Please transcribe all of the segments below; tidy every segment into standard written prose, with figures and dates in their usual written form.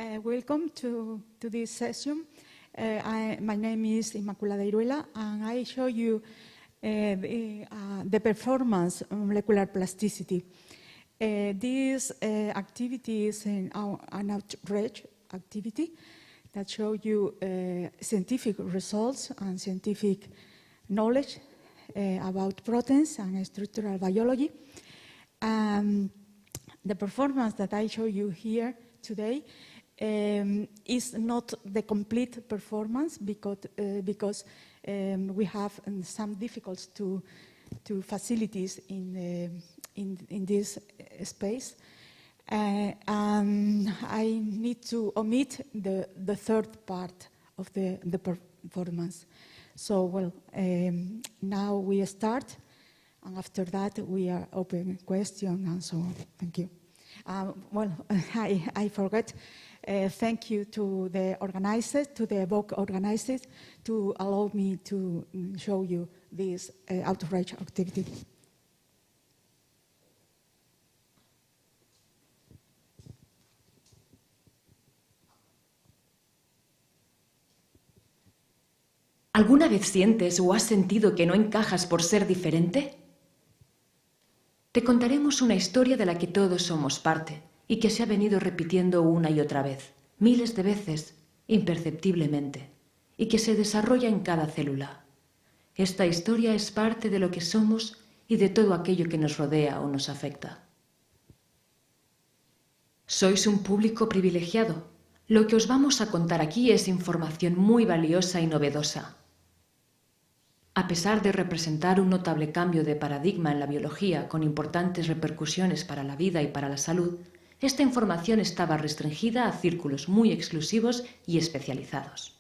Welcome to this session. My name is Inmaculada Iruela, and I show you the performance of molecular plasticity. This activity is an outreach activity that shows you scientific results and scientific knowledge about proteins and structural biology. The performance that I show you here today is not the complete performance because we have some difficulties to facilities in this space. And I need to omit the third part of the performance. So, well, now we start, and after that we are open questions and so on. Thank you. Well, I forgot. Thank you to the organizers, to the Evoke organizers, to allow me to show you this outreach activity. ¿Alguna vez sientes o has sentido que no encajas por ser diferente? Te contaremos una historia de la que todos somos parte y que se ha venido repitiendo una y otra vez, miles de veces, imperceptiblemente, y que se desarrolla en cada célula. Esta historia es parte de lo que somos y de todo aquello que nos rodea o nos afecta. Sois un público privilegiado. Lo que os vamos a contar aquí es información muy valiosa y novedosa. A pesar de representar un notable cambio de paradigma en la biología con importantes repercusiones para la vida y para la salud, esta información estaba restringida a círculos muy exclusivos y especializados.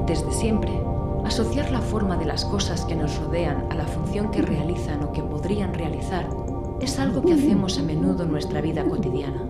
Desde siempre, asociar la forma de las cosas que nos rodean a la función que realizan o que podrían realizar es algo que hacemos a menudo en nuestra vida cotidiana.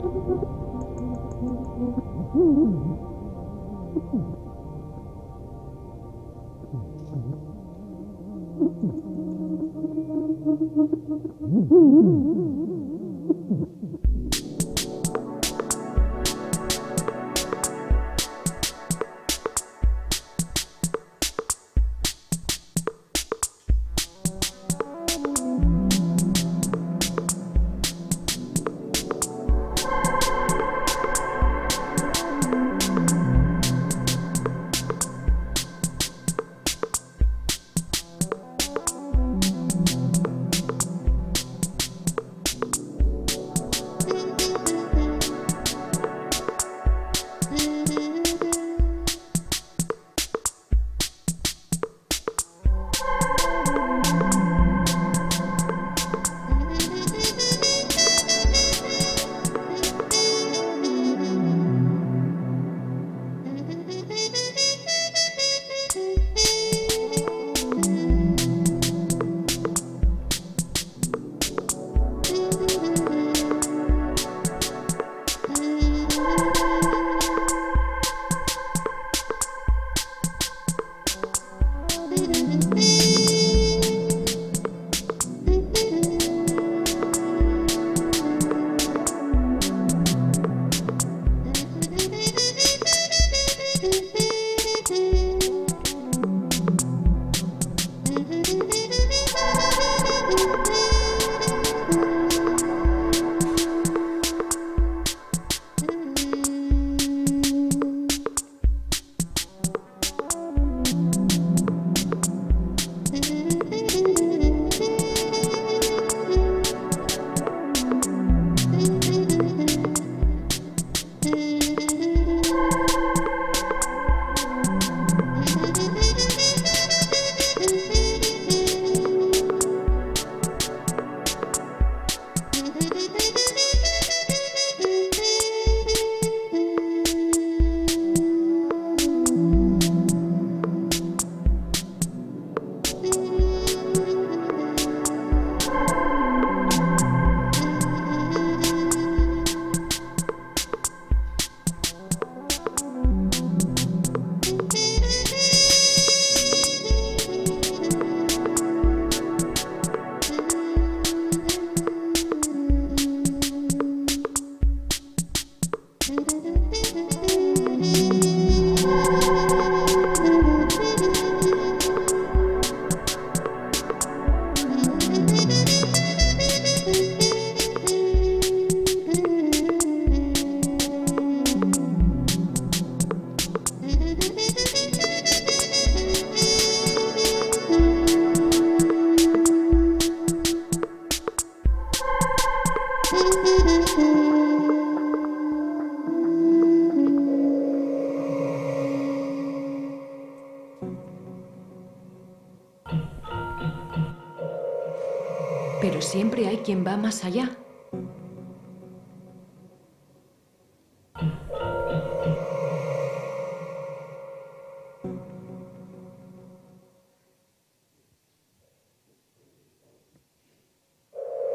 Pero siempre hay quien va más allá.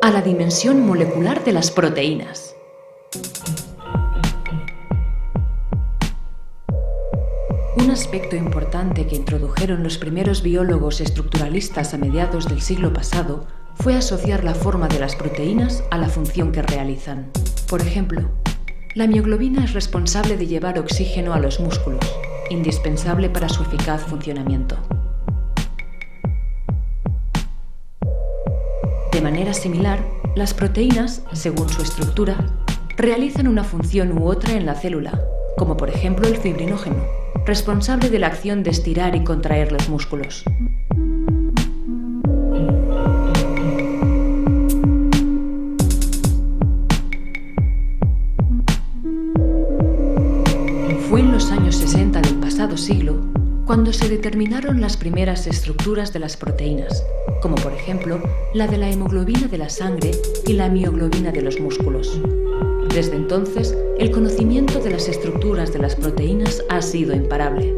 A la dimensión molecular de las proteínas. Un aspecto importante que introdujeron los primeros biólogos estructuralistas a mediados del siglo pasado fue asociar la forma de las proteínas a la función que realizan. Por ejemplo, la mioglobina es responsable de llevar oxígeno a los músculos, indispensable para su eficaz funcionamiento. De manera similar, las proteínas, según su estructura, realizan una función u otra en la célula, como por ejemplo el fibrinógeno, responsable de la acción de estirar y contraer los músculos. Fue en los años 60 del pasado siglo cuando se determinaron las primeras estructuras de las proteínas, como por ejemplo la de la hemoglobina de la sangre y la mioglobina de los músculos. Desde entonces, el conocimiento de las estructuras de las proteínas ha sido imparable.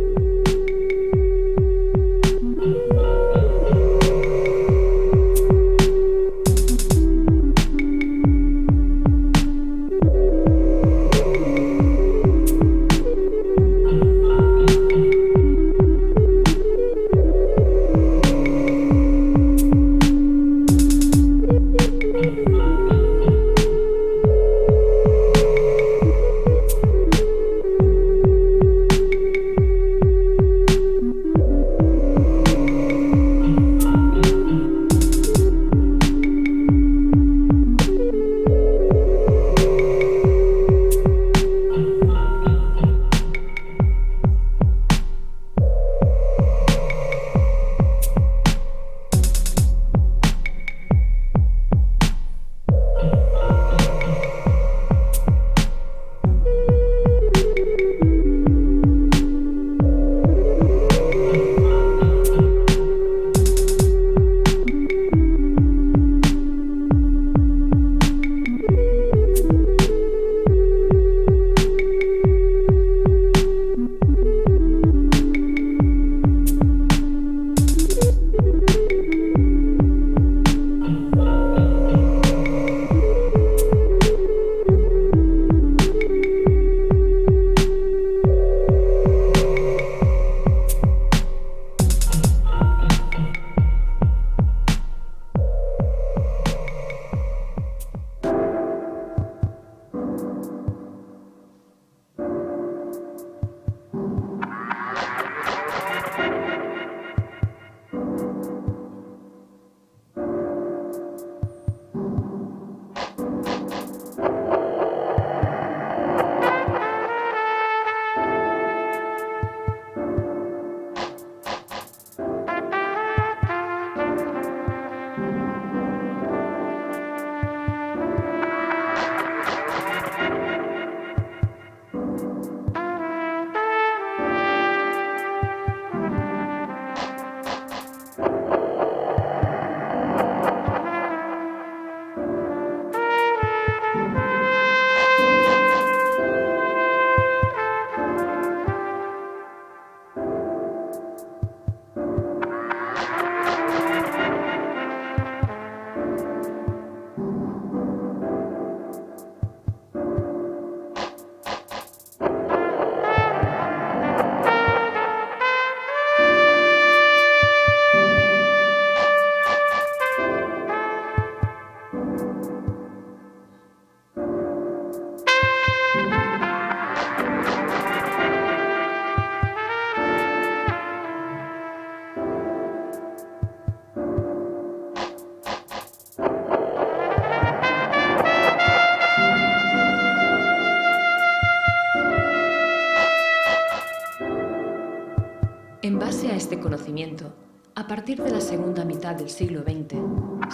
En base a este conocimiento, a partir de la segunda mitad del siglo XX,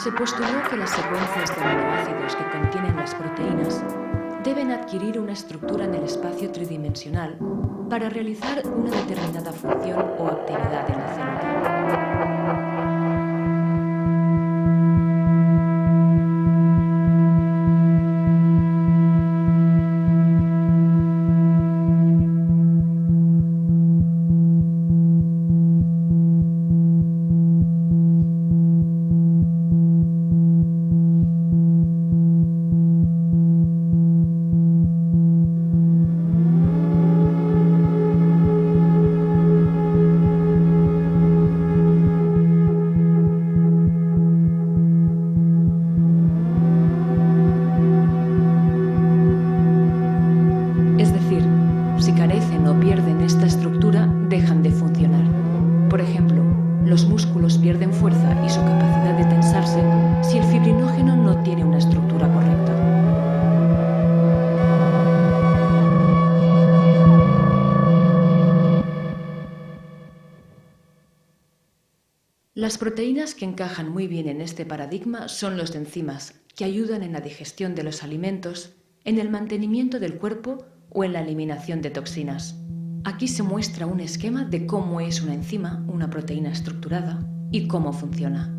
se postuló que las secuencias de aminoácidos que contienen las proteínas deben adquirir una estructura en el espacio tridimensional para realizar una determinada función o actividad en la célula. músculos pierden fuerza y su capacidad de tensarse si el fibrinógeno no tiene una estructura correcta. Las proteínas que encajan muy bien en este paradigma son los enzimas, que ayudan en la digestión de los alimentos, en el mantenimiento del cuerpo o en la eliminación de toxinas. Aquí se muestra un esquema de cómo es una enzima, una proteína estructurada, y cómo funciona.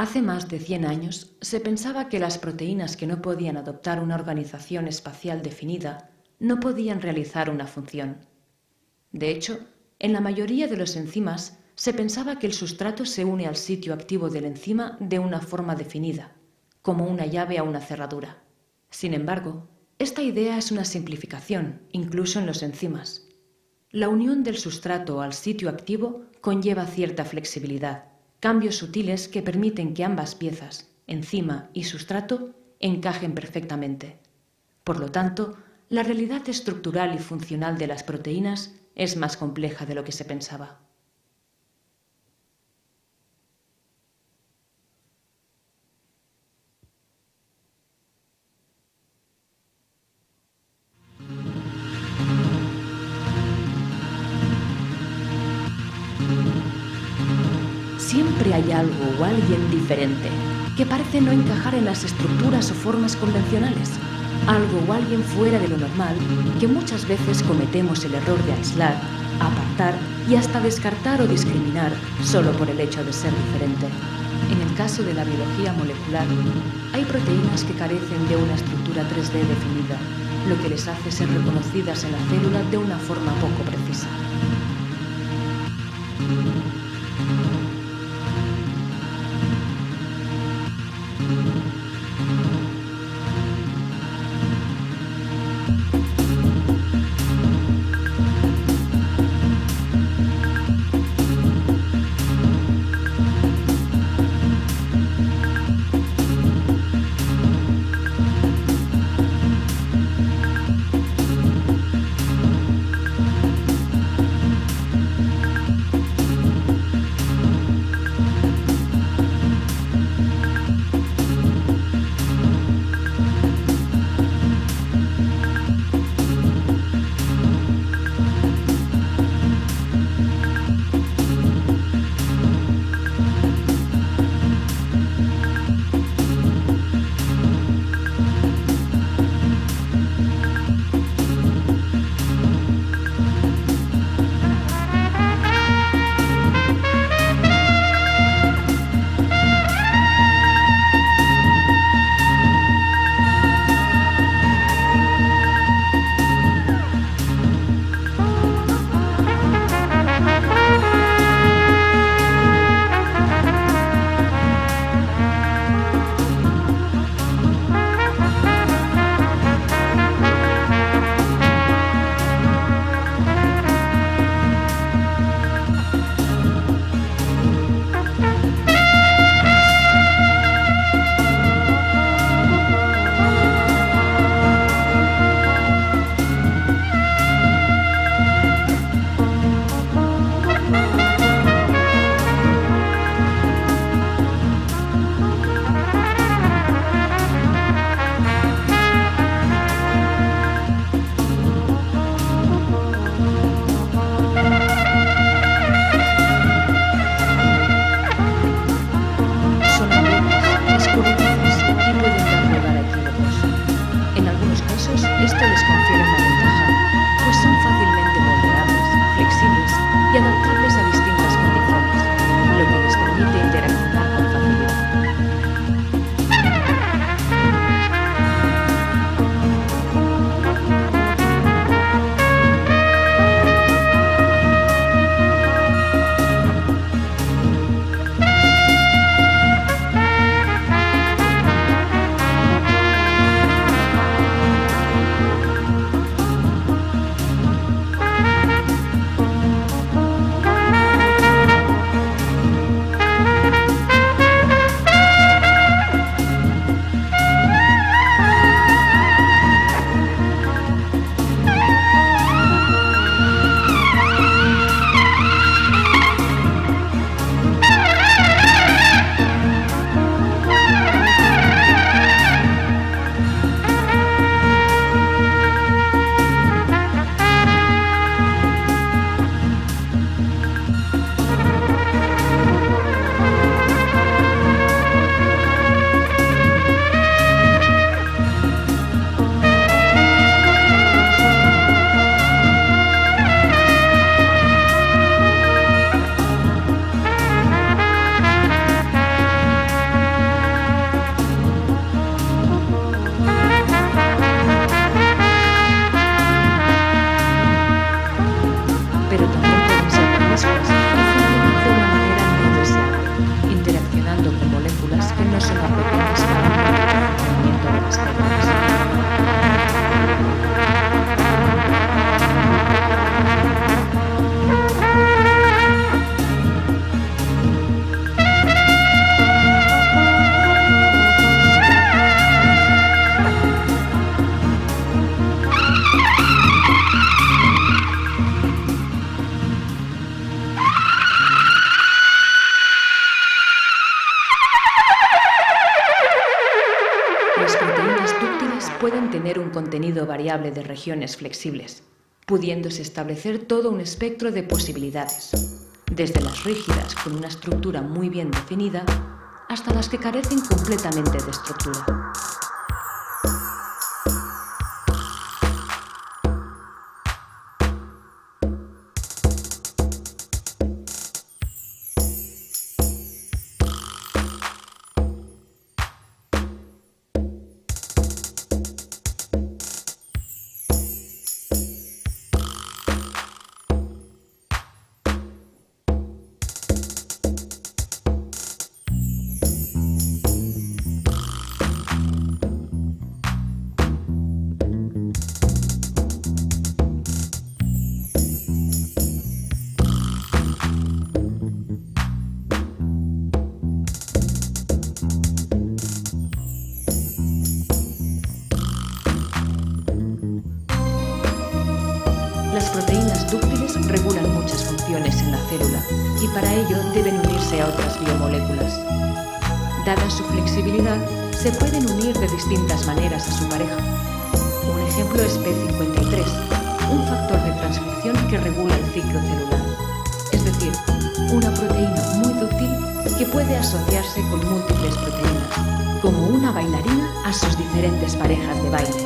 Hace más de 100 años se pensaba que las proteínas que no podían adoptar una organización espacial definida no podían realizar una función. De hecho, en la mayoría de los enzimas se pensaba que el sustrato se une al sitio activo de la enzima de una forma definida, como una llave a una cerradura. Sin embargo, esta idea es una simplificación, incluso en los enzimas. La unión del sustrato al sitio activo conlleva cierta flexibilidad, cambios sutiles que permiten que ambas piezas, enzima y sustrato, encajen perfectamente. Por lo tanto, la realidad estructural y funcional de las proteínas es más compleja de lo que se pensaba. Siempre hay algo o alguien diferente que parece no encajar en las estructuras o formas convencionales. Algo o alguien fuera de lo normal que muchas veces cometemos el error de aislar, apartar y hasta descartar o discriminar solo por el hecho de ser diferente. En el caso de la biología molecular, hay proteínas que carecen de una estructura 3D definida, lo que les hace ser reconocidas en la célula de una forma poco precisa. importantes para un correcto funcionamiento de las células. Pueden tener un contenido variable de regiones flexibles, pudiéndose establecer todo un espectro de posibilidades, desde las rígidas con una estructura muy bien definida hasta las que carecen completamente de estructura. Las proteínas dúctiles regulan muchas funciones en la célula y para ello deben unirse a otras biomoléculas. Dada su flexibilidad, se pueden unir de distintas maneras a su pareja. Un ejemplo es P53, un factor de transcripción que regula el ciclo celular. Es decir, una proteína muy dúctil que puede asociarse con múltiples proteínas, como una bailarina a sus diferentes parejas de baile.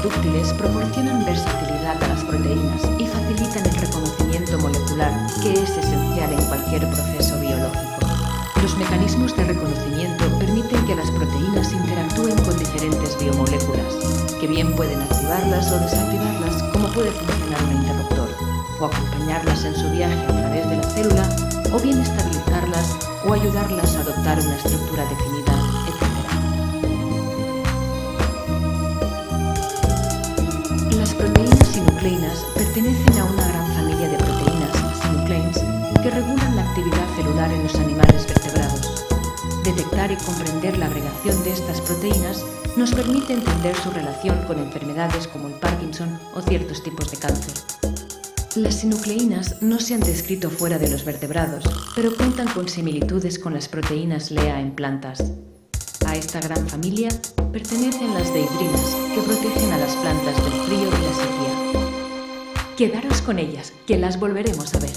Dúctiles proporcionan versatilidad a las proteínas y facilitan el reconocimiento molecular, que es esencial en cualquier proceso biológico. Los mecanismos de reconocimiento permiten que las proteínas interactúen con diferentes biomoléculas, que bien pueden activarlas o desactivarlas, como puede funcionar un interruptor, o acompañarlas en su viaje a través de la célula, o bien estabilizarlas o ayudarlas a adoptar una estructura definida, etc. Las proteínas sinucleínas pertenecen a una gran familia de proteínas, sinucleins, que regulan la actividad celular en los animales vertebrados. Detectar y comprender la agregación de estas proteínas nos permite entender su relación con enfermedades como el Parkinson o ciertos tipos de cáncer. Las sinucleínas no se han descrito fuera de los vertebrados, pero cuentan con similitudes con las proteínas LEA en plantas. A esta gran familia pertenecen las dehidranas, que protegen a las plantas del frío y la sequía. Quedaros con ellas, que las volveremos a ver.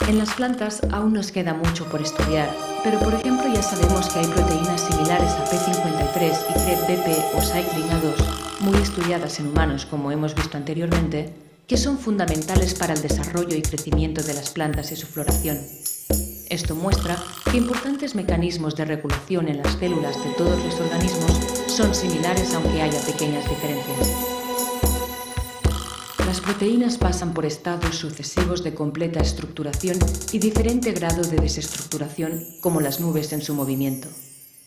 En las plantas aún nos queda mucho por estudiar, pero por ejemplo ya sabemos que hay proteínas similares a P53 y CREB-BP o Cyclin A2, muy estudiadas en humanos como hemos visto anteriormente, que son fundamentales para el desarrollo y crecimiento de las plantas y su floración. Esto muestra que importantes mecanismos de regulación en las células de todos los organismos son similares aunque haya pequeñas diferencias. Las proteínas pasan por estados sucesivos de completa estructuración y diferente grado de desestructuración, como las nubes en su movimiento.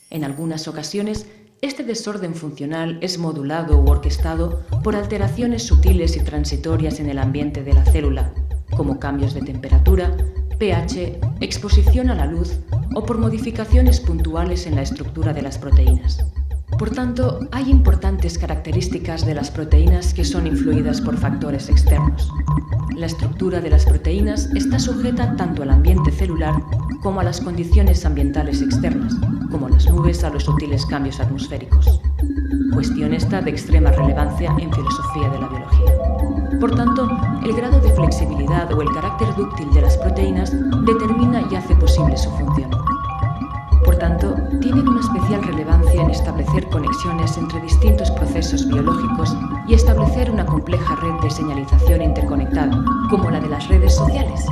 En algunas ocasiones, este desorden funcional es modulado u orquestado por alteraciones sutiles y transitorias en el ambiente de la célula, como cambios de temperatura, pH, exposición a la luz o por modificaciones puntuales en la estructura de las proteínas. Por tanto, hay importantes características de las proteínas que son influidas por factores externos. La estructura de las proteínas está sujeta tanto al ambiente celular como a las condiciones ambientales externas, como las nubes a los sutiles cambios atmosféricos. Cuestión esta de extrema relevancia en filosofía de la biología. Por tanto, el grado de flexibilidad o el carácter dúctil de las proteínas determina y hace posible su función. Por tanto, tienen una especial relevancia en establecer conexiones entre distintos procesos biológicos y establecer una compleja red de señalización interconectada, como la de las redes sociales.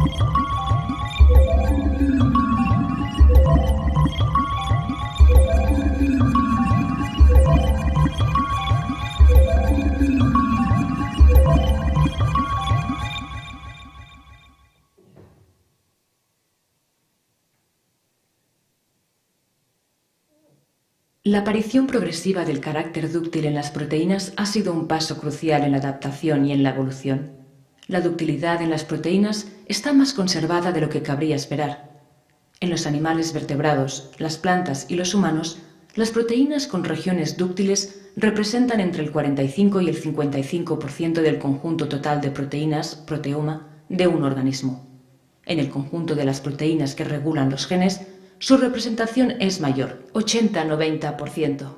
La aparición progresiva del carácter dúctil en las proteínas ha sido un paso crucial en la adaptación y en la evolución. La ductilidad en las proteínas está más conservada de lo que cabría esperar. En los animales vertebrados, las plantas y los humanos, las proteínas con regiones dúctiles representan entre el 45 y el 55% del conjunto total de proteínas, proteoma, de un organismo. En el conjunto de las proteínas que regulan los genes, su representación es mayor, 80-90%.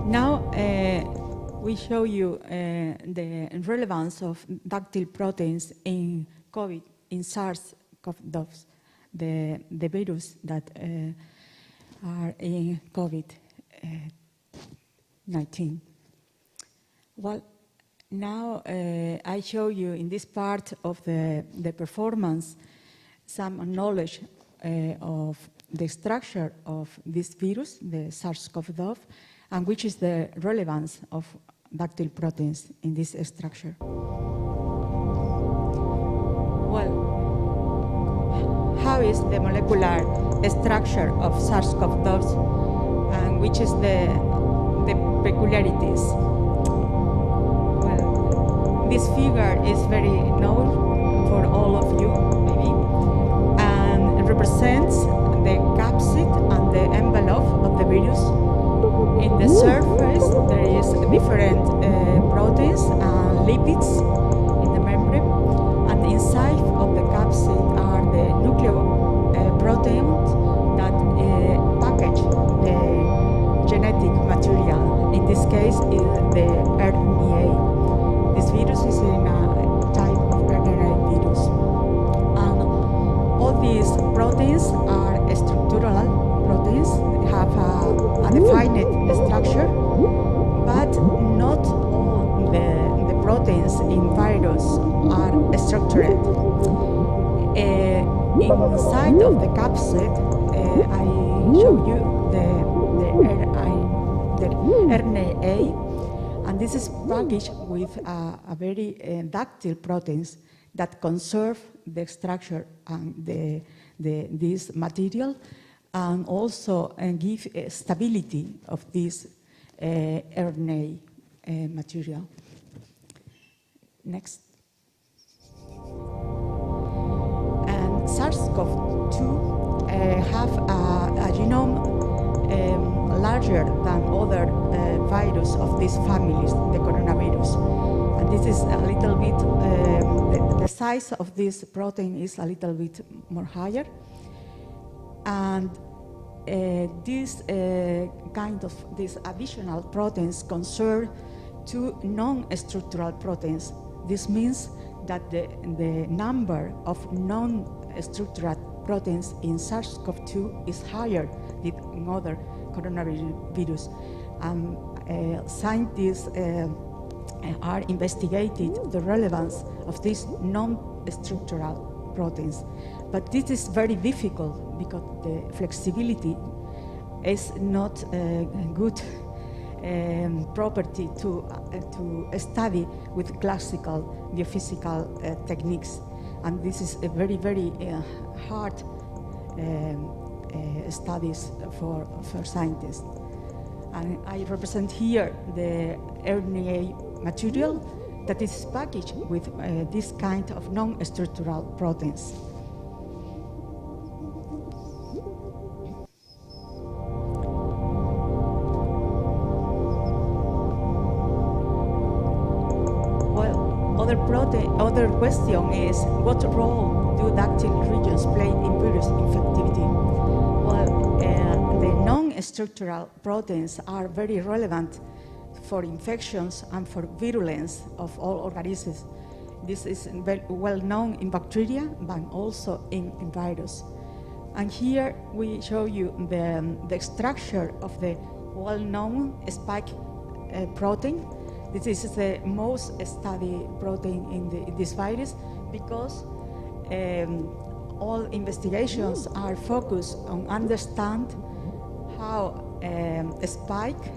Now we show you the relevance of ductile proteins in COVID, in SARS-CoV-2, the virus that are in COVID-19. Well, now I show you in this part of the performance some knowledge of the structure of this virus, the SARS-CoV-2, and which is the relevance of ductile proteins in this structure. Well, how is the molecular structure of SARS-CoV-2 and which is the peculiarities? Well, this figure is very known for all of you, maybe, and represents the capsid and the envelope of the virus. In the surface, there is different proteins and lipids in the membrane, and inside of the capsid are the nucleoproteins that package the genetic material. In this case, is the RNA. This virus is in a type of RNA virus, and all these proteins are structural proteins. They have a defined structure, but not all the proteins in virus are structured. Inside of the capsid, I show you the RNA, and this is packaged with a very ductile proteins that conserve the structure and this material, and also give stability of this RNA material. Next. And SARS-CoV-2 have a genome larger than other virus of these families, the coronavirus. And this is a little bit, the size of this protein is a little bit more higher. And these additional proteins conserve two non-structural proteins. This means that the number of non-structural proteins in SARS-CoV-2 is higher than in other coronavirus. Scientists are investigating the relevance of these non-structural proteins. But this is very difficult because the flexibility is not a good property to study with classical biophysical techniques. And this is a very, very hard studies for scientists. And I represent here the RNA material that is packaged with this kind of non-structural proteins. Other question is, what role do ductile regions play in virus infectivity? Well, the non-structural proteins are very relevant for infections and for virulence of all organisms. This is well known in bacteria, but also in virus. And here we show you the structure of the well-known spike protein. This is the most studied protein in this virus because all investigations are focused on understand how a spike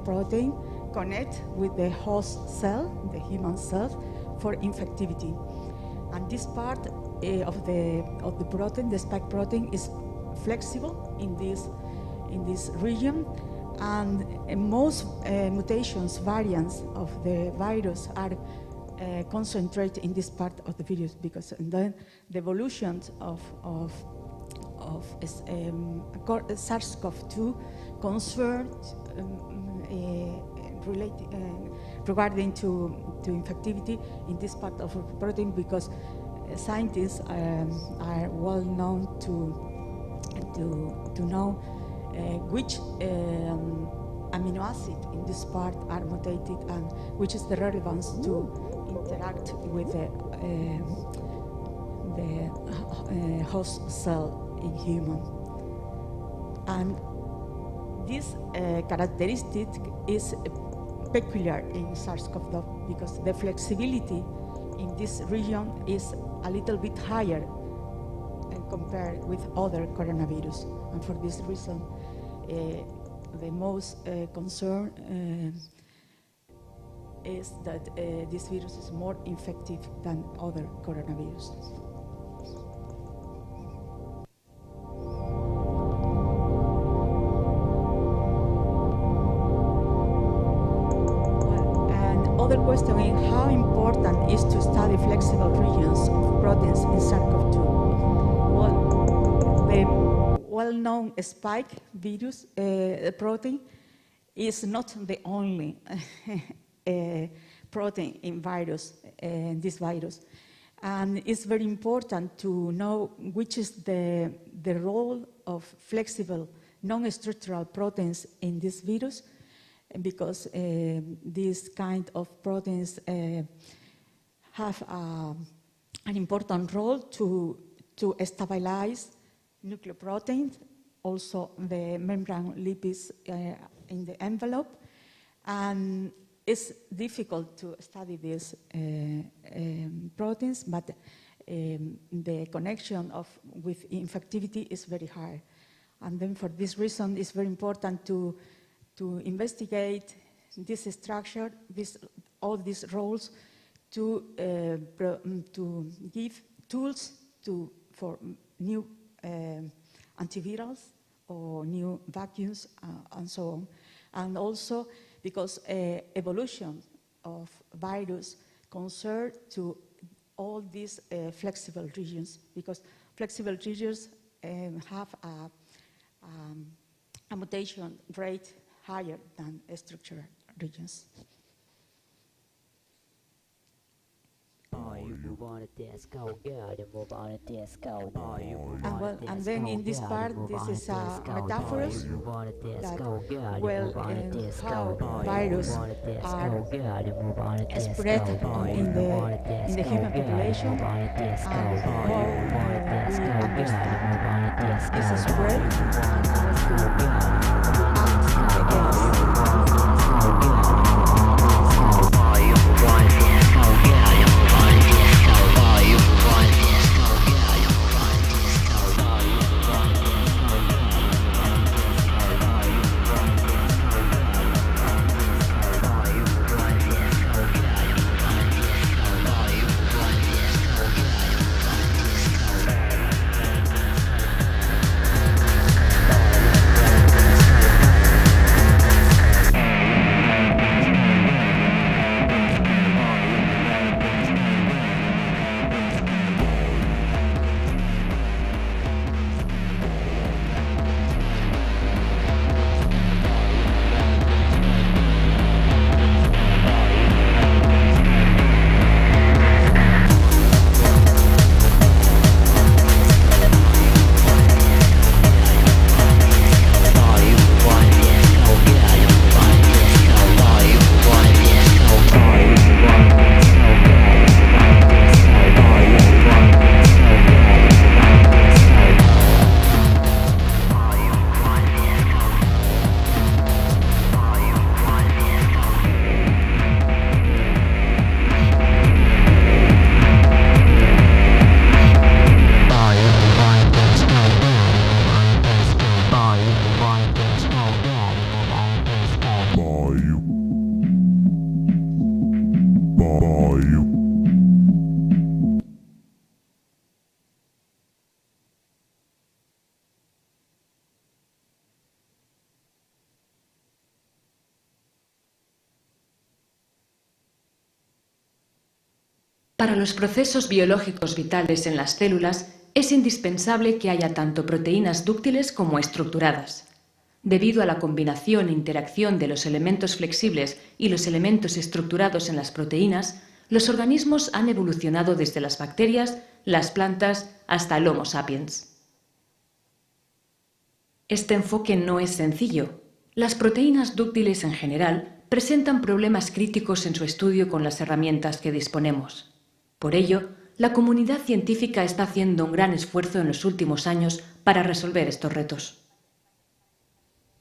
protein connect with the host cell, the human cell, for infectivity. And this part of the protein, the spike protein, is flexible in this region. And most mutations, variants of the virus are concentrated in this part of the virus because then the evolution of SARS-CoV-2 concerns regarding to infectivity in this part of the protein because scientists are well known to know which amino acid in this part are mutated and which is the relevance to interact with the host cell in human. And this characteristic is peculiar in SARS-CoV-2 because the flexibility in this region is a little bit higher compared with other coronavirus. And for this reason, the most concern is that this virus is more infective than other coronavirus. Other question is how important is to study flexible regions of proteins in SARS-CoV-2? Well, the well-known spike virus protein is not the only protein in this virus. And it's very important to know which is the role of flexible non-structural proteins in this virus, because these kind of proteins have an important role to stabilize nucleoproteins, also the membrane lipids in the envelope. And it's difficult to study these proteins, but the connection with infectivity is very high. And then for this reason, it's very important to investigate this structure, all these roles, to give tools for new antivirals or new vacuums and so on. And also because evolution of virus concern to all these flexible regions, because flexible regions have a mutation rate higher than structural regions. And then in this part, this is a metaphor that how virus are spread in the human population, and how we understand this spread Para los procesos biológicos vitales en las células es indispensable que haya tanto proteínas dúctiles como estructuradas. Debido a la combinación e interacción de los elementos flexibles y los elementos estructurados en las proteínas, los organismos han evolucionado desde las bacterias, las plantas, hasta el Homo sapiens. Este enfoque no es sencillo. Las proteínas dúctiles en general presentan problemas críticos en su estudio con las herramientas que disponemos. Por ello, la comunidad científica está haciendo un gran esfuerzo en los últimos años para resolver estos retos.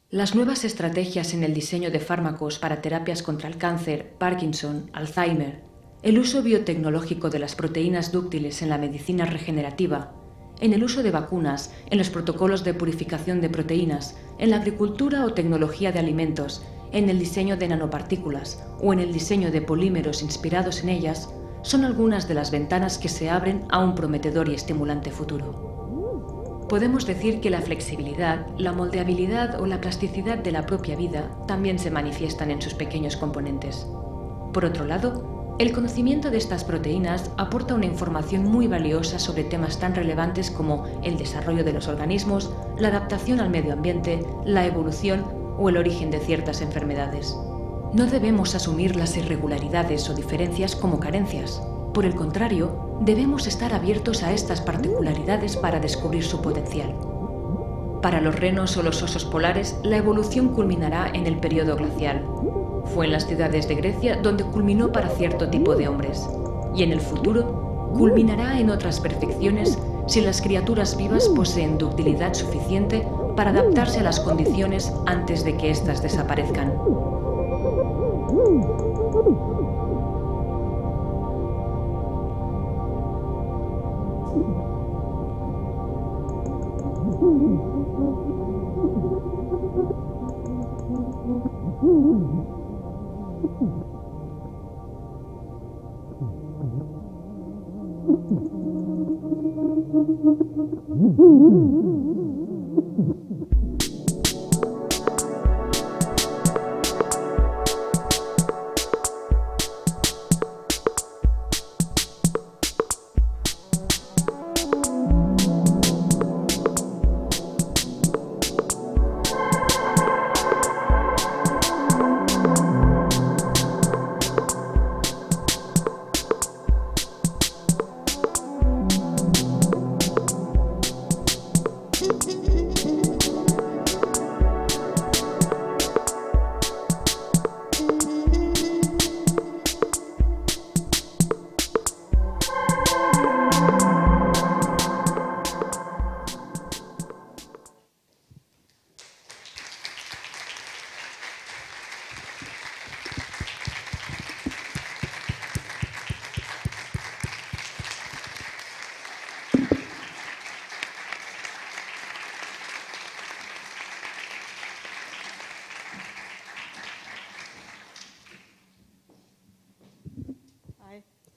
Las nuevas estrategias en el diseño de fármacos para terapias contra el cáncer, Parkinson, Alzheimer, el uso biotecnológico de las proteínas dúctiles en la medicina regenerativa, en el uso de vacunas, en los protocolos de purificación de proteínas, en la agricultura o tecnología de alimentos, en el diseño de nanopartículas o en el diseño de polímeros inspirados en ellas, son algunas de las ventanas que se abren a un prometedor y estimulante futuro. Podemos decir que la flexibilidad, la moldeabilidad o la plasticidad de la propia vida también se manifiestan en sus pequeños componentes. Por otro lado, el conocimiento de estas proteínas aporta una información muy valiosa sobre temas tan relevantes como el desarrollo de los organismos, la adaptación al medio ambiente, la evolución o el origen de ciertas enfermedades. No debemos asumir las irregularidades o diferencias como carencias. Por el contrario, debemos estar abiertos a estas particularidades para descubrir su potencial. Para los renos o los osos polares, la evolución culminará en el período glacial. Fue en las ciudades de Grecia donde culminó para cierto tipo de hombres. Y en el futuro, culminará en otras perfecciones si las criaturas vivas poseen ductilidad suficiente para adaptarse a las condiciones antes de que éstas desaparezcan.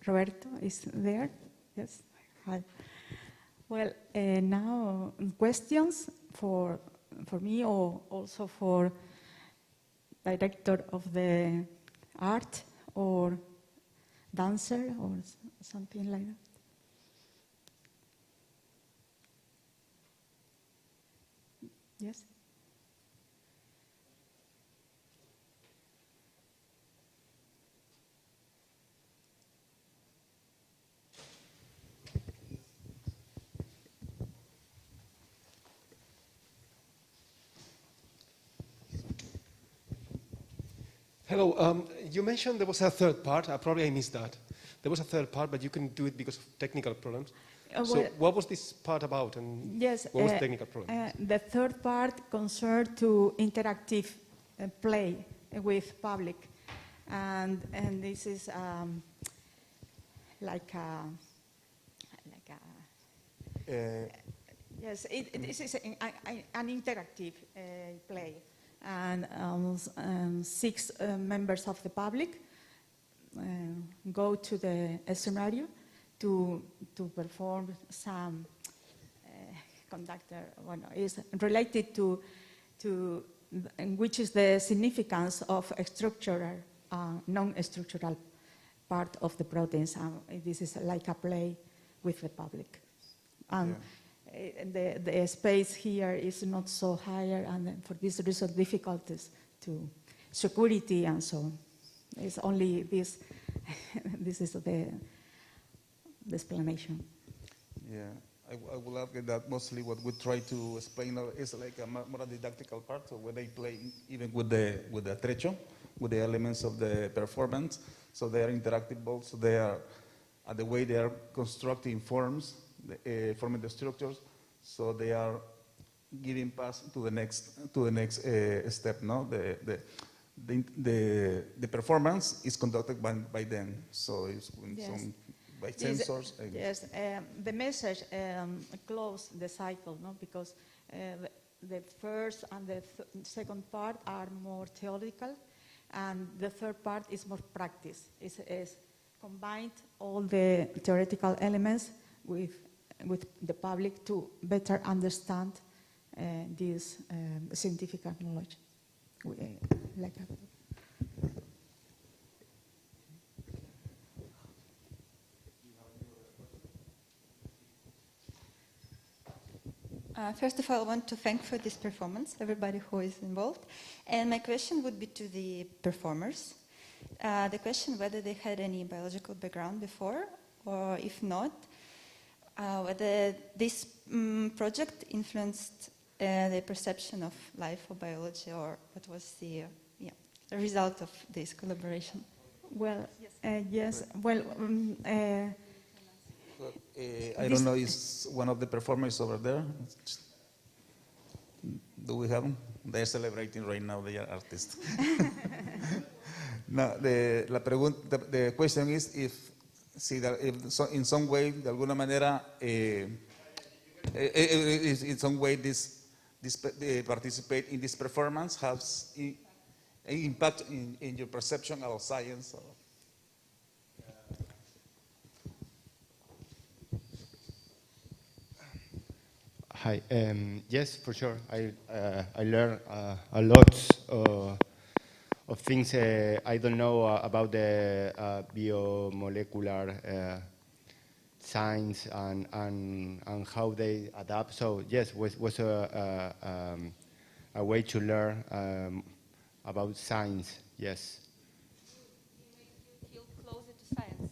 Roberto is there? Yes. Hi. Well, now questions for me or also for director of the art or dancer or something like that. Yes. Hello, you mentioned there was a third part. Probably I missed that. There was a third part, but you couldn't do it because of technical problems. So what was this part about, and yes, what was the technical problem? The third part concerned to interactive play with public, and this is yes, this is an interactive play. And 6 members of the public go to the scenario to perform some conductor. Well, is related to which is the significance of structural, non-structural part of the protest. This is like a play with the public. And the space here is not so higher, and for this reason, difficulties to security and so on. It's only this. This is the explanation. Yeah, I will argue that mostly what we try to explain is like a more didactical part, so where they play even with the trecho, with the elements of the performance. So they are interactive balls. So they are the way they are constructing forms, forming the structures. So they are giving pass to the next step. No, the performance is conducted by them. So it's by sensors. Yes, the message close the cycle, no, because the first and the second part are more theoretical, and the third part is more practice. It's combined all the theoretical elements with the public to better understand this scientific knowledge. Like first of all, I want to thank for this performance, everybody who is involved. And my question would be to the performers. The question whether they had any biological background before, or if not, whether this project influenced the perception of life or biology, or what was the result of this collaboration? Well, yes. Well, I don't know, is one of the performers over there? Do we have them? They're celebrating right now, they are artists. No, the question is if in some way, de alguna manera, in some way they participate in this performance has an impact in your perception of science. Hi. Yes, for sure. I learned a lot of things I don't know about the biomolecular science and how they adapt. So yes, was a way to learn about science. Yes. It makes you feel closer to science.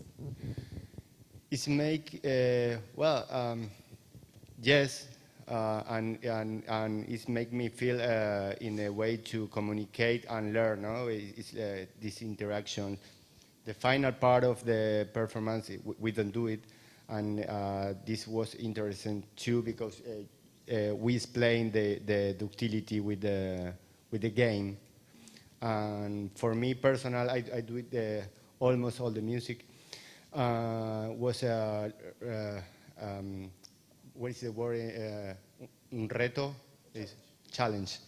It's make yes. And it make me feel in a way to communicate and learn. No, it's this interaction. The final part of the performance, we don't do it, and this was interesting too because we explained the ductility with the game. And for me personal, I do it almost all the music. Was what is the word? Un reto is challenge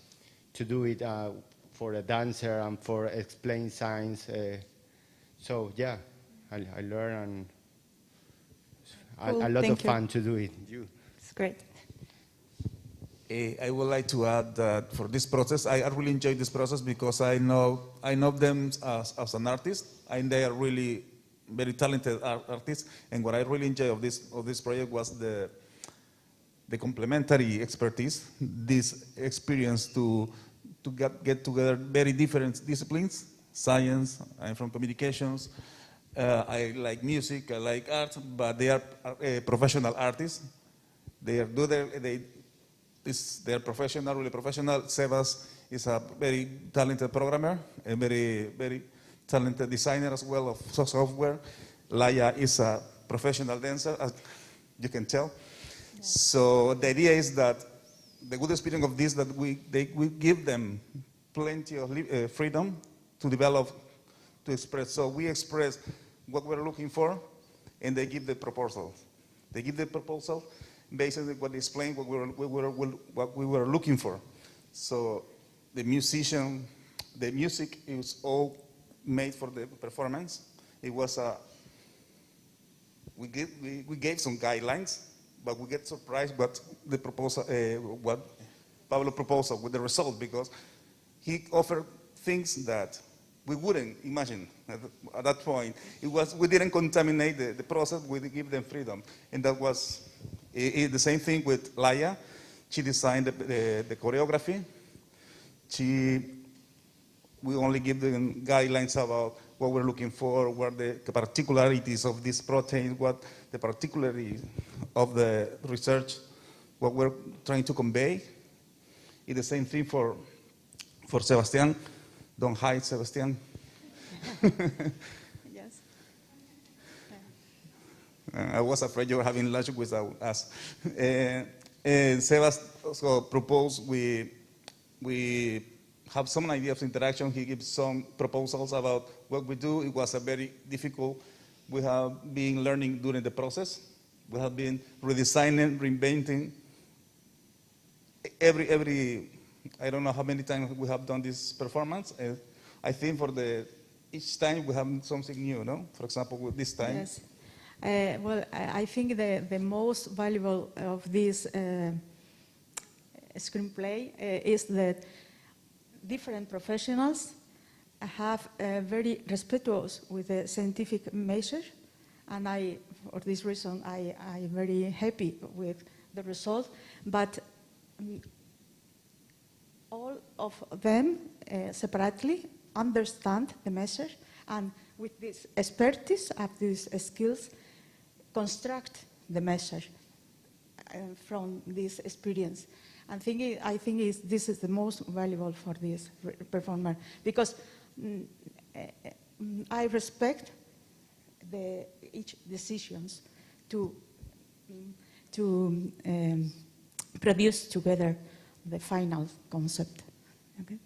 to do it for a dancer and for explain science. So yeah, I learn and Cool, a lot thank of you. fun to do it. It's great. I would like to add that for this process, I really enjoy this process because I know them as an artist, and they are really very talented artists. And what I really enjoy of this project was the complementary expertise, this experience to get together very different disciplines, science, I'm from communications, I like music, I like art, but they are professional artists. They are professional, really professional. Sebas is a very talented programmer, a very, very talented designer as well of software. Laia is a professional dancer, as you can tell. So the idea is that the good experience of this, that we give them plenty of freedom to develop, to express. So we express what we're looking for, and they give the proposal. They give the proposal based on what they explain, what we were looking for. So the music is all made for the performance. It was we gave some guidelines. But we get surprised what the proposal, what Pablo proposed with the result, because he offered things that we wouldn't imagine at that point. We didn't contaminate the process, we give them freedom. And that was the same thing with Laia. She designed the choreography. We only give them guidelines about what we're looking for, what the particularities of this protein, what the particularity of the research, what we're trying to convey. It's the same thing for Sebastián. Don't hide, Sebastián. Yes. I was afraid you were having lunch with us. And Sebas also proposed we have some idea of interaction. He gives some proposals about what we do. It was a very difficult. We have been learning during the process. We have been redesigning, reinventing. Every I don't know how many times we have done this performance. I think each time we have something new, no? For example, with this time. Yes. Well, I think the most valuable of this screenplay is that different professionals have very respectful with the scientific message, and for this reason, I'm very happy with the result. But all of them separately understand the message, and with this expertise and these skills, construct the message from this experience. I think this is the most valuable for this performer, because I respect each decisions to produce together the final concept. Okay.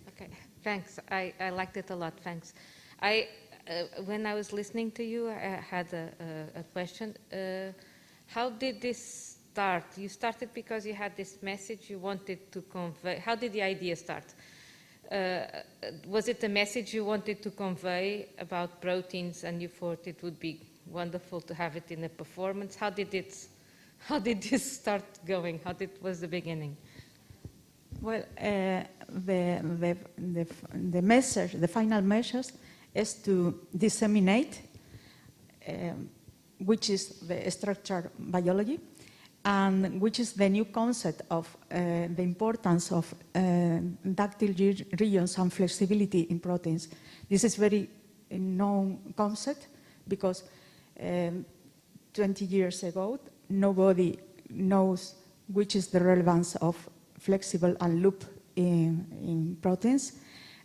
Okay, thanks. I liked it a lot. Thanks. When I was listening to you, I had a question. How did this start? You started because you had this message you wanted to convey. How did the idea start? Was it a message you wanted to convey about proteins, and you thought it would be wonderful to have it in a performance? How did this start going? Was the beginning? Well, the message, the final message, is to disseminate which is the structural biology, and which is the new concept of the importance of ductile regions and flexibility in proteins. This is very known concept because 20 years ago, nobody knows which is the relevance of flexible and loop in proteins.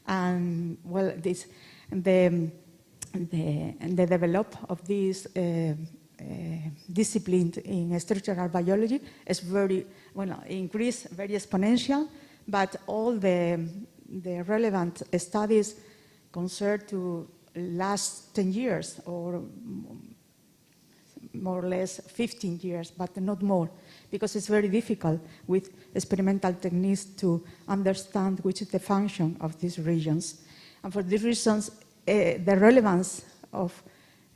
And well, the development of this discipline in structural biology is very, increased, very exponential, but all the relevant studies concerned to last 10 years or more or less 15 years, but not more, because it's very difficult with experimental techniques to understand which is the function of these regions. And for these reasons, the relevance of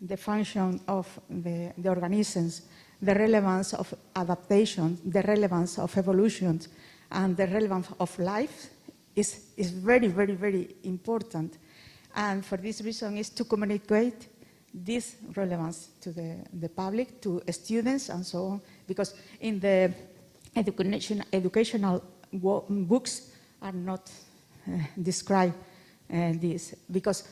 the function of the organisms, the relevance of adaptation, the relevance of evolution, and the relevance of life is very, very, very important. And for this reason is to communicate this relevance to the public, to students, and so on, because in the educational books are not described this, because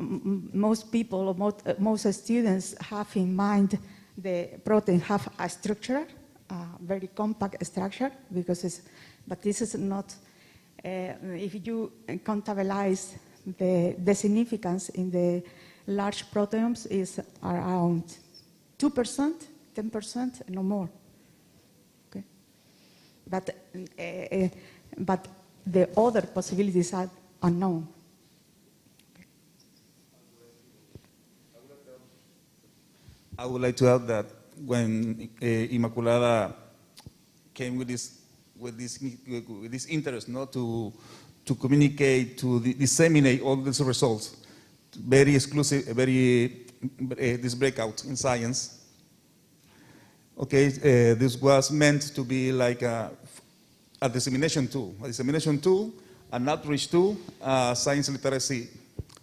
most people, or most students have in mind the protein have a structure, a very compact structure, but this is not, if you contabilize the significance in the large proteomes is around 2%, 10%, no more. Okay, but the other possibilities are unknown. I would like to add that when Immaculada came with this with this interest, no, to communicate, to disseminate all these results. Very exclusive, this breakout in science. Okay, this was meant to be like a dissemination tool, an outreach tool, a science literacy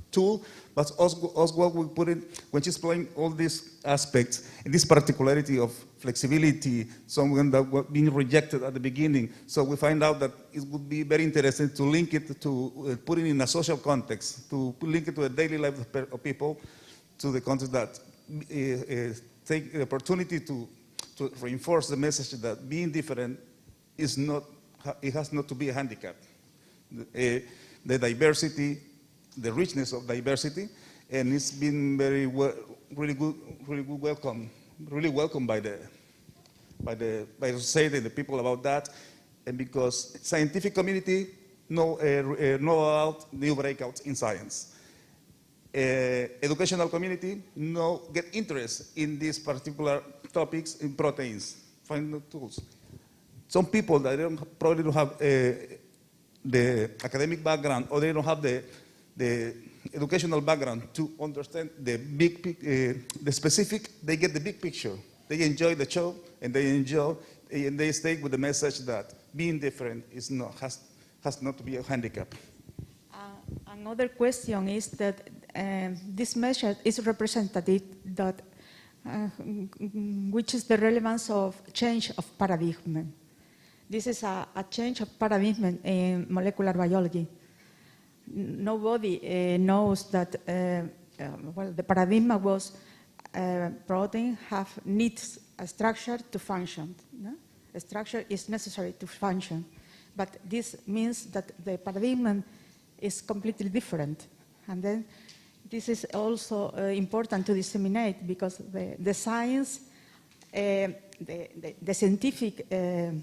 tool, but also we put it, when she's playing all these aspects, in this particularity of flexibility, someone that was being rejected at the beginning. So we find out that it would be very interesting to link it to put it in a social context, to link it to the daily life of people, to the context that take the opportunity to reinforce the message that being different is not, it has not to be a handicap. The diversity, the richness of diversity, and it's been really welcomed by the society and the people about that, and because scientific community know about new breakouts in science. Educational community get interest in these particular topics in proteins, find the tools. Some people that probably don't have the academic background, or they don't have the educational background to understand the the specific, they get the big picture. They enjoy the show, and they stay with the message that being different has not to be a handicap. Another question is that this measure is representative that which is the relevance of change of paradigm. This is a change of paradigm in molecular biology. Nobody knows that, well, the paradigm was protein needs a structure to function. No? A structure is necessary to function. But this means that the paradigm is completely different. And then this is also important to disseminate because the science, the scientific, the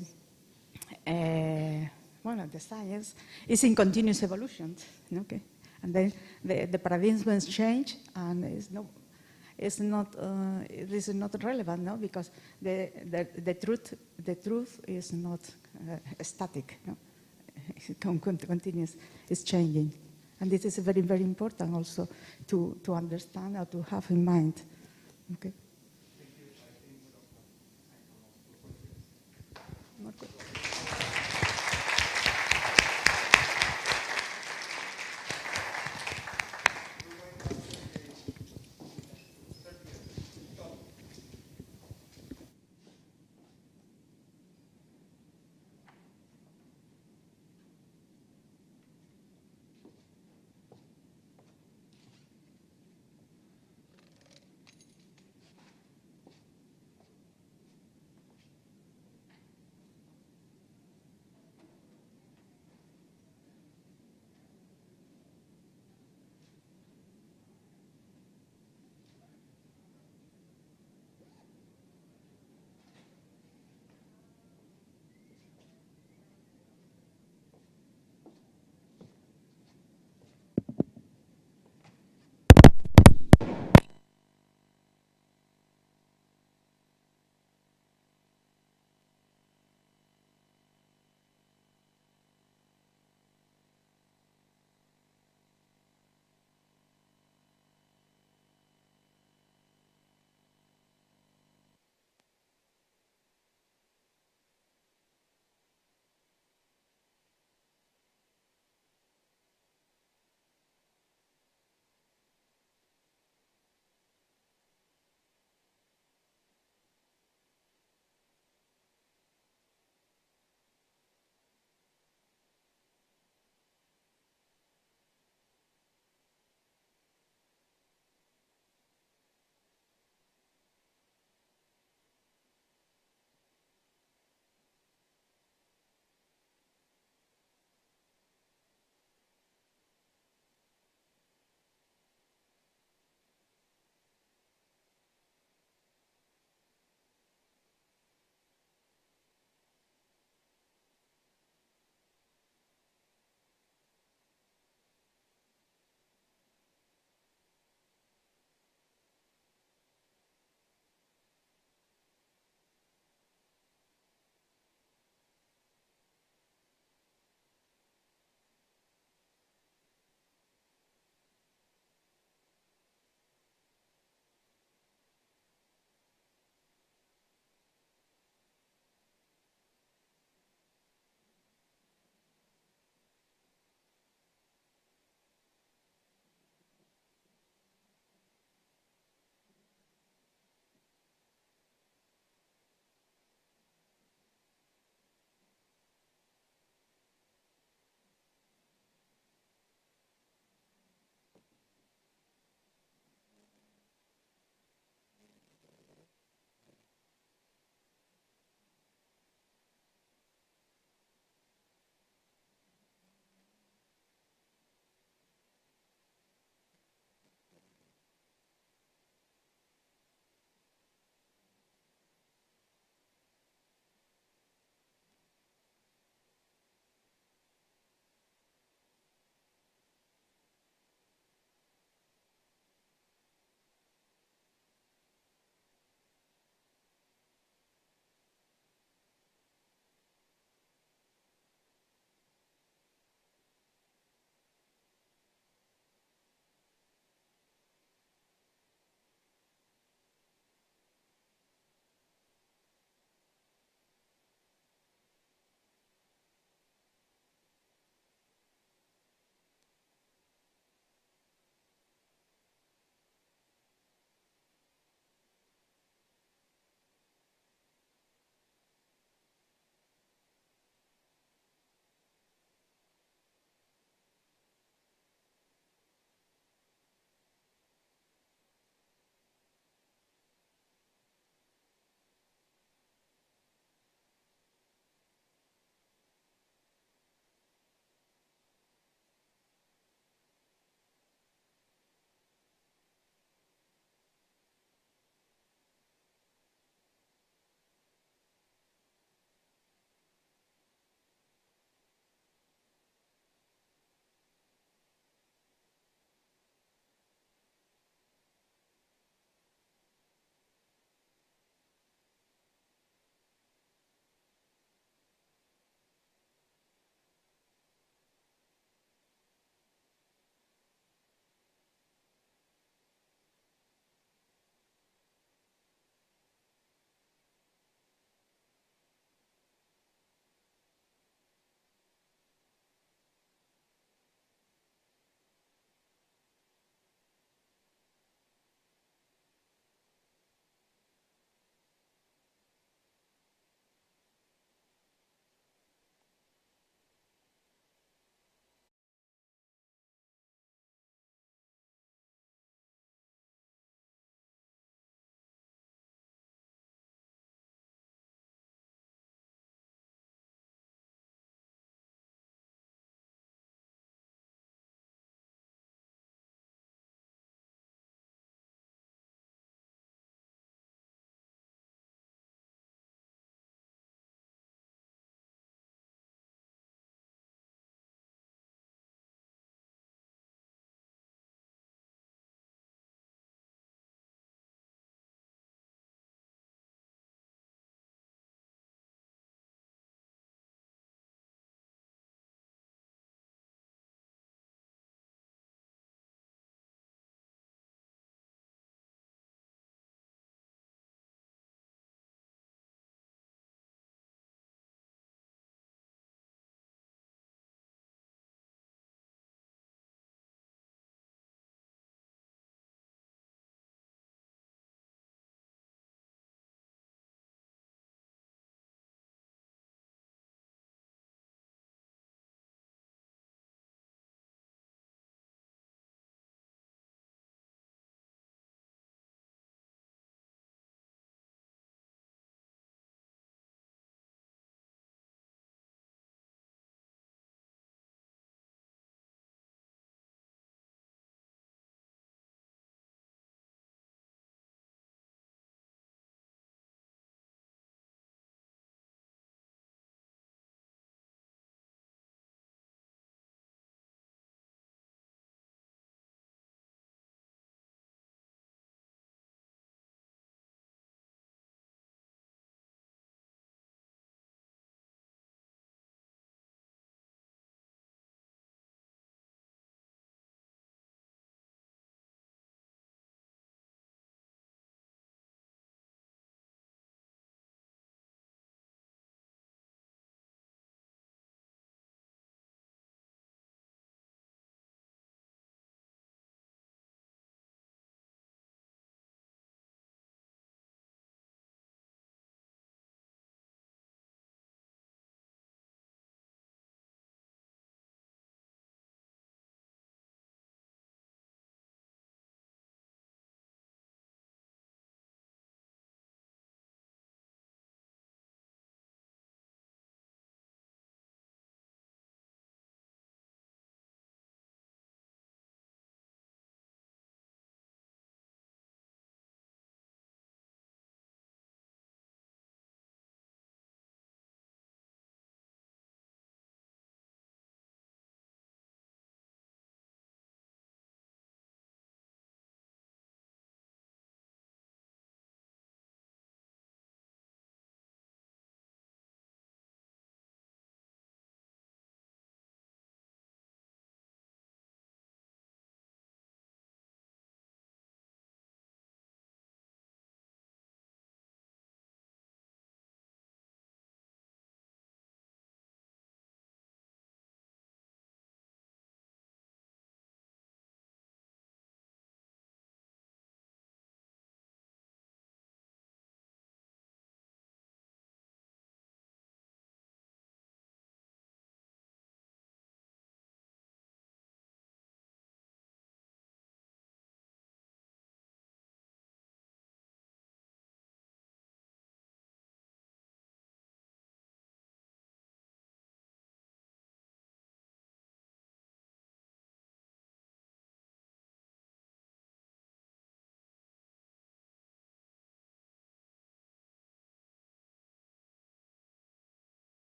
science is in continuous evolution, okay? And then the paradigms change, and it is not relevant, no? Because the truth is not static, no? It continues, it's changing. And this is very, very important also to understand or to have in mind, okay? Okay.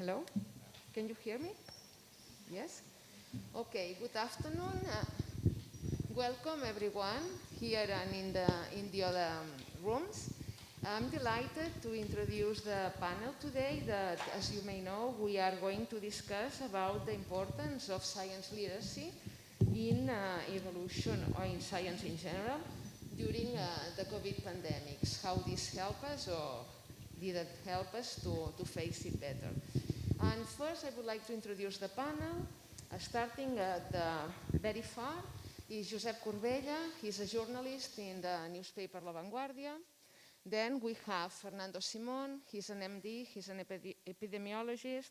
Hello? Can you hear me? Yes? Okay, good afternoon. Welcome everyone here and in the other rooms. I'm delighted to introduce the panel today that, as you may know, we are going to discuss about the importance of science literacy in evolution or in science in general during the COVID pandemics, how this helped us or didn't help us to face it better. And first, I would like to introduce the panel. Starting at the very far is Josep Corbella. He's a journalist in the newspaper La Vanguardia. Then we have Fernando Simón. He's an MD. He's an epidemiologist.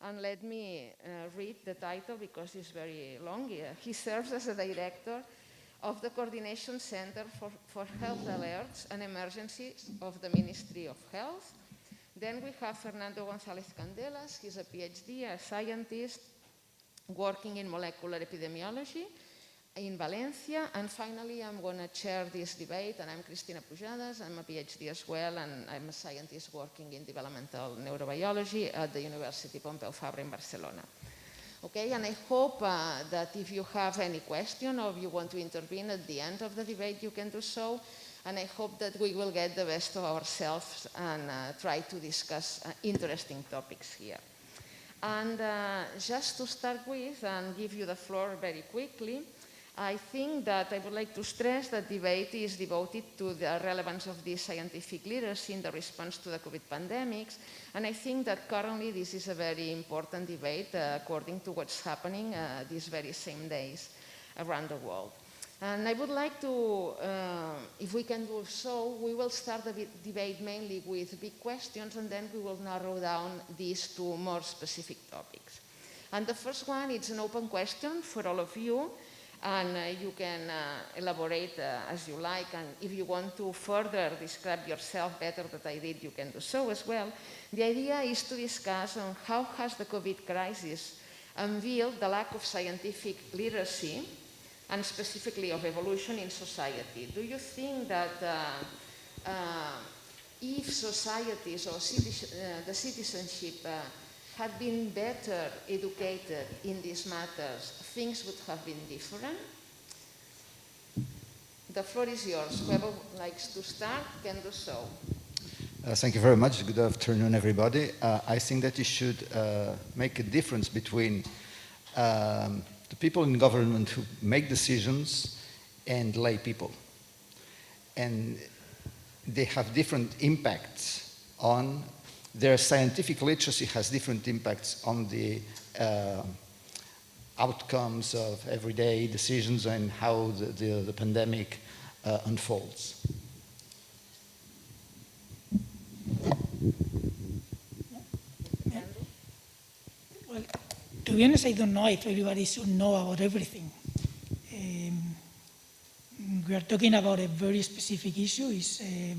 And let me read the title because it's very long. He serves as a director of the Coordination Center for Health Alerts and Emergencies of the Ministry of Health. Then we have Fernando Gonzalez Candelas. He's a PhD, a scientist working in molecular epidemiology in Valencia. And finally, I'm going to chair this debate, and I'm Cristina Pujades. I'm a PhD as well, and I'm a scientist working in developmental neurobiology at the University Pompeu Fabra in Barcelona. Okay, and I hope that if you have any question or you want to intervene at the end of the debate, you can do so. And I hope that we will get the best of ourselves and try to discuss interesting topics here. And just to start with and give you the floor very quickly, I think that I would like to stress that debate is devoted to the relevance of this scientific literacy in the response to the COVID pandemics. And I think that currently this is a very important debate according to what's happening these very same days around the world. And I would like to, if we can do so, we will start the debate mainly with big questions, and then we will narrow down these to more specific topics. And the first one is an open question for all of you, and you can elaborate as you like, and if you want to further describe yourself better than I did, you can do so as well. The idea is to discuss on how has the COVID crisis unveiled the lack of scientific literacy and specifically of evolution in society. Do you think that if societies or the citizenship had been better educated in these matters, things would have been different? The floor is yours. Whoever likes to start can do so. Thank you very much. Good afternoon, everybody. I think that you should make a difference between the people in government who make decisions and lay people. And they have different impacts on their scientific literacy has different impacts on the outcomes of everyday decisions and how the pandemic unfolds. Well, to be honest, I don't know if everybody should know about everything. We are talking about a very specific issue. It's a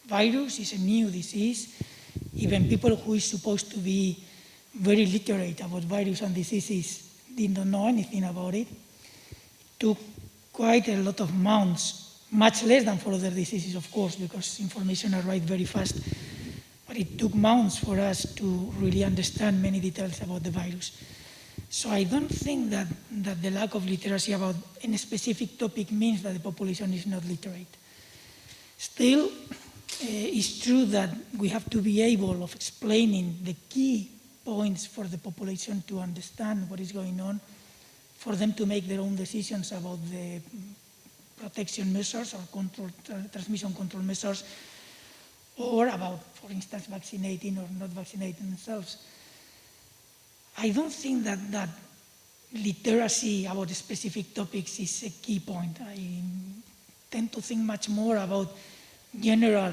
virus, it's a new disease. Even people who is supposed to be very literate about virus and diseases didn't know anything about it. It took quite a lot of months, much less than for other diseases, of course, because information arrived very fast. But it took months for us to really understand many details about the virus. So I don't think that the lack of literacy about any specific topic means that the population is not literate. Still, it's true that we have to be able of explaining the key points for the population to understand what is going on, for them to make their own decisions about the protection measures or transmission control measures, or about, for instance, vaccinating or not vaccinating themselves. I don't think that literacy about specific topics is a key point. I tend to think much more about general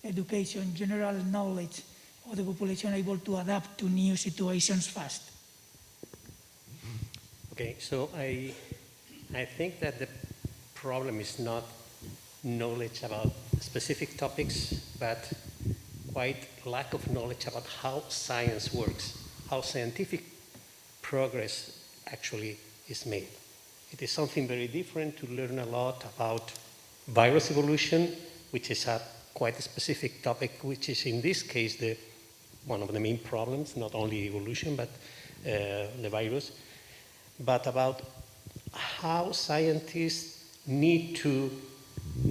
education, general knowledge of the population able to adapt to new situations fast. Okay, so I think that the problem is not knowledge about specific topics, but quite lack of knowledge about how science works, how scientific progress actually is made. It is something very different to learn a lot about virus evolution, which is a quite a specific topic, which is in this case the one of the main problems, not only evolution, but the virus, but about how scientists need to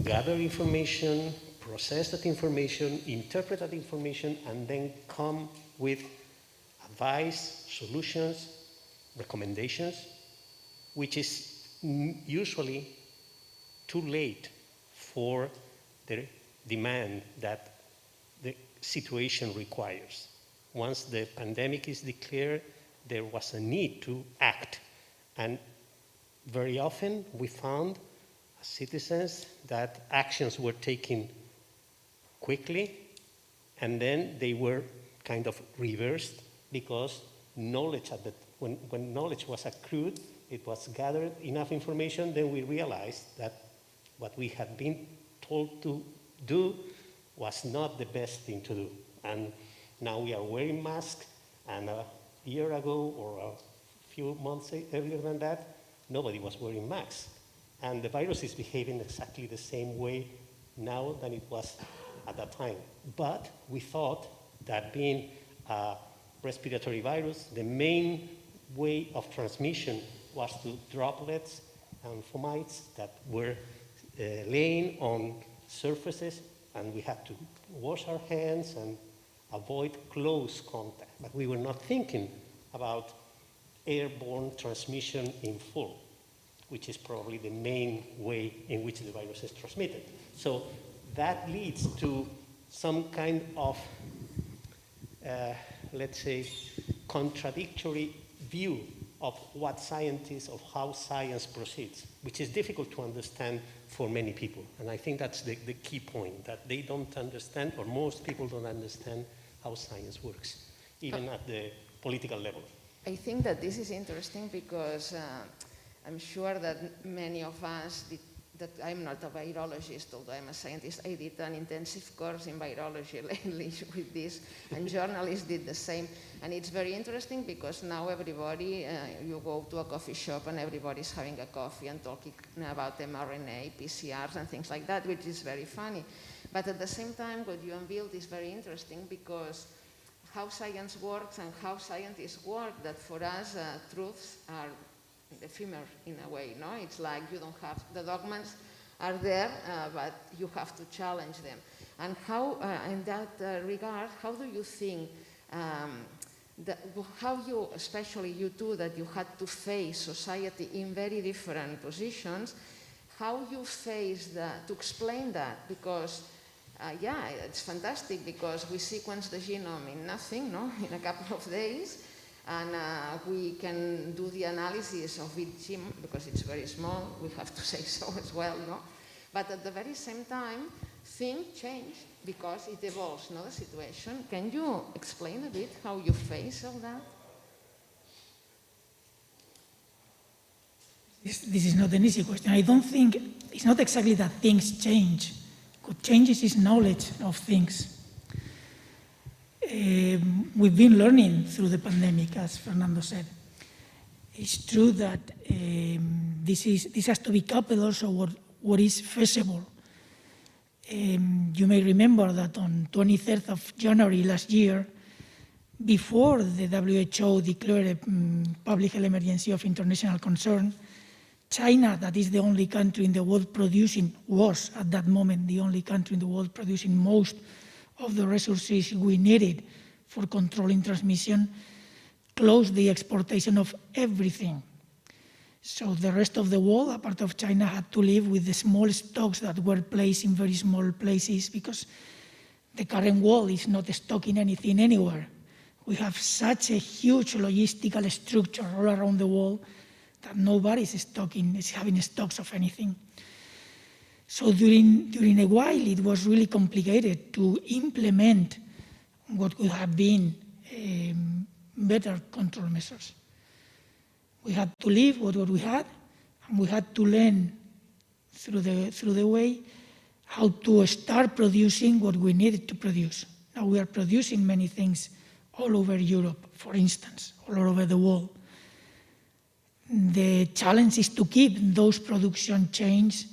gather information, process that information, interpret that information, and then come with advice, solutions, recommendations, which is usually too late for the demand that the situation requires. Once the pandemic is declared, there was a need to act. And very often we found as citizens that actions were taken quickly, and then they were kind of reversed because knowledge when knowledge was accrued, it was gathered enough information, then we realized that what we had been told to do was not the best thing to do. And now we are wearing masks, and a year ago or a few months earlier than that, nobody was wearing masks. And the virus is behaving exactly the same way now than it was at that time. But we thought that being a respiratory virus, the main way of transmission was to droplets and fomites that were laying on surfaces, and we had to wash our hands and avoid close contact. But we were not thinking about airborne transmission in full, which is probably the main way in which the virus is transmitted. So that leads to some kind of, let's say, contradictory view of what scientists, of how science proceeds, which is difficult to understand for many people. And I think that's the key point, that they don't understand, or most people don't understand how science works, even at the political level. I think that this is interesting because I'm sure that many of us that I'm not a virologist, although I'm a scientist. I did an intensive course in virology lately with this, and journalists did the same. And it's very interesting because now everybody, you go to a coffee shop and everybody's having a coffee and talking about mRNA, PCRs and things like that, which is very funny. But at the same time, what you unveiled is very interesting because how science works and how scientists work, that for us, truths are ephemeral in a way, no? It's like you don't have, the dogmas are there, but you have to challenge them. And how, in that regard, how do you think, how you, especially you two, that you had to face society in very different positions, how you face that, to explain that? Because, yeah, it's fantastic because we sequence the genome in nothing, no? In a couple of days. And we can do the analysis of each gene, because it's very small, we have to say so as well, no? But at the very same time, things change because it evolves, no, the situation. Can you explain a bit how you face all that? This is not an easy question. I don't think, it's not exactly that things change. What changes is knowledge of things. We've been learning through the pandemic, as Fernando said. It's true that this has to be coupled also what is feasible. You may remember that on 23rd of January last year, before the WHO declared a public health emergency of international concern, China, that is the only country in the world producing, was at that moment the only country in the world producing most of the resources we needed for controlling transmission, closed the exportation of everything. So the rest of the world, a part of China, had to live with the small stocks that were placed in very small places because the current world is not stocking anything anywhere. We have such a huge logistical structure all around the world that nobody is having stocks of anything. So during a while, it was really complicated to implement what could have been better control measures. We had to live with what we had, and we had to learn through the way how to start producing what we needed to produce. Now we are producing many things all over Europe, for instance, all over the world. The challenge is to keep those production chains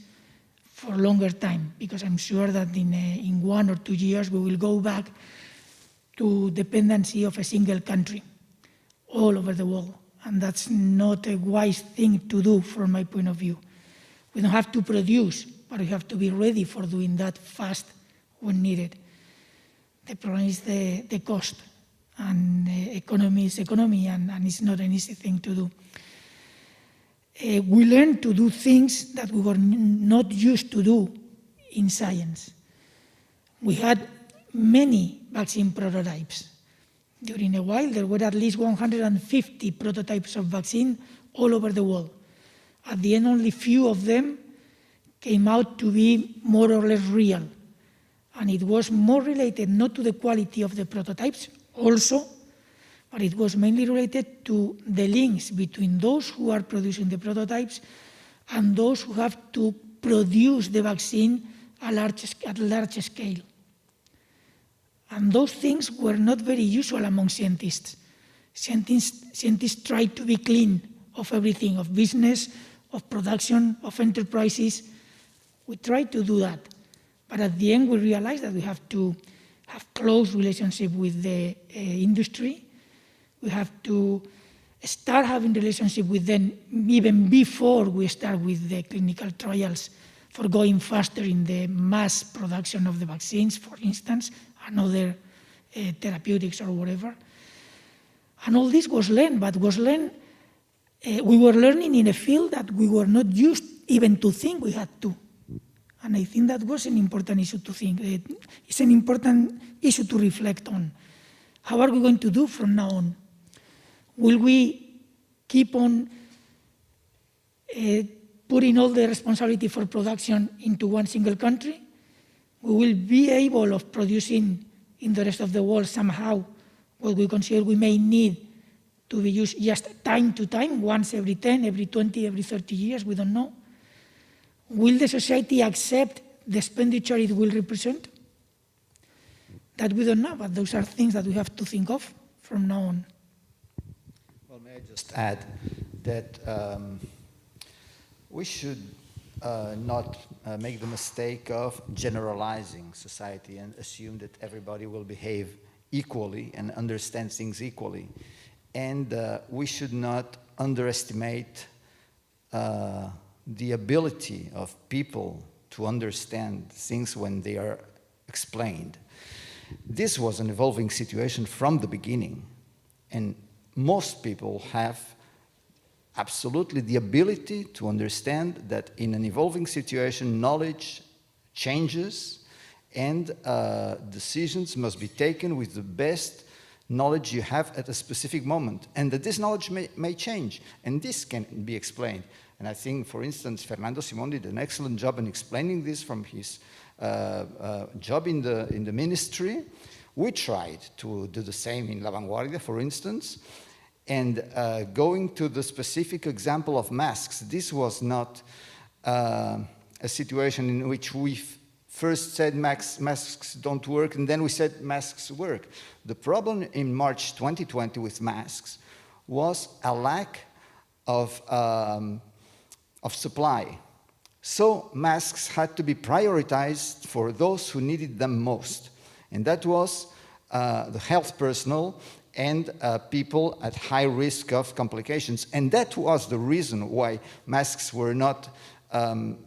for a longer time, because I'm sure that in 1 or 2 years we will go back to dependency of a single country all over the world. And that's not a wise thing to do from my point of view. We don't have to produce, but we have to be ready for doing that fast when needed. The problem is the cost, and economy is economy, and it's not an easy thing to do. We learned to do things that we were not used to do in science. We had many vaccine prototypes. During a while, there were at least 150 prototypes of vaccine all over the world. At the end, only few of them came out to be more or less real. And it was more related not to the quality of the prototypes also, but it was mainly related to the links between those who are producing the prototypes and those who have to produce the vaccine at large scale. And those things were not very usual among scientists. Scientists try to be clean of everything, of business, of production, of enterprises. We try to do that. But at the end, we realize that we have to have close relationship with the industry. We have to start having relationship with them even before we start with the clinical trials for going faster in the mass production of the vaccines, for instance, and other therapeutics or whatever. And all this was learned, but we were learning in a field that we were not used even to think we had to. And I think that was an important issue to think. It's an important issue to reflect on. How are we going to do from now on? Will we keep on putting all the responsibility for production into one single country? We will be able of producing in the rest of the world somehow what we consider we may need to be used just time to time, once every 10, every 20, every 30 years, we don't know. Will the society accept the expenditure it will represent? That we don't know, but those are things that we have to think of from now on. Well, may I just add that we should not make the mistake of generalizing society and assume that everybody will behave equally and understand things equally. And we should not underestimate the ability of people to understand things when they are explained. This was an evolving situation from the beginning, and most people have absolutely the ability to understand that in an evolving situation, knowledge changes and decisions must be taken with the best knowledge you have at a specific moment, and that this knowledge may change, and this can be explained. And I think, for instance, Fernando Simón did an excellent job in explaining this from his job in the ministry. We tried to do the same in La Vanguardia, for instance. And going to the specific example of masks, this was not a situation in which we first said masks don't work, and then we said masks work. The problem in March 2020 with masks was a lack of supply. So masks had to be prioritized for those who needed them most. And that was the health personnel and people at high risk of complications. And that was the reason why masks were not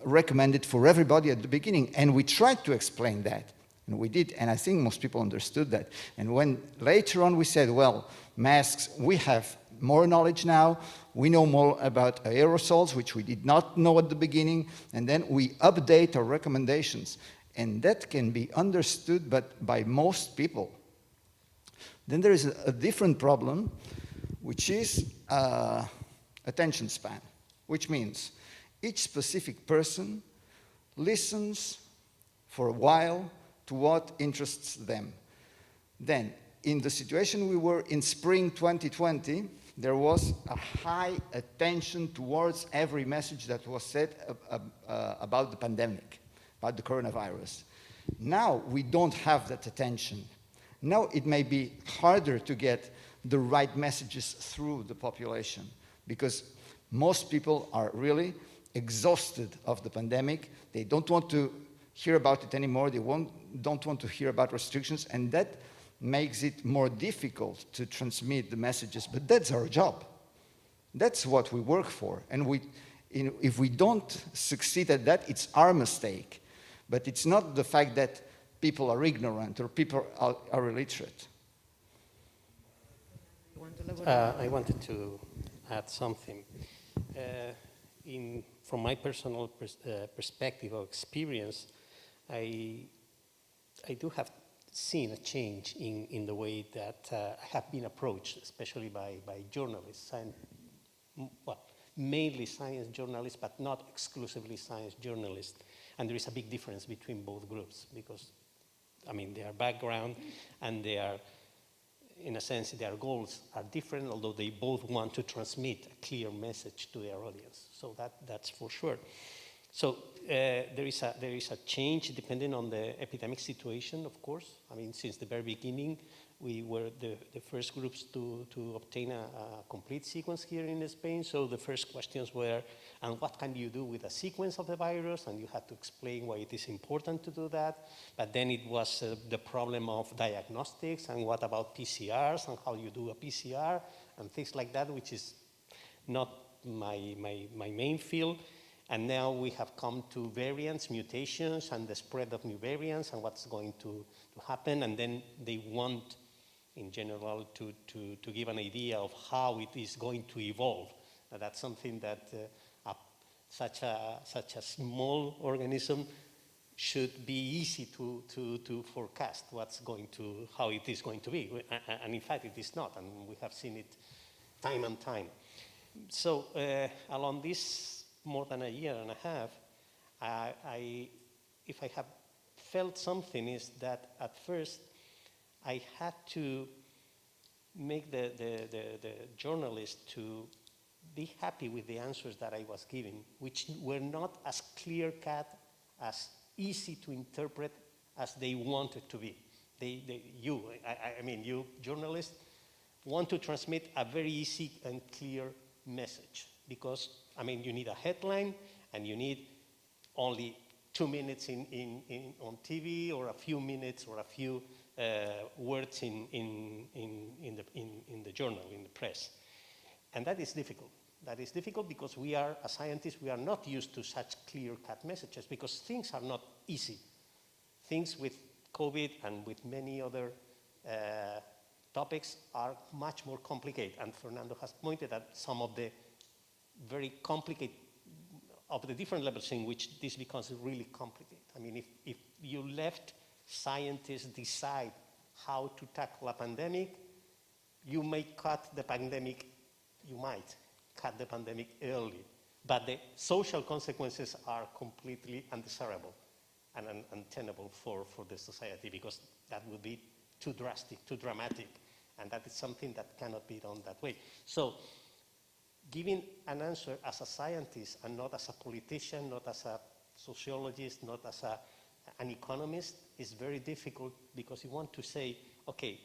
recommended for everybody at the beginning. And we tried to explain that. And we did. And I think most people understood that. And when later on we said, well, masks, we have more knowledge now. We know more about aerosols, which we did not know at the beginning. And then we update our recommendations. And that can be understood by most people. Then there is a different problem, which is attention span, which means each specific person listens for a while to what interests them. Then, in the situation we were in spring 2020, there was a high attention towards every message that was said about the pandemic, about the coronavirus. Now we don't have that attention. Now it may be harder to get the right messages through the population because most people are really exhausted of the pandemic. They don't want to hear about it anymore. They don't want to hear about restrictions, and that makes it more difficult to transmit the messages, but that's our job. That's what we work for. And if we don't succeed at that, it's our mistake. But it's not the fact that people are ignorant or people are illiterate. I wanted to add something. From my personal perspective or experience, I do have seen a change in the way that I have been approached, especially by journalists, well, mainly science journalists, but not exclusively science journalists. And there is a big difference between both groups because, I mean, their background and their, in a sense, their goals are different, although they both want to transmit a clear message to their audience. So that's for sure. So there is a change depending on the epidemic situation, of course. I mean, since the very beginning, we were the first groups to obtain a complete sequence here in Spain. So the first questions were, and what can you do with a sequence of the virus? And you had to explain why it is important to do that. But then it was the problem of diagnostics and what about PCRs and how you do a PCR and things like that, which is not my main field. And now we have come to variants, mutations, and the spread of new variants and what's going to happen. And then they want, in general, to give an idea of how it is going to evolve. That's something that such a small organism should be easy to forecast how it is going to be. And in fact, it is not, and we have seen it time and time. So along this more than a year and a half, if I have felt something is that at first I had to make the journalist to be happy with the answers that I was giving, which were not as clear-cut, as easy to interpret as they wanted to be. You journalists want to transmit a very easy and clear message because, I mean, you need a headline and you need only 2 minutes on TV or a few minutes or a few words in the journal, in the press. And that is difficult. That is difficult because we are, as scientists, we are not used to such clear-cut messages because things are not easy. Things with COVID and with many other topics are much more complicated. And Fernando has pointed at some of the very complicated, of the different levels in which this becomes really complicated. I mean, if you left scientists decide how to tackle a pandemic, you may cut the pandemic, you might cut the pandemic early, but the social consequences are completely undesirable and untenable for the society because that would be too drastic, too dramatic, and that is something that cannot be done that way. So giving an answer as a scientist and not as a politician, not as a sociologist, not as an economist is very difficult because you want to say, okay,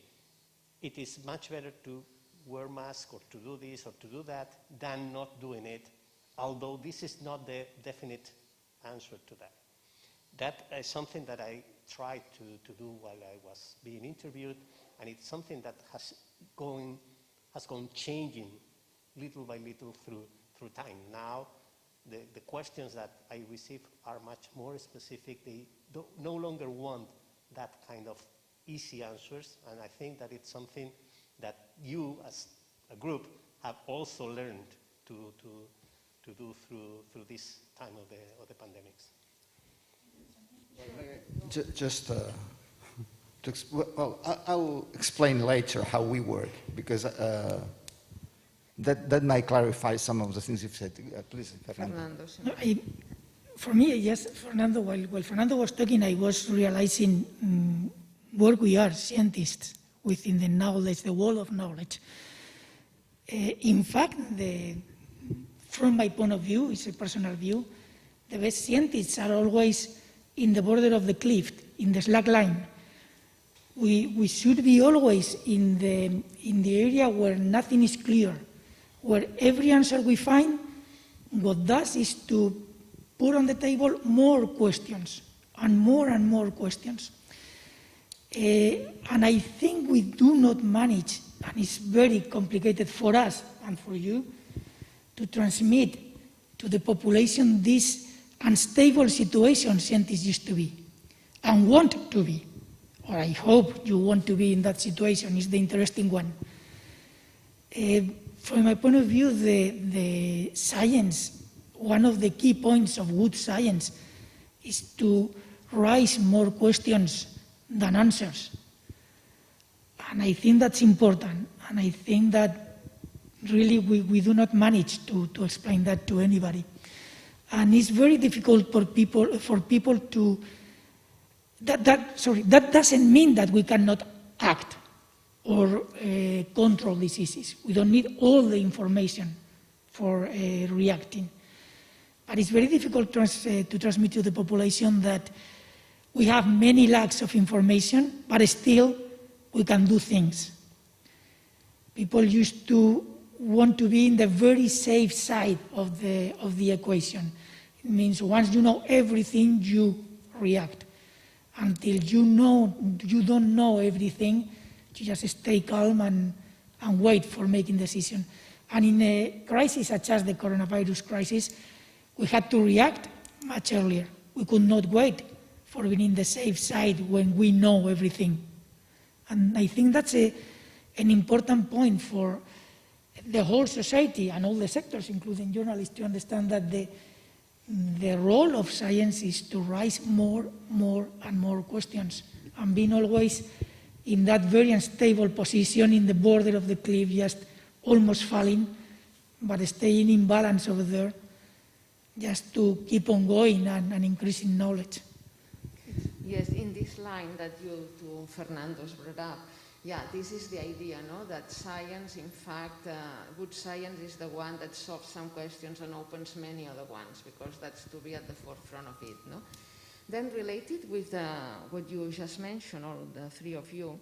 it is much better to wear masks or to do this or to do that than not doing it, although this is not the definite answer to that. That is something that I tried to do while I was being interviewed, and it's something that has gone changing little by little through time. Now, the questions that I receive are much more specific. They no longer want that kind of easy answers, and I think that it's something that you, as a group, have also learned to do through this time of the pandemics. I'll explain later how we work because that might clarify some of the things you've said. Please, Fernando. For me, yes, Fernando, while Fernando was talking, I was realizing where we are, scientists, within the knowledge, the wall of knowledge. In fact, from my point of view, it's a personal view, the best scientists are always in the border of the cliff, in the slack line. We should be always in the area where nothing is clear, where every answer we find, what does is to put on the table more questions and more questions. And I think we do not manage, and it's very complicated for us and for you, to transmit to the population this unstable situation scientists used to be and want to be. Or I hope you want to be in that situation, is the interesting one. From my point of view, the science, one of the key points of good science is to raise more questions than answers. And I think that's important. And I think that really we do not manage to explain that to anybody. And it's very difficult for people to, that doesn't mean that we cannot act or control diseases. We don't need all the information for reacting. But it's very difficult to transmit to the population that we have many lacks of information, but still we can do things. People used to want to be in the very safe side of the equation. It means once you know everything, you react. Until you don't know everything, you just stay calm and wait for making decisions. And in a crisis such as the coronavirus crisis, we had to react much earlier. We could not wait for being in the safe side when we know everything. And I think that's an important point for the whole society and all the sectors, including journalists, to understand that the role of science is to raise more and more questions, and being always in that very unstable position in the border of the cliff, just almost falling, but staying in balance over there, just to keep on going and increasing knowledge. Yes, in this line that you, to Fernando's brought up, yeah, this is the idea, no? That science, in fact, good science is the one that solves some questions and opens many other ones, because that's to be at the forefront of it, no? Then related with what you just mentioned, all the three of you,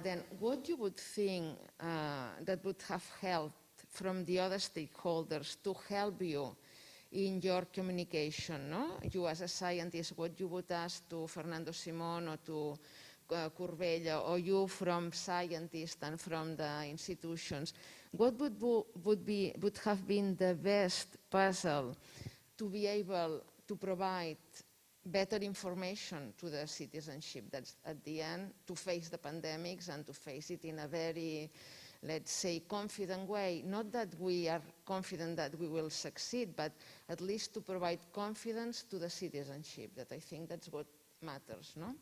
then what you would think that would have helped from the other stakeholders to help you in your communication, no? You as a scientist, what you would ask to Fernando, Simón, or to Corbella, or you from scientists and from the institutions, what would have been the best puzzle to be able to provide better information to the citizenship that's at the end to face the pandemics and to face it in a very, let's say, confident way? Not that we are confident that we will succeed, but at least to provide confidence to the citizenship, that I think that's what matters, no?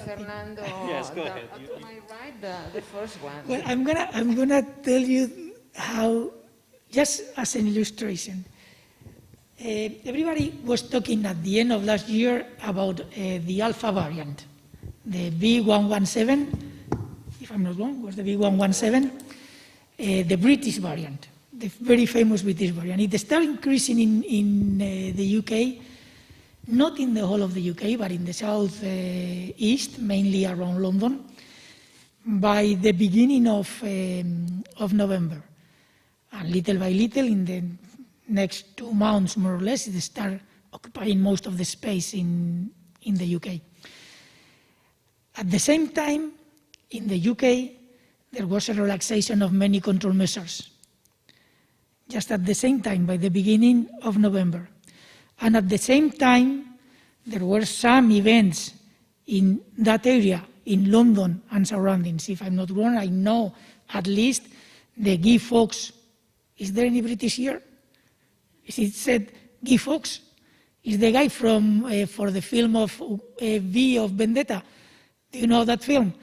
Fernando, yes, go ahead. To my right, the first one. Well, I'm gonna tell you how, just as an illustration. Everybody was talking at the end of last year about the Alpha variant, the B117, if I'm not wrong, was the B117, the British variant, the very famous British variant. It started increasing in the UK, not in the whole of the UK, but in the south east, mainly around London, by the beginning of November. And little by little, in the next 2 months, more or less, it started occupying most of the space in the UK. At the same time, in the UK, there was a relaxation of many control measures. Just at the same time, by the beginning of November. And at the same time, there were some events in that area, in London and surroundings. If I'm not wrong, I know at least the Guy Fawkes. Is there any British here? Is it said Guy Fawkes? Is the guy from for the film of V of Vendetta? Do you know that film?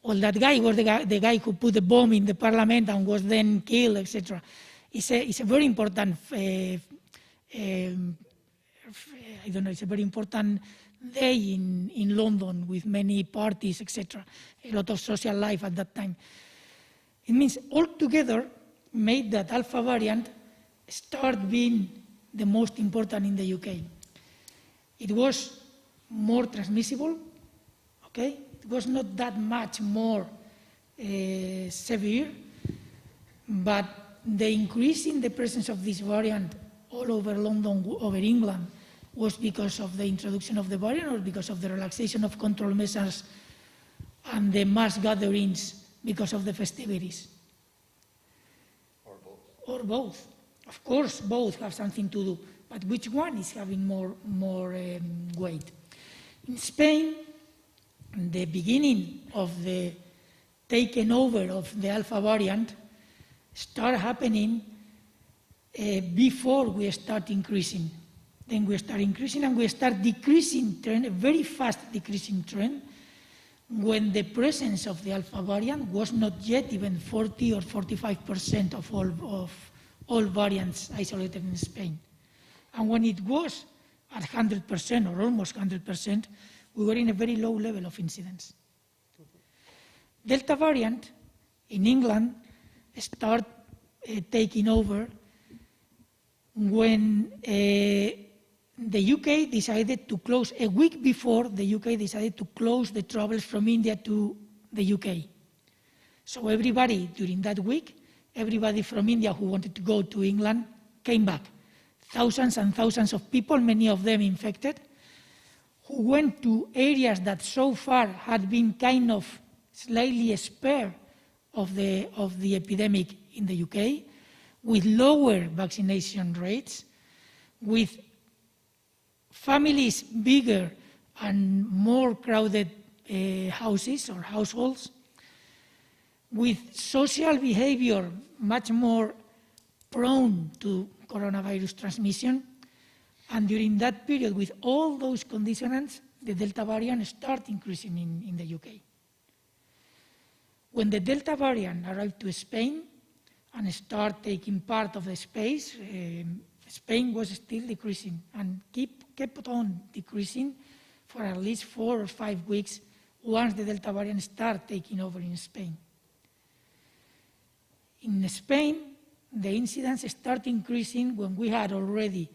Well, that guy was the guy who put the bomb in the parliament and was then killed, etc. It's a very important. I don't know. It's a very important day in London with many parties, etc. A lot of social life at that time. It means altogether made that Alpha variant start being the most important in the UK. It was more transmissible, okay? It was not that much more severe, but the increase in the presence of this variant all over London, over England, was because of the introduction of the variant or because of the relaxation of control measures and the mass gatherings because of the festivities? Or both. Or both. Of course, both have something to do, but which one is having more weight? In Spain, the beginning of the taking over of the Alpha variant start happening before we start increasing. Then we start increasing and we start decreasing trend, a very fast decreasing trend, when the presence of the Alpha variant was not yet even 40 or 45% of all variants isolated in Spain. And when it was at 100% or almost 100%, we were in a very low level of incidence. Delta variant in England start taking over when the UK decided to close, a week before the UK decided to close the travels from India to the UK. So everybody during that week, everybody from India who wanted to go to England came back. Thousands and thousands of people, many of them infected, who went to areas that so far had been kind of slightly spared of the epidemic in the UK, with lower vaccination rates, with families bigger and more crowded houses or households, with social behavior much more prone to coronavirus transmission. And during that period, with all those conditionants, the Delta variant started increasing in the UK. When the Delta variant arrived to Spain and started taking part of the space, Spain was still decreasing and kept on decreasing for at least 4 or 5 weeks once the Delta variant started taking over in Spain. In Spain, the incidence started increasing when we had already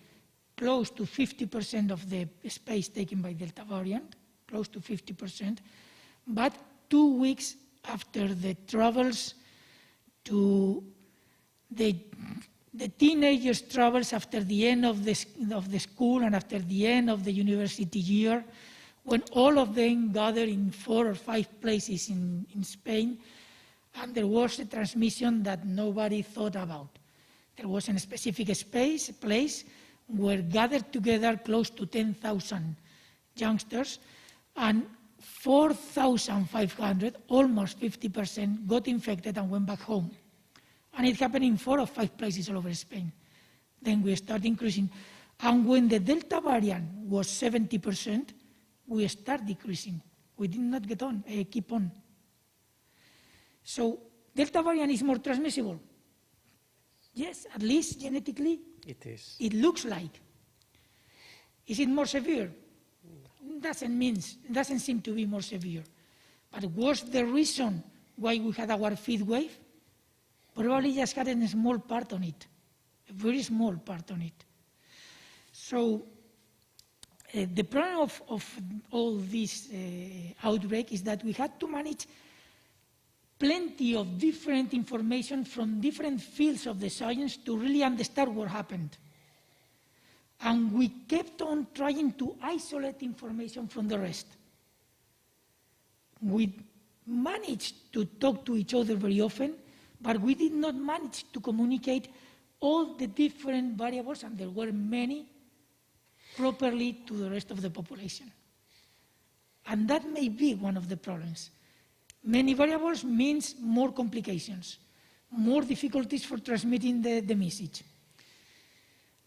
close to 50% of the space taken by Delta variant, close to 50%, but 2 weeks after the travels to the teenagers' travels after the end of the school and after the end of the university year, when all of them gathered in 4 or 5 places in Spain, and there was a transmission that nobody thought about. There was a specific place where gathered together close to 10,000 youngsters, and 4,500, almost 50%, got infected and went back home. And it happened in 4 or 5 places all over Spain. Then we started increasing. And when the Delta variant was 70%, we started decreasing. We did not keep on. So Delta variant is more transmissible. Yes, at least genetically, it is. It looks like. Is it more severe? Doesn't seem to be more severe. But was the reason why we had our 5th wave? Probably just had a small part on it, a very small part on it. So the problem of all this outbreak is that we had to manage plenty of different information from different fields of the science to really understand what happened. And we kept on trying to isolate information from the rest. We managed to talk to each other very often, but we did not manage to communicate all the different variables, and there were many, properly to the rest of the population. And that may be one of the problems. Many variables means more complications, more difficulties for transmitting the message.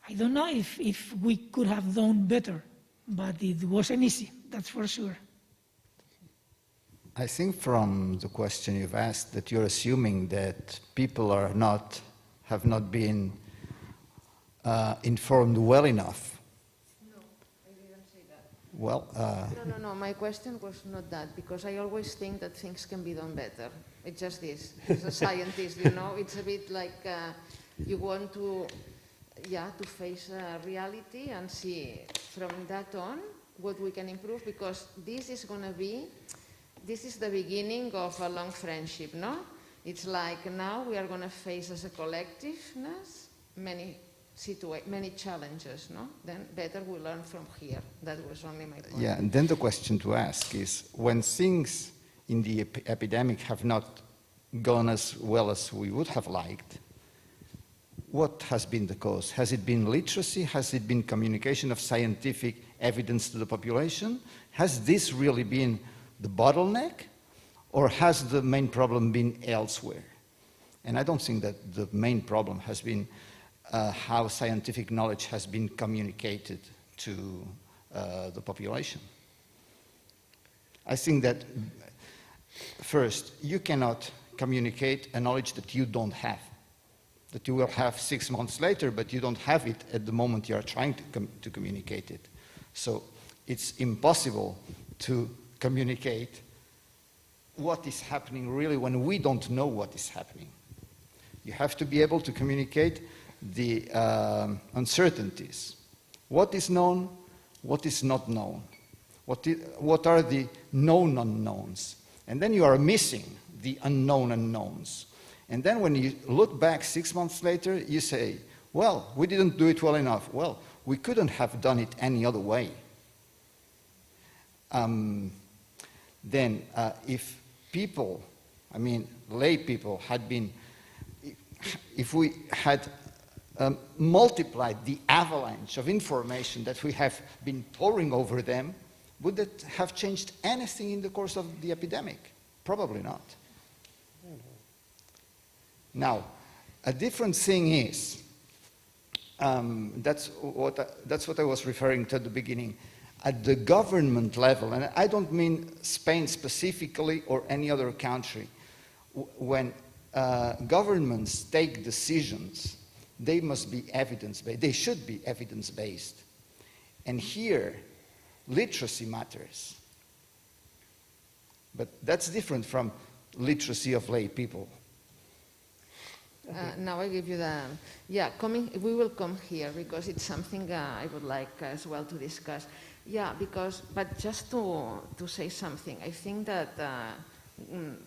I don't know if we could have done better, but it wasn't easy, that's for sure. I think from the question you've asked that you're assuming that people have not been informed well enough. No, I didn't say that. Well, No, my question was not that, because I always think that things can be done better. It's just this. As a scientist, it's a bit like you want to face reality and see from that on what we can improve, because this is the beginning of a long friendship, no? It's like now we are going to face as a collectiveness many many challenges, no? Then better we learn from here. That was only my point. Yeah, and then the question to ask is, when things in the epidemic have not gone as well as we would have liked, what has been the cause? Has it been literacy? Has it been communication of scientific evidence to the population? Has this really been the bottleneck? Or has the main problem been elsewhere? And I don't think that the main problem has been how scientific knowledge has been communicated to the population. I think that, first, you cannot communicate a knowledge that you don't have, that you will have 6 months later, but you don't have it at the moment you are trying to communicate it. So it's impossible to communicate what is happening really when we don't know what is happening. You have to be able to communicate the uncertainties. What is known, what is not known? What are the known unknowns? And then you are missing the unknown unknowns. And then when you look back 6 months later, you say, well, we didn't do it well enough. Well, we couldn't have done it any other way. Then if people, I mean lay people, had been, if we had multiplied the avalanche of information that we have been pouring over them, would that have changed anything in the course of the epidemic? Probably not. Now, a different thing is, that's what I was referring to at the beginning, at the government level, and I don't mean Spain specifically or any other country, when governments take decisions, they must be evidence-based. They should be evidence-based. And here, literacy matters. But that's different from literacy of lay people. Now I give you the, we will come here because it's something I would like as well to discuss. Yeah, but just to say something, I think that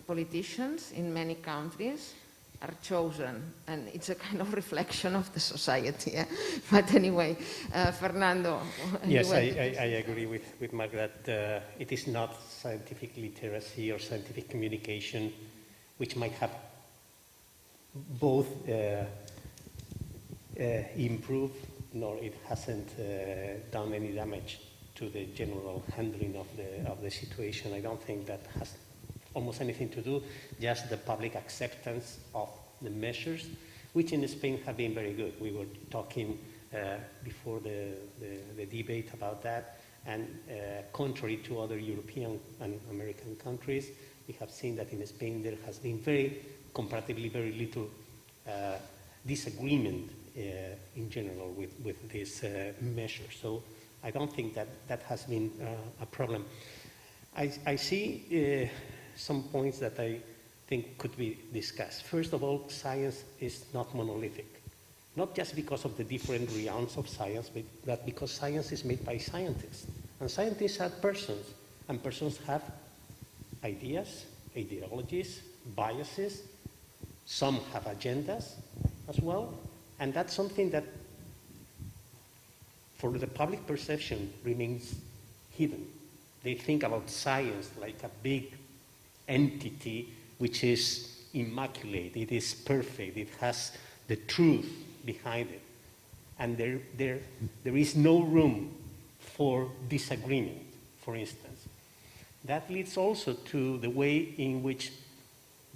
politicians in many countries are chosen, and it's a kind of reflection of the society. Yeah? But anyway, Fernando. Yes, I agree with Mark that it is not scientific literacy or scientific communication which might have both improved, nor it hasn't done any damage to the general handling of the situation. I don't think that has almost anything to do, just the public acceptance of the measures, which in Spain have been very good. We were talking before the debate about that, and contrary to other European and American countries, we have seen that in Spain there has been comparatively very little disagreement in general with these measures. So I don't think that has been a problem. I see some points that I think could be discussed. First of all, science is not monolithic. Not just because of the different realms of science, but because science is made by scientists. And scientists are persons, and persons have ideas, ideologies, biases. Some have agendas as well. And that's something that, for the public perception, remains hidden. They think about science like a big entity which is immaculate, it is perfect, it has the truth behind it. And there is no room for disagreement, for instance. That leads also to the way in which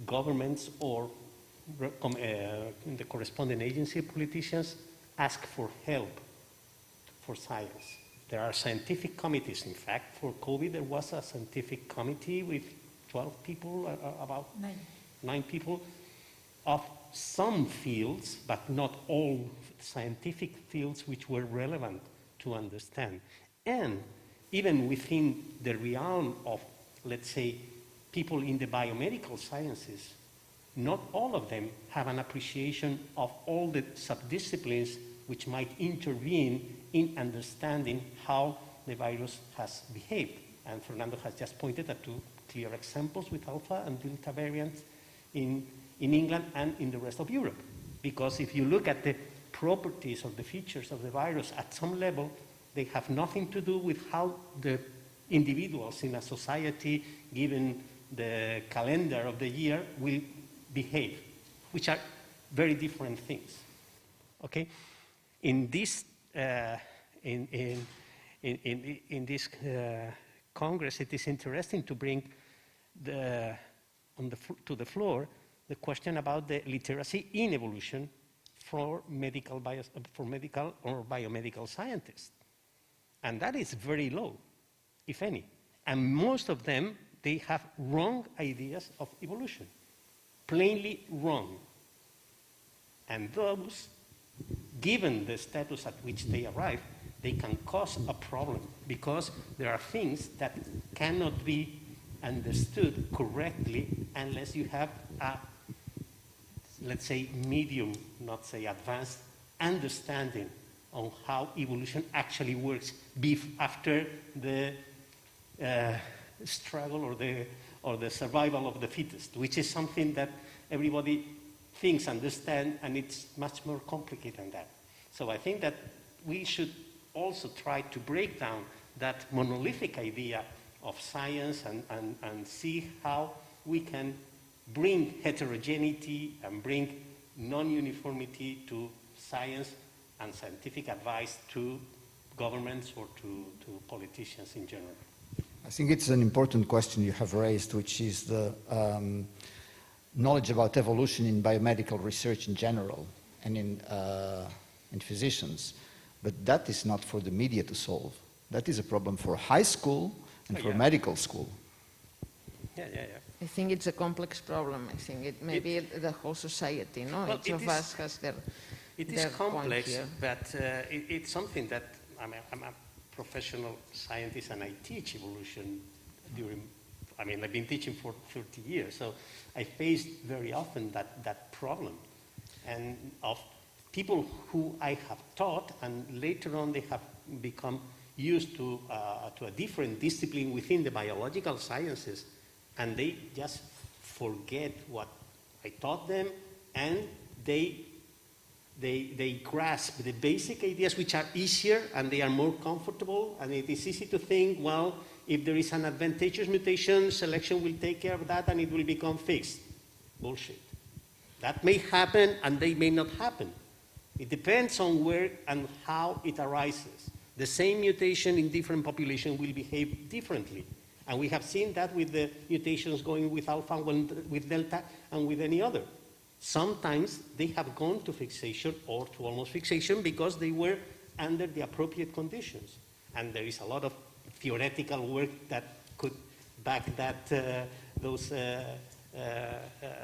governments or the corresponding agency politicians ask for help for science. There are scientific committees. In fact, for COVID, there was a scientific committee with 12 people, about 9 people, of some fields, but not all scientific fields which were relevant to understand. And even within the realm of, let's say, people in the biomedical sciences, not all of them have an appreciation of all the subdisciplines which might intervene in understanding how the virus has behaved. And Fernando has just pointed at 2 clear examples with Alpha and Delta variants in England and in the rest of Europe. Because if you look at the properties or the features of the virus at some level, they have nothing to do with how the individuals in a society, given the calendar of the year, will behave, which are very different things. Okay, in this Congress, it is interesting to bring to the floor the question about the literacy in evolution for medical or biomedical scientists, and that is very low, if any. And most of them, they have wrong ideas of evolution, plainly wrong. And those, given the status at which they arrive, they can cause a problem because there are things that cannot be understood correctly unless you have a, let's say, medium, not say advanced, understanding on how evolution actually works after the struggle or the survival of the fittest, which is something that everybody thinks, understand, and it's much more complicated than that. So I think that we should also try to break down that monolithic idea of science and see how we can bring heterogeneity and bring non-uniformity to science and scientific advice to governments or to politicians in general. I think it's an important question you have raised, which is the knowledge about evolution in biomedical research in general and in physicians. But that is not for the media to solve. That is a problem for high school and for medical school. Yeah. I think it's a complex problem. I think maybe the whole society, no? Well, each of us has their It is complex, here. but it's something that I'm a professional scientist and I teach evolution I've been teaching for 30 years, so I faced very often that problem. And of people who I have taught, and later on they have become used to a different discipline within the biological sciences, and they just forget what I taught them, and they grasp the basic ideas, which are easier and they are more comfortable, and it is easy to think, well, if there is an advantageous mutation, selection will take care of that and it will become fixed. Bullshit. That may happen and they may not happen. It depends on where and how it arises. The same mutation in different populations will behave differently. And we have seen that with the mutations going with alpha, with delta, and with any other. Sometimes they have gone to fixation or to almost fixation because they were under the appropriate conditions. And there is a lot of theoretical work that could back those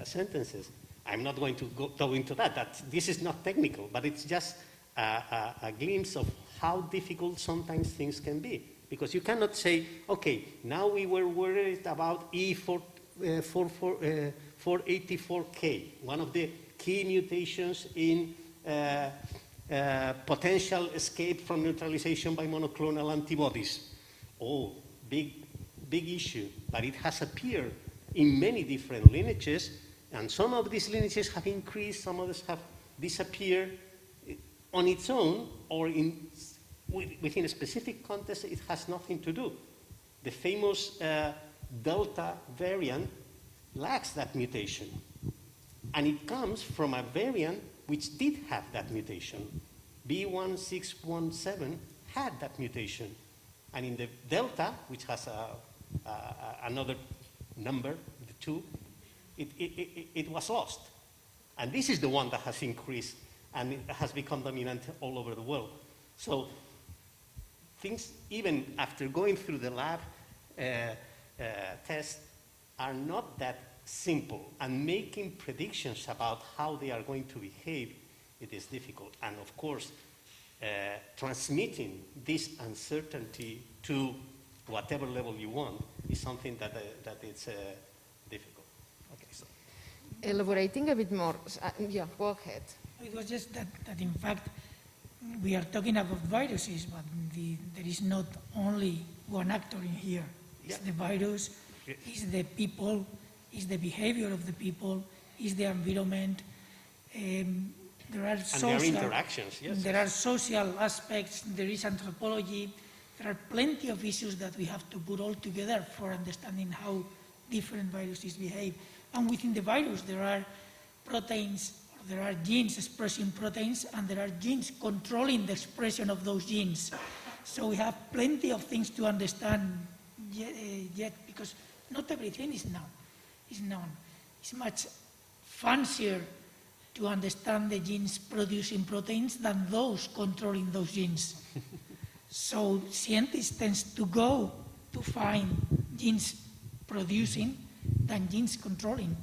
sentences. I'm not going to go into that. This is not technical, but it's just a glimpse of how difficult sometimes things can be. Because you cannot say, okay, now we were worried about E484K, one of the key mutations in potential escape from neutralization by monoclonal antibodies. Oh, big issue, but it has appeared in many different lineages, and some of these lineages have increased, some others have disappeared on its own, or within a specific context. It has nothing to do. The famous Delta variant lacks that mutation, and it comes from a variant which did have that mutation. B1617 had that mutation. And in the Delta, which has another number, the 2, it was lost. And this is the one that has increased and it has become dominant all over the world. So things, even after going through the lab test, are not that simple. And making predictions about how they are going to behave, it is difficult. And of course, transmitting this uncertainty to whatever level you want is something that it's difficult. Okay, so. Elaborating a bit more, yeah, go ahead. It was just that in fact, we are talking about viruses, but there is not only one actor in here. It's the virus, it's the people, it's the behavior of the people, it's the environment. there are social, and there are interactions, yes. There are social aspects, there is anthropology, there are plenty of issues that we have to put all together for understanding how different viruses behave. And within the virus, there are proteins, or there are genes expressing proteins, and there are genes controlling the expression of those genes. So we have plenty of things to understand yet, because not everything is known. It's much fancier to understand the genes producing proteins than those controlling those genes. So scientists tend to go to find genes producing than genes controlling.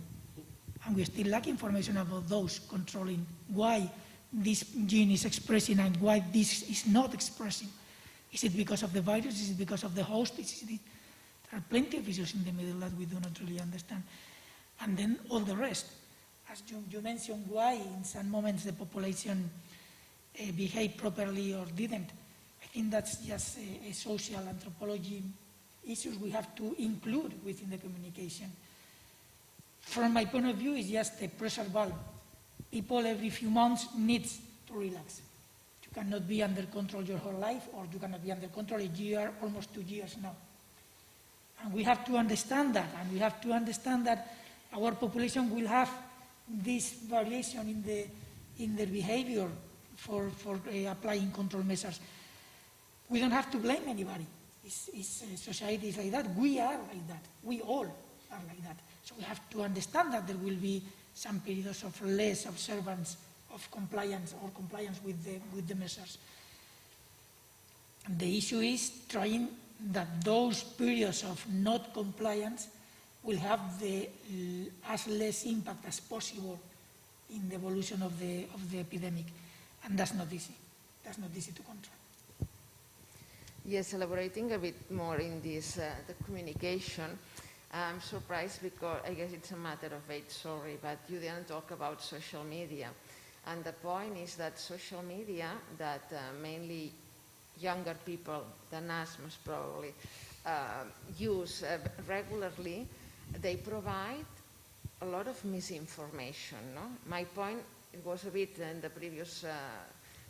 And we still lack information about those controlling, why this gene is expressing and why this is not expressing. Is it because of the virus? Is it because of the host? There are plenty of issues in the middle that we do not really understand. And then all the rest. As you mentioned, why in some moments the population behaved properly or didn't. I think that's just a social anthropology issues we have to include within the communication. From my point of view, it's just a pressure valve. People every few months need to relax. You cannot be under control your whole life, or you cannot be under control a year, almost 2 years now. And we have to understand that, and we have to understand that our population will have this variation in their behavior for applying control measures. We don't have to blame anybody. Society is like that. We are like that. We all are like that. So we have to understand that there will be some periods of less observance of compliance or compliance with the measures. And the issue is trying that those periods of not compliance will have as less impact as possible in the evolution of the epidemic. And that's not easy. That's not easy to control. Yes, elaborating a bit more in this, the communication, I'm surprised because I guess it's a matter of age, sorry, but you didn't talk about social media. And the point is that social media that mainly younger people than us most probably use regularly, they provide a lot of misinformation. No? My point was a bit in the previous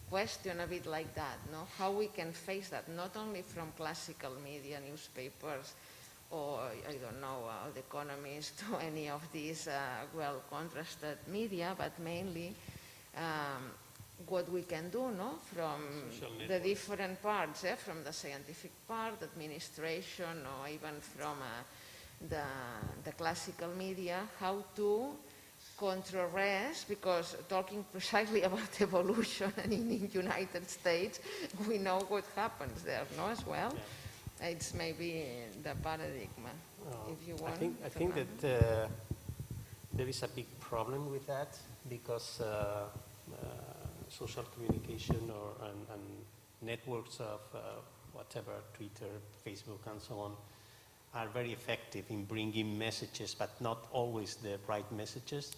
question, a bit like that, no? How we can face that, not only from classical media, newspapers, or I don't know, The Economist, or any of these well-contrasted media, but mainly what we can do, no? From the different parts, from the scientific part, administration, or even from the classical media, how to contrast, because talking precisely about evolution and in the United States, we know what happens there, no, as well. Yeah. It's maybe the paradigm, if you want. I think that there is a big problem with that, because social communication and networks of whatever, Twitter, Facebook, and so on, are very effective in bringing messages, but not always the right messages.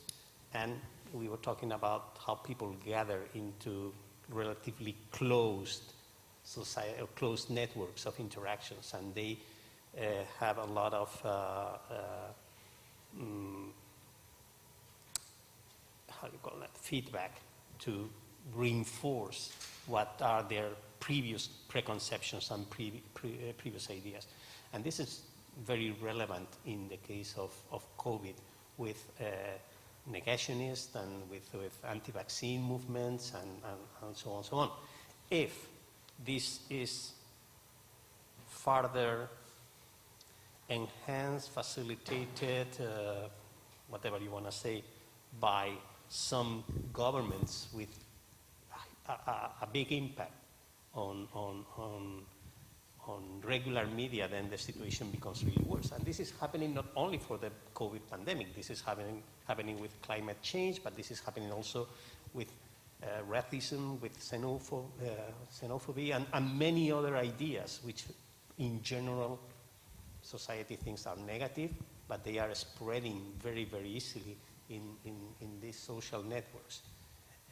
And we were talking about how people gather into relatively closed society, closed networks of interactions, and they have a lot of feedback to reinforce what are their previous preconceptions and previous ideas. And this is very relevant in the case of COVID, with negationists and with anti-vaccine movements and so on and so on. If this is further enhanced, facilitated, whatever you want to say, by some governments with a big impact on regular media, then the situation becomes really worse. And this is happening not only for the COVID pandemic, this is happening with climate change, but this is happening also with racism, with xenophobia, and many other ideas which in general society thinks are negative, but they are spreading very, very easily in these social networks.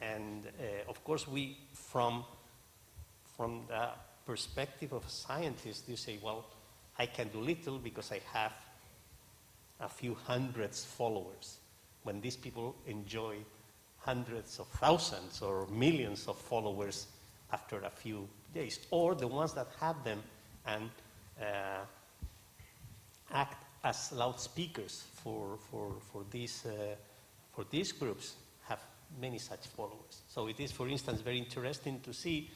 And of course, we, from the perspective of a scientist, you say, well, I can do little because I have a few hundreds followers. When these people enjoy hundreds of thousands or millions of followers after a few days, or the ones that have them and act as loudspeakers for these groups have many such followers. So it is, for instance, very interesting to see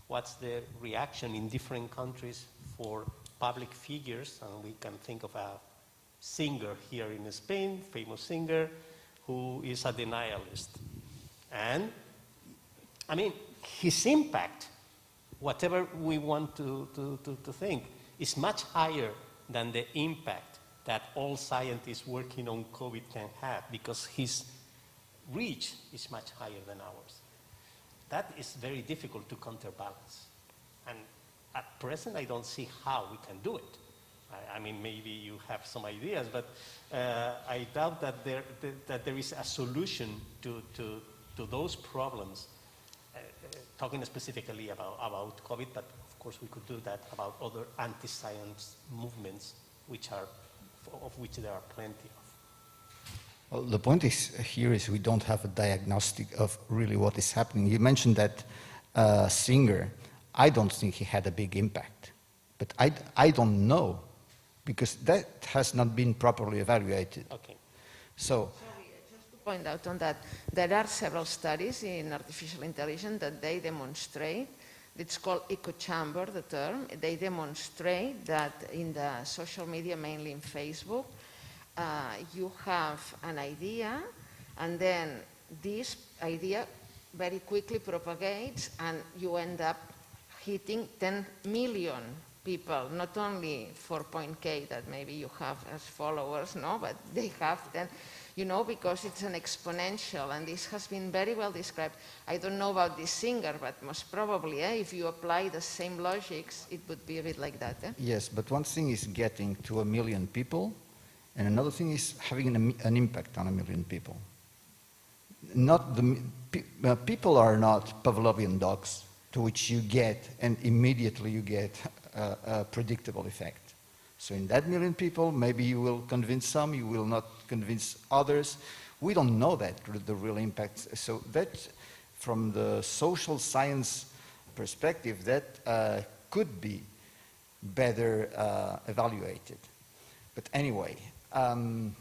what's the reaction in different countries for public figures, and we can think of a singer here in Spain, famous singer, who is a denialist. And, I mean, his impact, whatever we want to think, is much higher than the impact that all scientists working on COVID can have, because his reach is much higher than ours. That is very difficult to counterbalance. And at present, I don't see how we can do it. I mean, maybe you have some ideas, but I doubt that there is a solution to those problems, talking specifically about COVID, but of course we could do that about other anti-science movements, of which there are plenty of. Well, the point here is we don't have a diagnostic of really what is happening. You mentioned that singer. I don't think he had a big impact, but I don't know, because that has not been properly evaluated. Okay. So, sorry, just to point out on that, there are several studies in artificial intelligence that they demonstrate, it's called echo chamber, the term, they demonstrate that in the social media, mainly in Facebook, you have an idea, and then this idea very quickly propagates, and you end up hitting 10 million people, not only 4.k that maybe you have as followers, no, but they have 10, you know, because it's an exponential, and this has been very well described. I don't know about this singer, but most probably, if you apply the same logics, it would be a bit like that. Yes, but one thing is getting to 1 million people, and another thing is having an impact on 1 million people. Not people are not Pavlovian dogs to which you get, and immediately you get a predictable effect. So in that 1 million people, maybe you will convince some, you will not convince others. We don't know that, the real impact. So that, from the social science perspective, that could be better evaluated. But anyway, the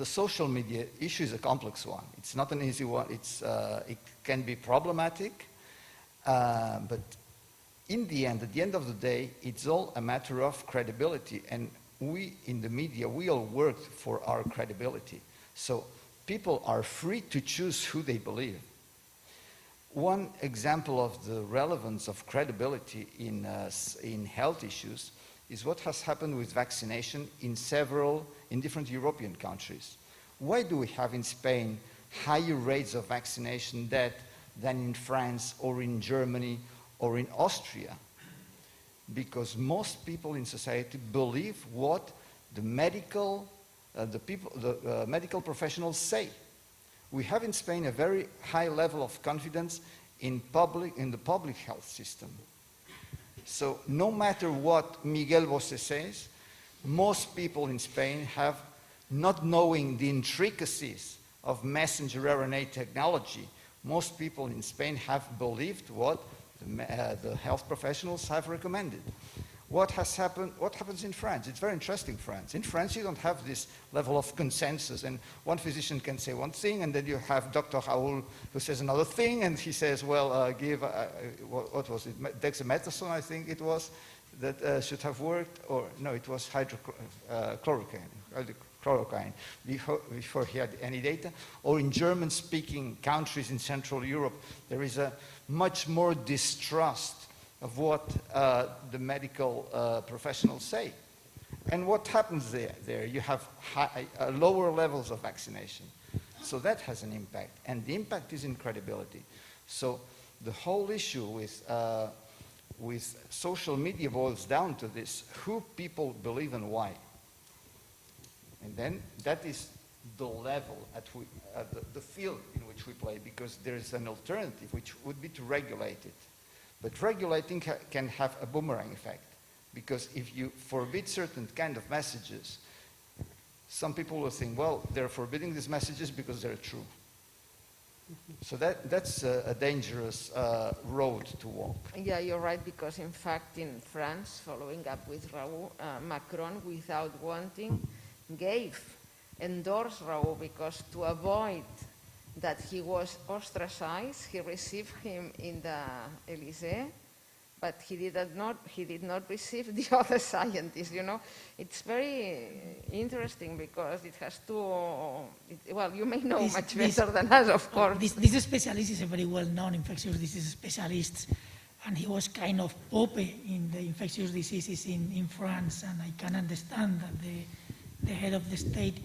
social media issue is a complex one. It's not an easy one. It can be problematic, but in the end, at the end of the day, it's all a matter of credibility. And we, in the media, we all work for our credibility. So people are free to choose who they believe. One example of the relevance of credibility in health issues is what has happened with vaccination in different European countries. Why do we have in Spain higher rates of vaccination than in France or in Germany or in Austria? Because most people in society believe what the medical professionals say. We have in Spain a very high level of confidence in the public health system. So no matter what Miguel Bosé says, most people in Spain have, not knowing the intricacies of messenger RNA technology, most people in Spain have believed what the health professionals have recommended. What happens in France? It's very interesting, France. In France, you don't have this level of consensus, and one physician can say one thing, and then you have Dr. Raoul who says another thing, and he says, well, give, what was it, dexamethasone, I think it was, that should have worked, or no, it was hydrochloroquine, before he had any data. Or in German-speaking countries in Central Europe, there is a much more distrust of what the medical professionals say. And what happens there? You have lower levels of vaccination. So that has an impact, and the impact is in credibility. So the whole issue with social media boils down to this: who people believe and why. And then that is the level the field in which we play, because there is an alternative, which would be to regulate it. But regulating can have a boomerang effect, because if you forbid certain kind of messages, some people will think, well, they're forbidding these messages because they're true. So that's a dangerous road to walk. Yeah, you're right, because in fact in France, following up with Raoul, Macron, without wanting, endorsed Raoul, because to avoid that he was ostracized, he received him in the Élysée, but he did not receive the other scientists, you know. It's very interesting because it has to, well, you may know much better than us, of course. This specialist is a very well-known infectious disease specialist, and he was kind of pope in the infectious diseases in France, and I can understand that the head of the state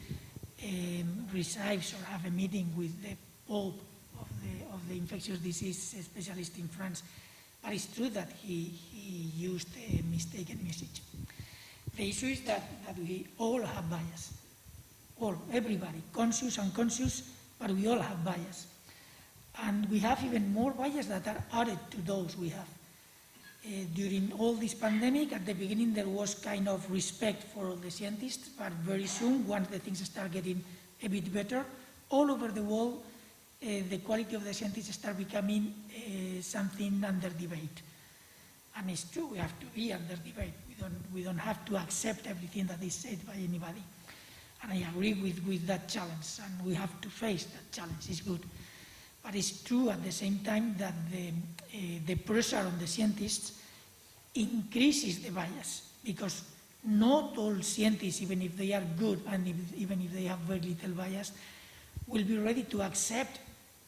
receives or have a meeting with the pope of the infectious disease specialist in France. But it's true that he used a mistaken message. The issue is that we all have bias. Everybody, conscious, unconscious, but we all have bias. And we have even more bias that are added to those we have. During all this pandemic, at the beginning there was kind of respect for all the scientists, but very soon, once the things start getting a bit better, all over the world, the quality of the scientists start becoming something under debate. And it's true, we have to be under debate. We don't have to accept everything that is said by anybody. And I agree with that challenge, and we have to face that challenge. It's good. But it's true at the same time that the pressure on the scientists increases the bias, because not all scientists, even if they are good and even if they have very little bias, will be ready to accept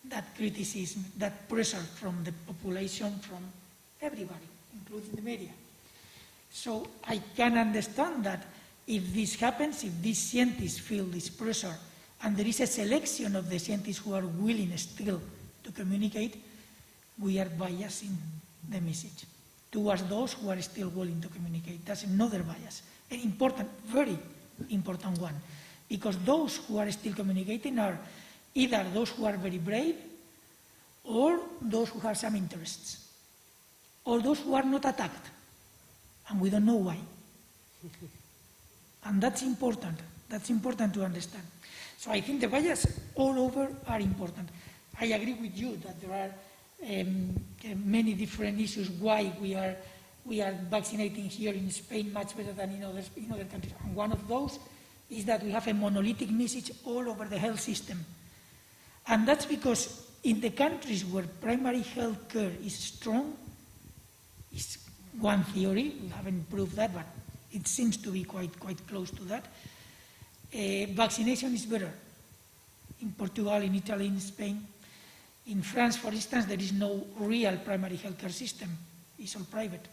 that criticism, that pressure from the population, from everybody, including the media. So I can understand that if this happens, if these scientists feel this pressure, and there is a selection of the scientists who are willing still to communicate, we are biasing the message towards those who are still willing to communicate. That's another bias, an important, very important one, because those who are still communicating are either those who are very brave, or those who have some interests, or those who are not attacked, and we don't know why. And that's important to understand. So I think the bias all over are important. I agree with you that there are many different issues why we are vaccinating here in Spain much better than in other countries. And one of those is that we have a monolithic message all over the health system. And that's because in the countries where primary health care is strong, it's one theory, we haven't proved that, but it seems to be quite close to that. Vaccination is better. In Portugal, in Italy, in Spain. In France, for instance, there is no real primary healthcare system. It's all private.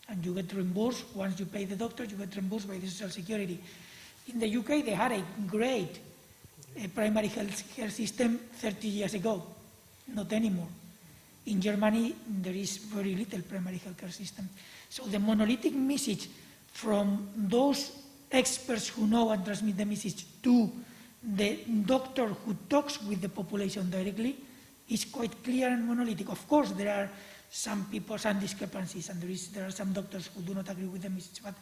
And you get reimbursed. Once you pay the doctor, you get reimbursed by the Social Security. In the UK, they had a great primary healthcare system 30 years ago. Not anymore. In Germany, there is very little primary healthcare system. So the monolithic message from those experts who know and transmit the message to the doctor who talks with the population directly is quite clear and monolithic. Of course, there are some people, some discrepancies, and there are some doctors who do not agree with the message, but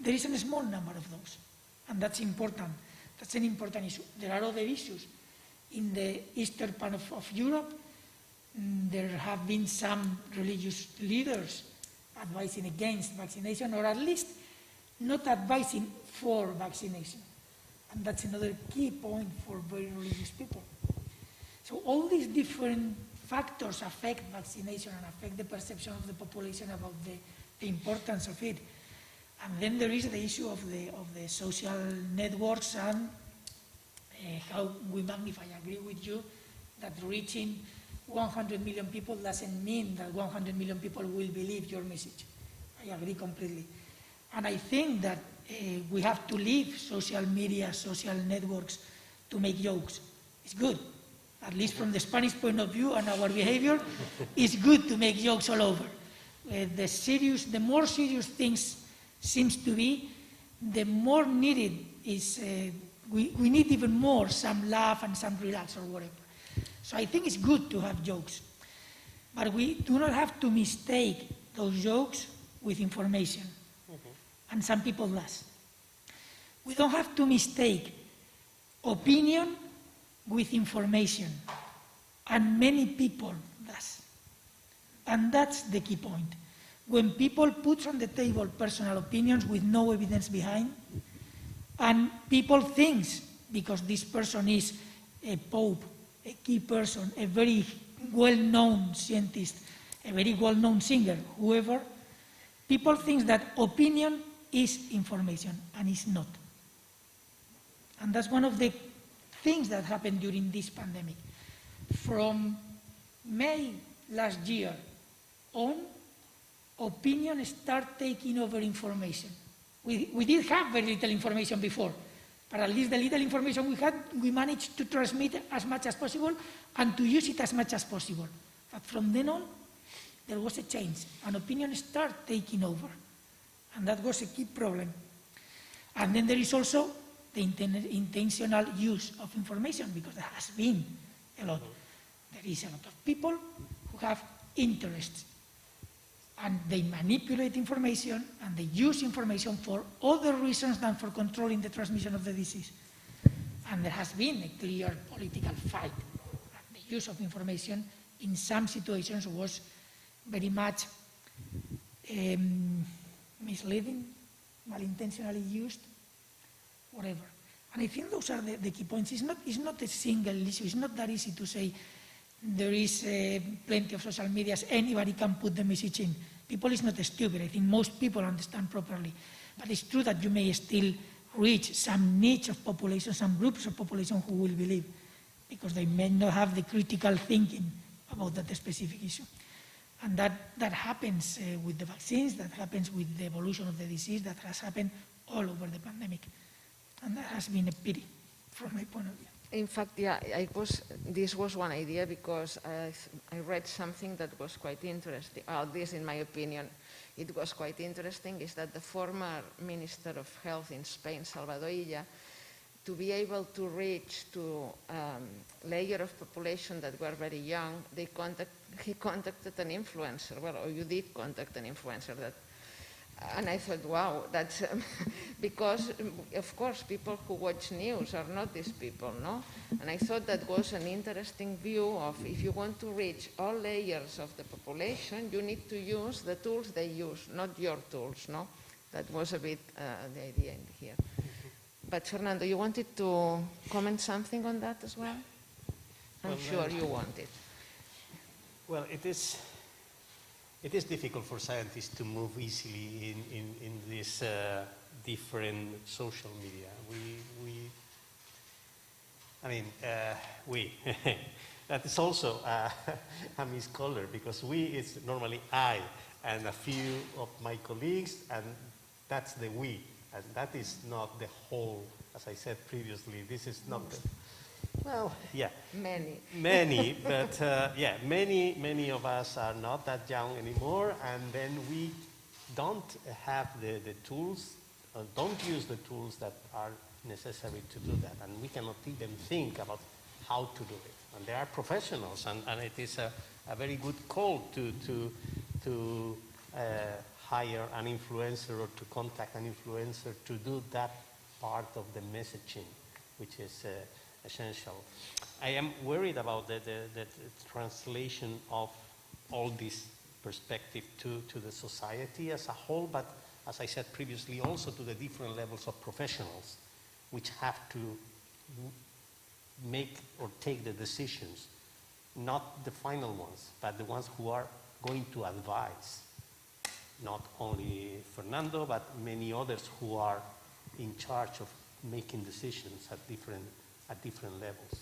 there is a small number of those, and that's important. That's an important issue. There are other issues. In the eastern part of Europe, there have been some religious leaders advising against vaccination, or at least not advising for vaccination. And that's another key point for very religious people. So all these different factors affect vaccination and affect the perception of the population about the importance of it. And then there is the issue of the social networks and how we magnify. I agree with you that reaching 100 million people doesn't mean that 100 million people will believe your message. I agree completely. And I think that we have to leave social media, social networks to make jokes. It's good. At least from the Spanish point of view and our behavior, it's good to make jokes all over. The more serious things seems to be, the more needed is, we need even more some laugh and some relax or whatever. So I think it's good to have jokes. But we do not have to mistake those jokes with information. And some people does. We don't have to mistake opinion with information. And many people does. And that's the key point. When people put on the table personal opinions with no evidence behind, and people think, because this person is a pope, a key person, a very well-known scientist, a very well-known singer, whoever, people think that opinion is information, and it's not. And that's one of the things that happened during this pandemic. From May last year on, opinion started taking over information. We did have very little information before, but at least the little information we had, we managed to transmit as much as possible and to use it as much as possible. But from then on, there was a change, and opinion started taking over. And that was a key problem. And then there is also the intentional use of information, because there has been a lot. There is a lot of people who have interests, and they manipulate information and they use information for other reasons than for controlling the transmission of the disease. And there has been a clear political fight. The use of information in some situations was very much misleading, malintentionally used, whatever. And I think those are the key points. It's not a single issue. It's not that easy to say there is plenty of social medias, anybody can put the message in. People is not stupid. I think most people understand properly. But it's true that you may still reach some niche of population, some groups of population who will believe, because they may not have the critical thinking about that specific issue. And that happens with the vaccines, that happens with the evolution of the disease, that has happened all over the pandemic. And that has been a pity from my point of view. In fact, yeah, this was one idea, because I read something that was quite interesting. This, in my opinion, it was quite interesting, is that the former Minister of Health in Spain, Salvador Illa, to be able to reach to a layer of population that were very young, he contacted an influencer, well, or you did contact an influencer, and I thought, wow, that's because, of course, people who watch news are not these people, no? And I thought that was an interesting view of, if you want to reach all layers of the population, you need to use the tools they use, not your tools, no? That was a bit the idea in here. But Fernando, you wanted to comment something on that as well? I'm sure you wanted. Well, it is difficult for scientists to move easily in this different social media. That is also a miscolor, because we is normally I and a few of my colleagues, and that's the we. And that is not the whole, as I said previously. This is not the, well, yeah. Many, but yeah, many of us are not that young anymore, and then we don't have the tools, don't use the tools that are necessary to do that, and we cannot even think about how to do it. And there are professionals, and it is a very good call to hire an influencer or to contact an influencer to do that part of the messaging, which is essential. I am worried about the translation of all this perspective to the society as a whole, but as I said previously, also to the different levels of professionals, which have to make or take the decisions, not the final ones, but the ones who are going to advise. Not only Fernando, but many others who are in charge of making decisions at different levels.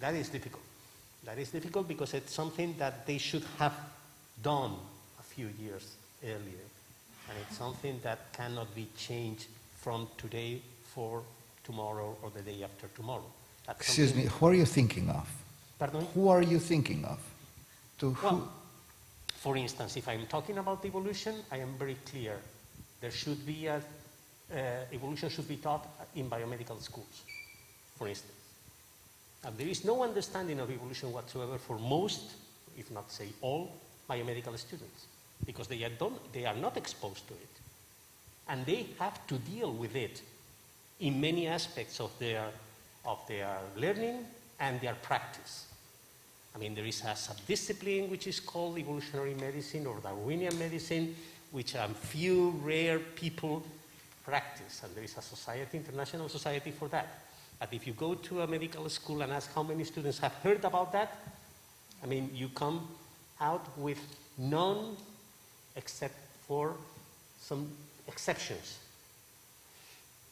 That is difficult. That is difficult because it's something that they should have done a few years earlier. And it's something that cannot be changed from today for tomorrow or the day after tomorrow. Excuse me, who are you thinking of? Pardon? Who are you thinking of? Well, for instance, if I'm talking about evolution, I am very clear. There should be evolution should be taught in biomedical schools, for instance. And there is no understanding of evolution whatsoever for most, if not say all, biomedical students, because they are not exposed to it. And they have to deal with it in many aspects of their learning and their practice. I mean, there is a subdiscipline which is called evolutionary medicine or Darwinian medicine, which a few rare people practice, and there is a society, international society for that. But if you go to a medical school and ask how many students have heard about that, I mean, you come out with none except for some exceptions.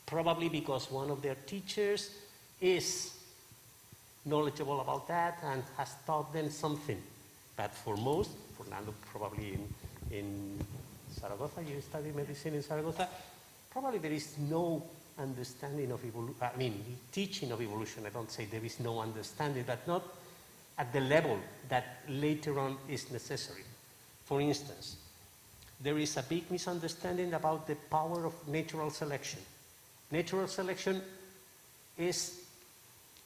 Probably because one of their teachers is knowledgeable about that and has taught them something. But for most, Fernando probably in Zaragoza, you study medicine in Zaragoza, probably there is no understanding of evolution, I mean, teaching of evolution. I don't say there is no understanding, but not at the level that later on is necessary. For instance, there is a big misunderstanding about the power of natural selection. Natural selection is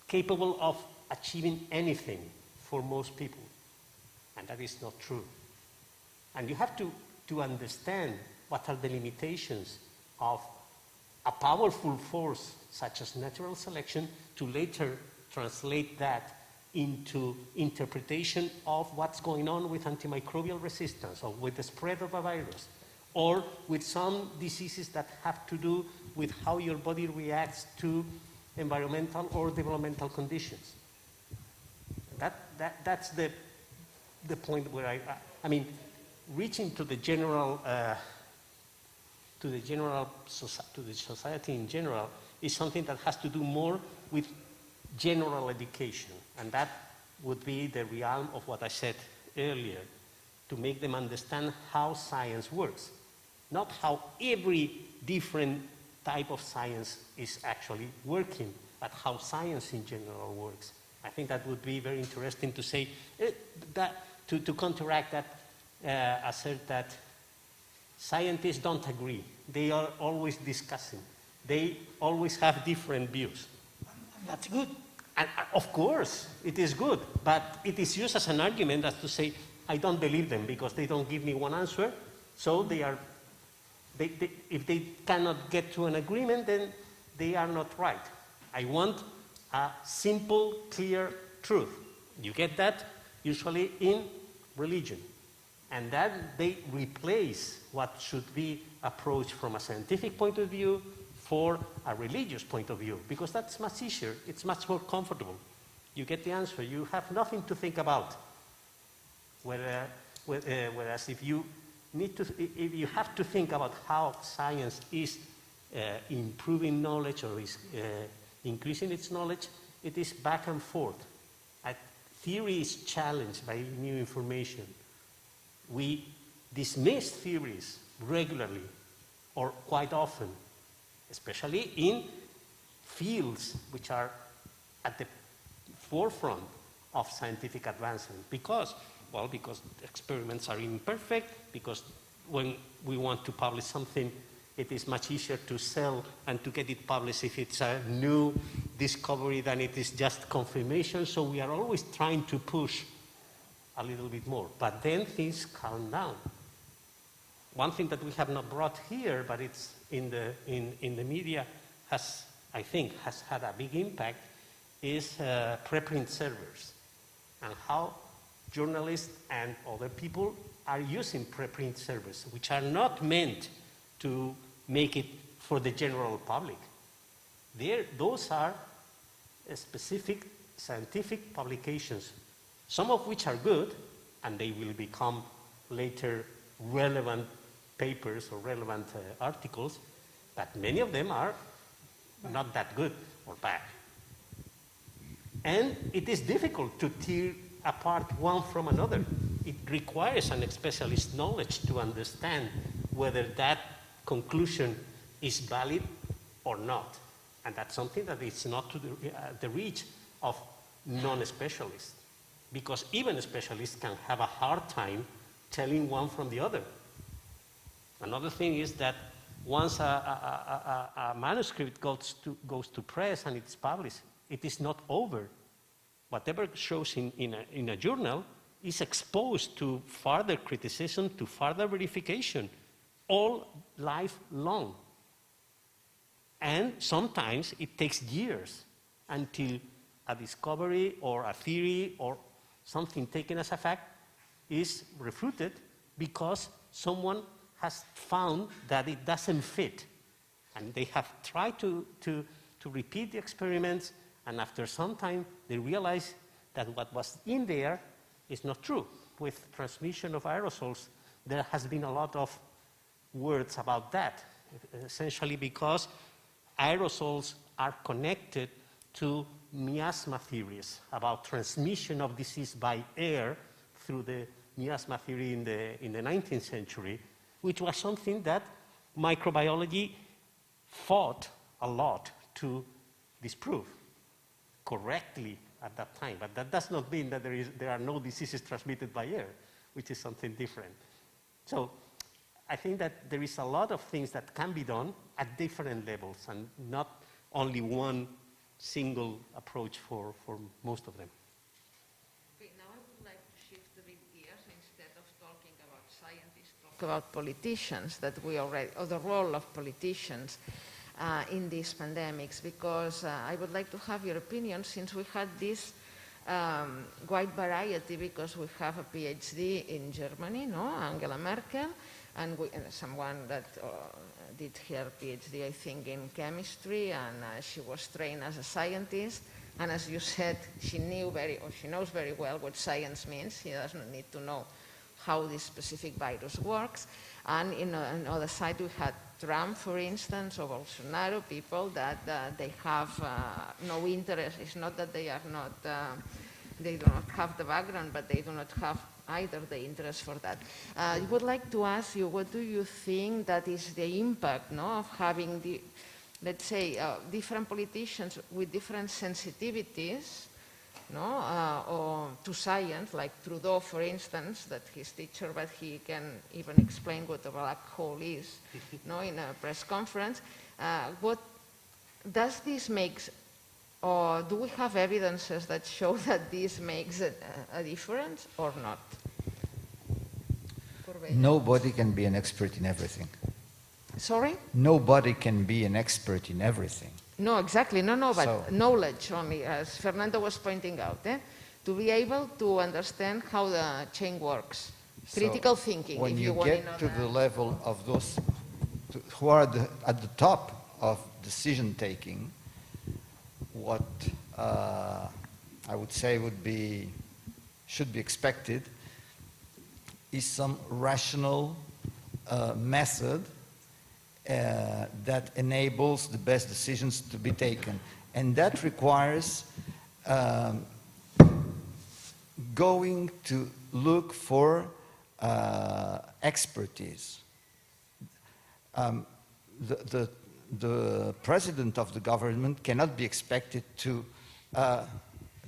capable of achieving anything for most people, and that is not true. And you have to understand what are the limitations of a powerful force such as natural selection to later translate that into interpretation of what's going on with antimicrobial resistance or with the spread of a virus or with some diseases that have to do with how your body reacts to environmental or developmental conditions. That's the point where I mean, reaching to the general to the society in general is something that has to do more with general education, and that would be the realm of what I said earlier, to make them understand how science works, not how every different type of science is actually working, but how science in general works. I think that would be very interesting to say, that to counteract that, assert that scientists don't agree. They are always discussing. They always have different views. That's good. And of course, it is good, but it is used as an argument as to say, I don't believe them because they don't give me one answer, so if they cannot get to an agreement, then they are not right. I want a simple, clear truth. You get that usually in religion. And then they replace what should be approached from a scientific point of view for a religious point of view, because that's much easier, it's much more comfortable. You get the answer, you have nothing to think about. Whereas if you have to think about how science is improving knowledge or is increasing its knowledge, it is back and forth. Theory is challenged by new information. We dismiss theories regularly or quite often, especially in fields which are at the forefront of scientific advancement. Because experiments are imperfect, because when we want to publish something, it is much easier to sell and to get it published if it's a new discovery than it is just confirmation. So we are always trying to push a little bit more. But then things calm down. One thing that we have not brought here, but it's in the media, I think has had a big impact, is preprint servers and how journalists and other people are using preprint servers, which are not meant to make it for the general public. Those are specific scientific publications, some of which are good, and they will become later relevant papers or relevant articles, but many of them are not that good or bad. And it is difficult to tear apart one from another. It requires an specialist knowledge to understand whether that conclusion is valid or not. And that's something that is not to the reach of non-specialists, because even specialists can have a hard time telling one from the other. Another thing is that once a manuscript goes to press and it's published, it is not over. Whatever shows in a journal is exposed to further criticism, to further verification, all lifelong. And sometimes it takes years until a discovery or a theory or something taken as a fact is refuted because someone has found that it doesn't fit. And they have tried to repeat the experiments, and after some time, they realize that what was in there is not true. With transmission of aerosols, there has been a lot of words about that, essentially because aerosols are connected to miasma theories about transmission of disease by air through the miasma theory in the 19th century, which was something that microbiology fought a lot to disprove correctly at that time. But that does not mean that there are no diseases transmitted by air, which is something different. So I think that there is a lot of things that can be done at different levels and not only one single approach for most of them. Okay, now I would like to shift a bit gears. Instead of talking about scientists, talk about politicians, that we already, or the role of politicians in these pandemics, because I would like to have your opinion, since we had this wide variety, because we have a PhD in Germany, no, Angela Merkel, and someone that did her PhD, I think, in chemistry, and she was trained as a scientist. And as you said, she knows very well what science means. She does not need to know how this specific virus works. And on the other side, we had Trump, for instance, or Bolsonaro, people that they have no interest. It's not that they are not, they do not have the background, but they do not have either the interest for that. I would like to ask you, what do you think that is the impact, no, of having the, let's say, different politicians with different sensitivities, no, or to science, like Trudeau, for instance, that he's teacher, but he can even explain what a black hole is, no, in a press conference. What does this make, or do we have evidences that show that this makes a difference or not? Nobody can be an expert in everything. Sorry? Nobody can be an expert in everything. No, exactly. No, but knowledge only, as Fernando was pointing out, to be able to understand how the chain works. Critical thinking, when if you want get to the level of those who are at the top of decision-taking, what I would say should be expected is some rational method that enables the best decisions to be taken. And that requires going to look for expertise. The president of the government cannot be expected to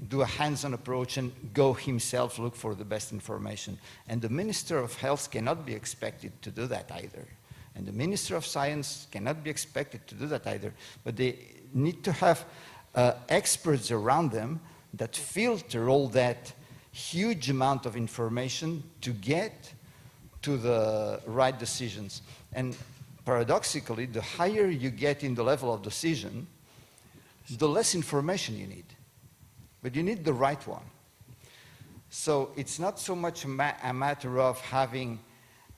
do a hands-on approach and go himself look for the best information. And the Minister of Health cannot be expected to do that either. And the Minister of Science cannot be expected to do that either. But they need to have experts around them that filter all that huge amount of information to get to the right decisions. And paradoxically, the higher you get in the level of decision, the less information you need. But you need the right one. So it's not so much a matter of having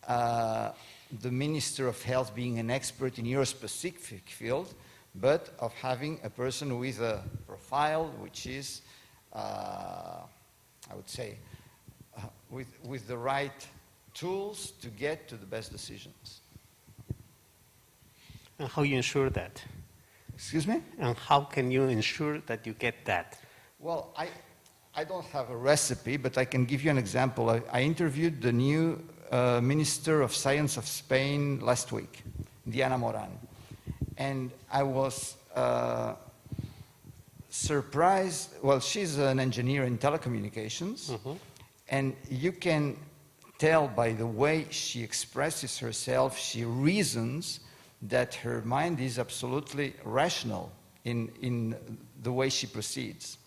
the Minister of Health being an expert in your specific field, but of having a person with a profile which is, I would say, with the right tools to get to the best decisions. And how you ensure that? Excuse me? And how can you ensure that you get that? Well, I don't have a recipe, but I can give you an example. I interviewed the new Minister of Science of Spain last week, Diana Moran. And I was surprised. Well, she's an engineer in telecommunications. Mm-hmm. And you can tell by the way she expresses herself, she reasons that her mind is absolutely rational in the way she proceeds.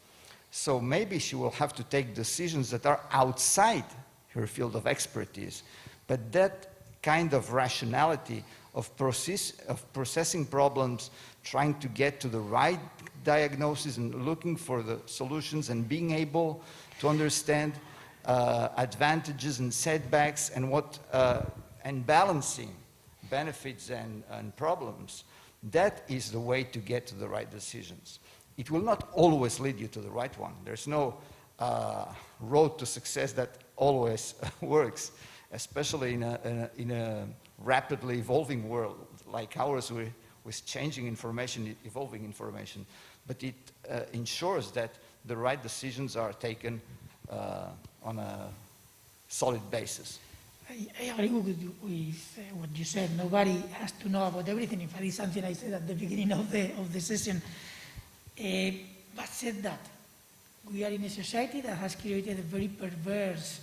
So maybe she will have to take decisions that are outside her field of expertise. But that kind of rationality of processing problems, trying to get to the right diagnosis and looking for the solutions and being able to understand advantages and setbacks and and balancing benefits and problems. That is the way to get to the right decisions. It will not always lead you to the right one. There's no road to success that always works, especially in a rapidly evolving world like ours with changing information, evolving information. But it ensures that the right decisions are taken on a solid basis. I agree with what you said. Nobody has to know about everything. In fact, it's something I said at the beginning of the session. But said that, we are in a society that has created a very perverse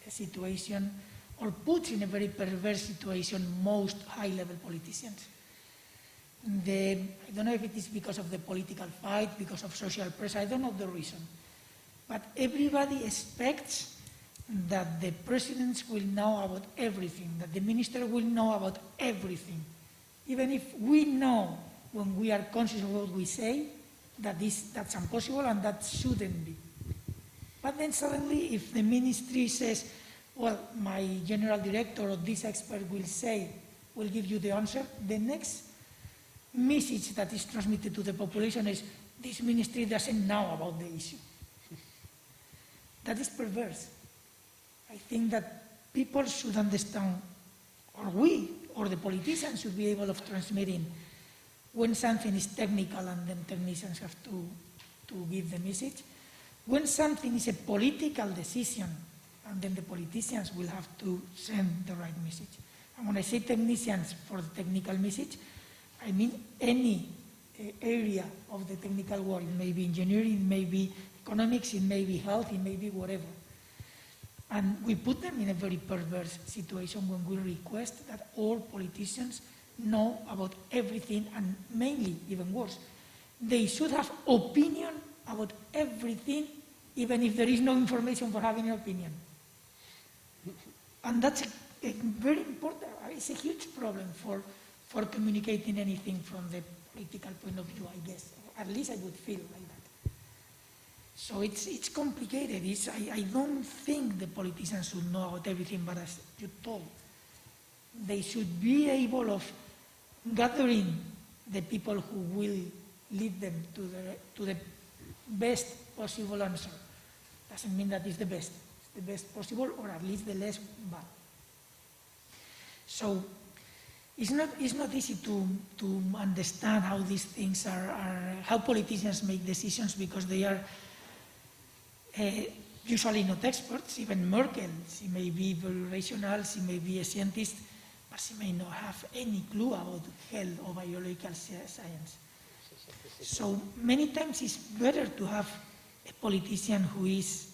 situation, or puts in a very perverse situation most high-level politicians. I don't know if it is because of the political fight, because of social pressure, I don't know the reason. But everybody expects that the presidents will know about everything, that the minister will know about everything. Even if we know, when we are conscious of what we say, that's impossible and that shouldn't be. But then suddenly, if the ministry says, well, my general director or this expert will give you the answer, the next message that is transmitted to the population is, this ministry doesn't know about the issue. That is perverse. I think that people should understand, or we, or the politicians should be able of transmitting when something is technical and then technicians have to give the message. When something is a political decision, and then the politicians will have to send the right message. And when I say technicians for the technical message, I mean any area of the technical world. It may be engineering, it may be economics, it may be health, it may be whatever. And we put them in a very perverse situation when we request that all politicians know about everything, and mainly, even worse, they should have opinion about everything, even if there is no information for having an opinion. And that's a very important, it's a huge problem for communicating anything from the political point of view, I guess. At least I would feel like that. So it's complicated. I don't think the politicians should know about everything, but as you told, they should be able of gathering the people who will lead them to the best possible answer. Doesn't mean that it's the best. It's the best possible, or at least the less bad. So it's not easy to understand how these things are, how politicians make decisions, because they are usually not experts. Even Merkel, she may be very rational, she may be a scientist, but she may not have any clue about health or biological science. So many times it's better to have a politician who is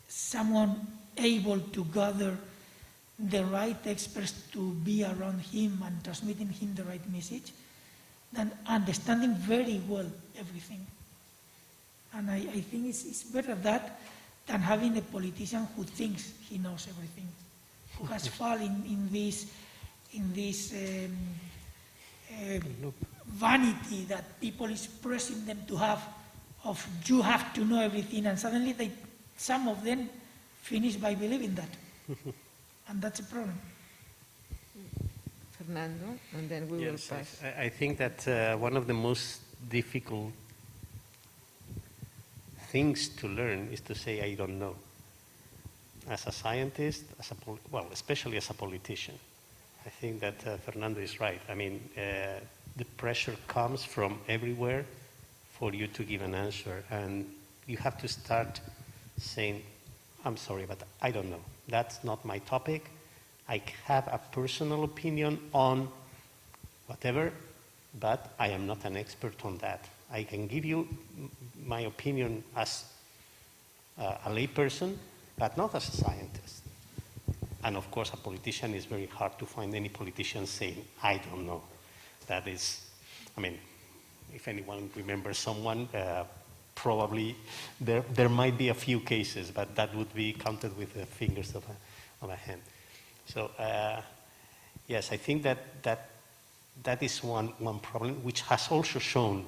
someone able to gather the right experts to be around him and transmitting him the right message than understanding very well everything. And I think it's better that than having a politician who thinks he knows everything, who has fallen in this vanity that people is pressing them to have, of you have to know everything, and suddenly some of them finish by believing that. And that's a problem. Fernando, and then we will pass. I think that one of the most difficult things to learn is to say, I don't know. As a scientist, especially as a politician. I think that Fernando is right. I mean, the pressure comes from everywhere for you to give an answer, and you have to start saying, I'm sorry, but I don't know. That's not my topic. I have a personal opinion on whatever, but I am not an expert on that. I can give you my opinion as a layperson, but not as a scientist. And of course, a politician is very hard to find any politician saying, I don't know. That is, I mean, if anyone remembers someone, probably there might be a few cases, but that would be counted with the fingers of a hand. So yes, I think that is one problem, which has also shown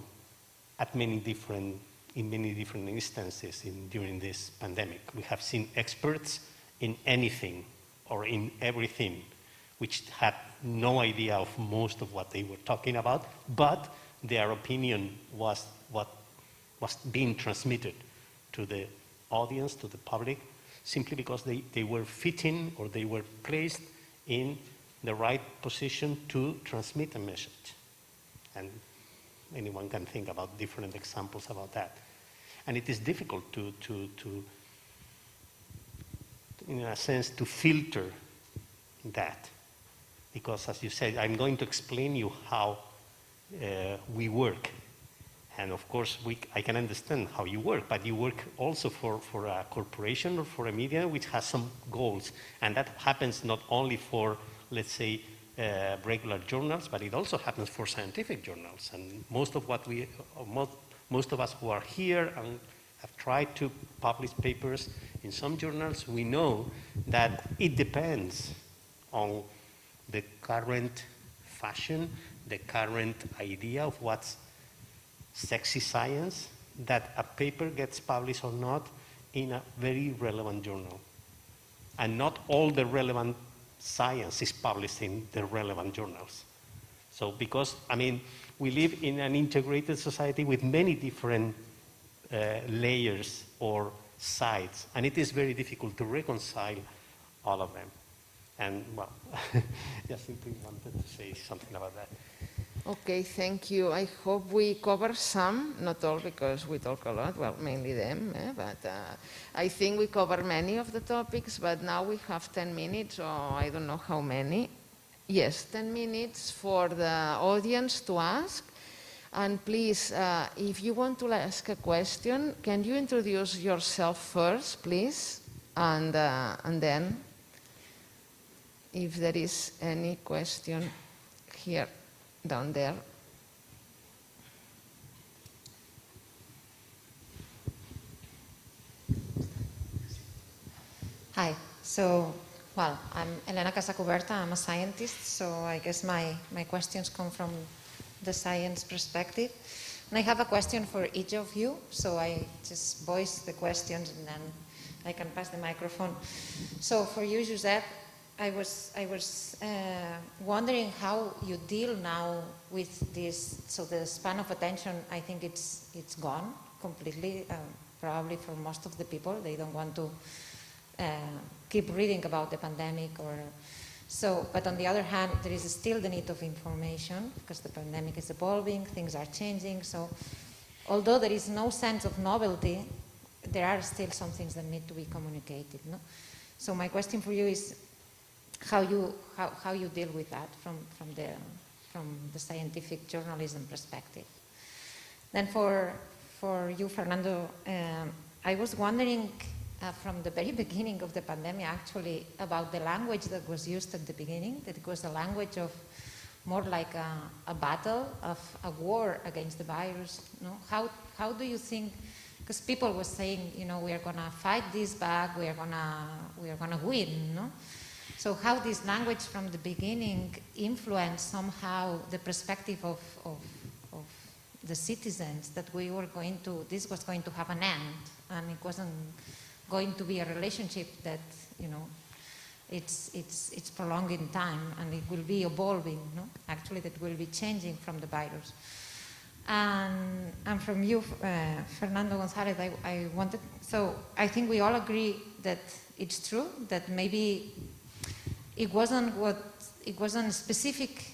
at many different in many different instances during this pandemic. We have seen experts in anything or in everything, which had no idea of most of what they were talking about, but their opinion was what was being transmitted to the audience, to the public, simply because they were fitting or they were placed in the right position to transmit a message. And anyone can think about different examples about that. And it is difficult to in a sense, to filter that. Because as you said, I'm going to explain you how we work. And of course, I can understand how you work, but you work also for a corporation or for a media which has some goals. And that happens not only for, let's say, regular journals, but it also happens for scientific journals. And most of us who are here and have tried to publish papers in some journals, we know that it depends on the current fashion, the current idea of what's sexy science, that a paper gets published or not in a very relevant journal. And not all the relevant science is published in the relevant journals. So because, I mean, we live in an integrated society with many different layers or sides, and it is very difficult to reconcile all of them. And, well, just simply wanted to say something about that. Okay, thank you. I hope we cover some, not all because we talk a lot, well, mainly them, but I think we cover many of the topics, but now we have 10 minutes, or I don't know how many. Yes, 10 minutes for the audience to ask. And please, if you want to ask a question, can you introduce yourself first, please? And then, if there is any question here, down there. Hi. So, well, I'm Elena Casacuberta. I'm a scientist, so I guess my questions come from the science perspective. And I have a question for each of you, so I just voice the questions and then I can pass the microphone. So for you, Josep, I was wondering how you deal now with this. So the span of attention, I think it's gone completely, probably for most of the people. They don't want to keep reading about the pandemic or so. But on the other hand, there is still the need of information because the pandemic is evolving, things are changing. So although there is no sense of novelty, there are still some things that need to be communicated. No? So my question for you is, how you deal with that from the scientific journalism perspective. Then for you, Fernando, I was wondering from the very beginning of the pandemic, actually, about the language that was used at the beginning. That it was a language of more like a battle, of a war against the virus. No? How do you think? Because people were saying, you know, we are gonna fight this back, we are gonna win. No? So how this language from the beginning influenced somehow the perspective of the citizens, that this was going to have an end, and it wasn't going to be a relationship that, you know, it's prolonged in time, and it will be evolving, no? Actually, that will be changing from the virus. And from you, Fernando Gonzalez, I wanted, so I think we all agree that it's true, that maybe it wasn't specific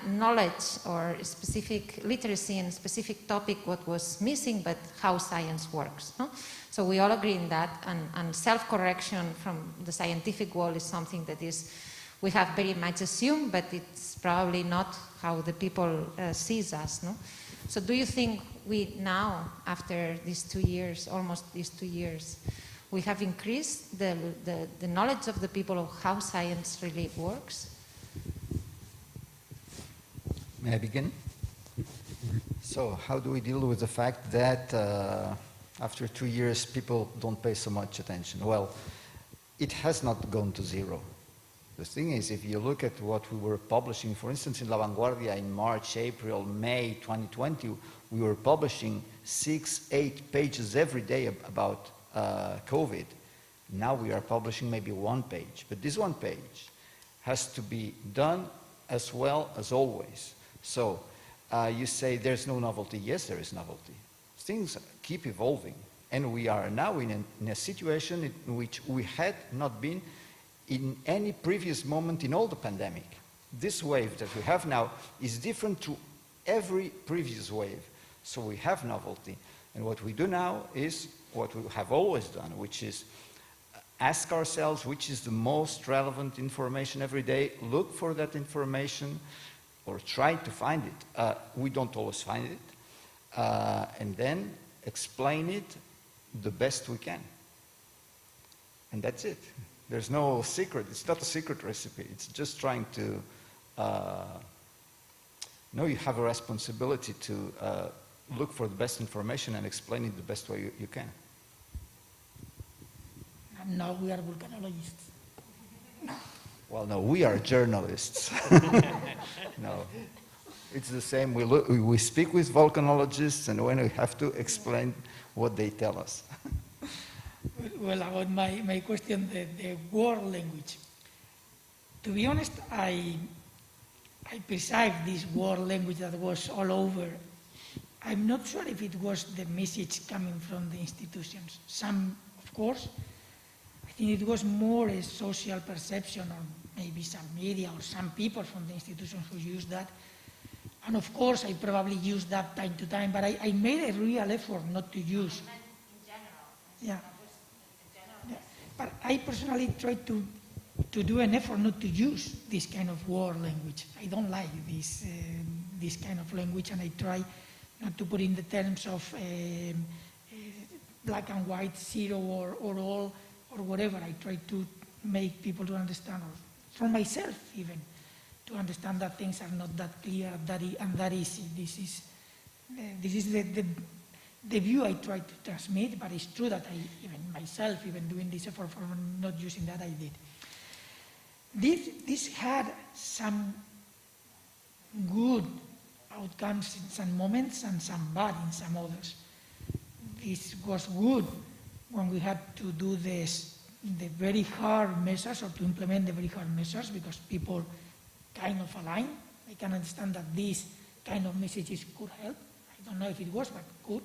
knowledge or specific literacy in specific topic what was missing, but how science works. No? So we all agree in that, and self-correction from the scientific world is something that we have very much assumed, but it's probably not how the people sees us. No? So do you think we now, after these 2 years, almost these 2 years, we have increased the knowledge of the people of how science really works? May I begin? So how do we deal with the fact that after 2 years people don't pay so much attention? Well, it has not gone to zero. The thing is, if you look at what we were publishing, for instance, in La Vanguardia in March, April, May 2020, we were publishing 6-8 pages every day about COVID. Now we are publishing maybe 1 page, but this 1 page has to be done as well as always. So you say there's no novelty. Yes, there is novelty. Things keep evolving, and we are now in a situation in which we had not been in any previous moment in all the pandemic. This wave that we have now is different to every previous wave. So we have novelty. And what we do now is what we have always done, which is ask ourselves which is the most relevant information every day, look for that information, or try to find it. We don't always find it. And then explain it the best we can. And that's it. There's no secret. It's not a secret recipe. It's just trying to know you have a responsibility to look for the best information and explain it the best way you can. And now we are volcanologists. Well, no, we are journalists. No, it's the same. We speak with volcanologists, and when we have to explain what they tell us. Well, about my question, the world language. To be honest, I perceived this world language that was all over. I'm not sure if it was the message coming from the institutions. Some, of course. I think it was more a social perception, or maybe some media or some people from the institutions who used that. And of course, I probably used that time to time, but I made a real effort not to use. In general. Yeah. But I personally tried to do an effort not to use this kind of war language. I don't like this kind of language, and I try not to put in the terms of black and white, zero or all, or whatever. I try to make people to understand, or for myself even, to understand that things are not that clear and that easy. This is the view I try to transmit, but it's true that even myself, even doing this effort for not using that, I did. This had some good outcomes in some moments and some bad in some others. This was good when we had to do the very hard measures, or to implement the very hard measures, because people kind of aligned. I can understand that these kind of messages could help. I don't know if it was, but could.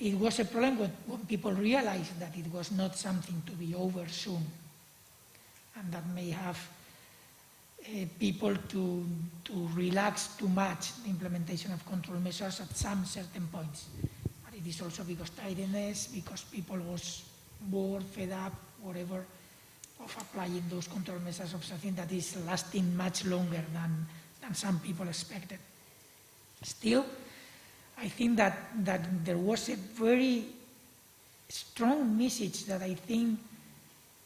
It was a problem when people realized that it was not something to be over soon, and that may have people to relax too much the implementation of control measures at some certain points. But it is also because tiredness, because people was bored, fed up, whatever, of applying those control measures of something that is lasting much longer than some people expected. Still, I think that there was a very strong message that I think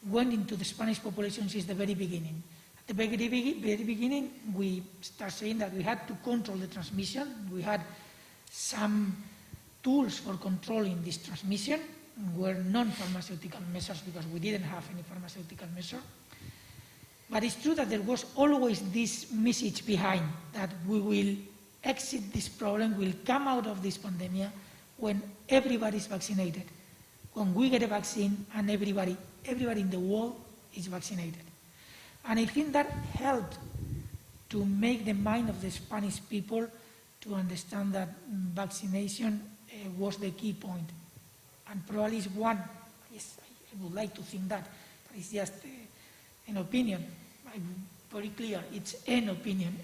went into the Spanish population since the very beginning. At the very beginning, we start saying that we had to control the transmission. We had some tools for controlling this transmission, were non-pharmaceutical measures, because we didn't have any pharmaceutical measure. But it's true that there was always this message behind, that we will exit this problem, will come out of this pandemic when everybody is vaccinated, when we get a vaccine and everybody in the world is vaccinated. And I think that helped to make the mind of the Spanish people to understand that vaccination was the key point. And probably is one, yes, I would like to think that, but it's just an opinion. I'm very clear, it's an opinion,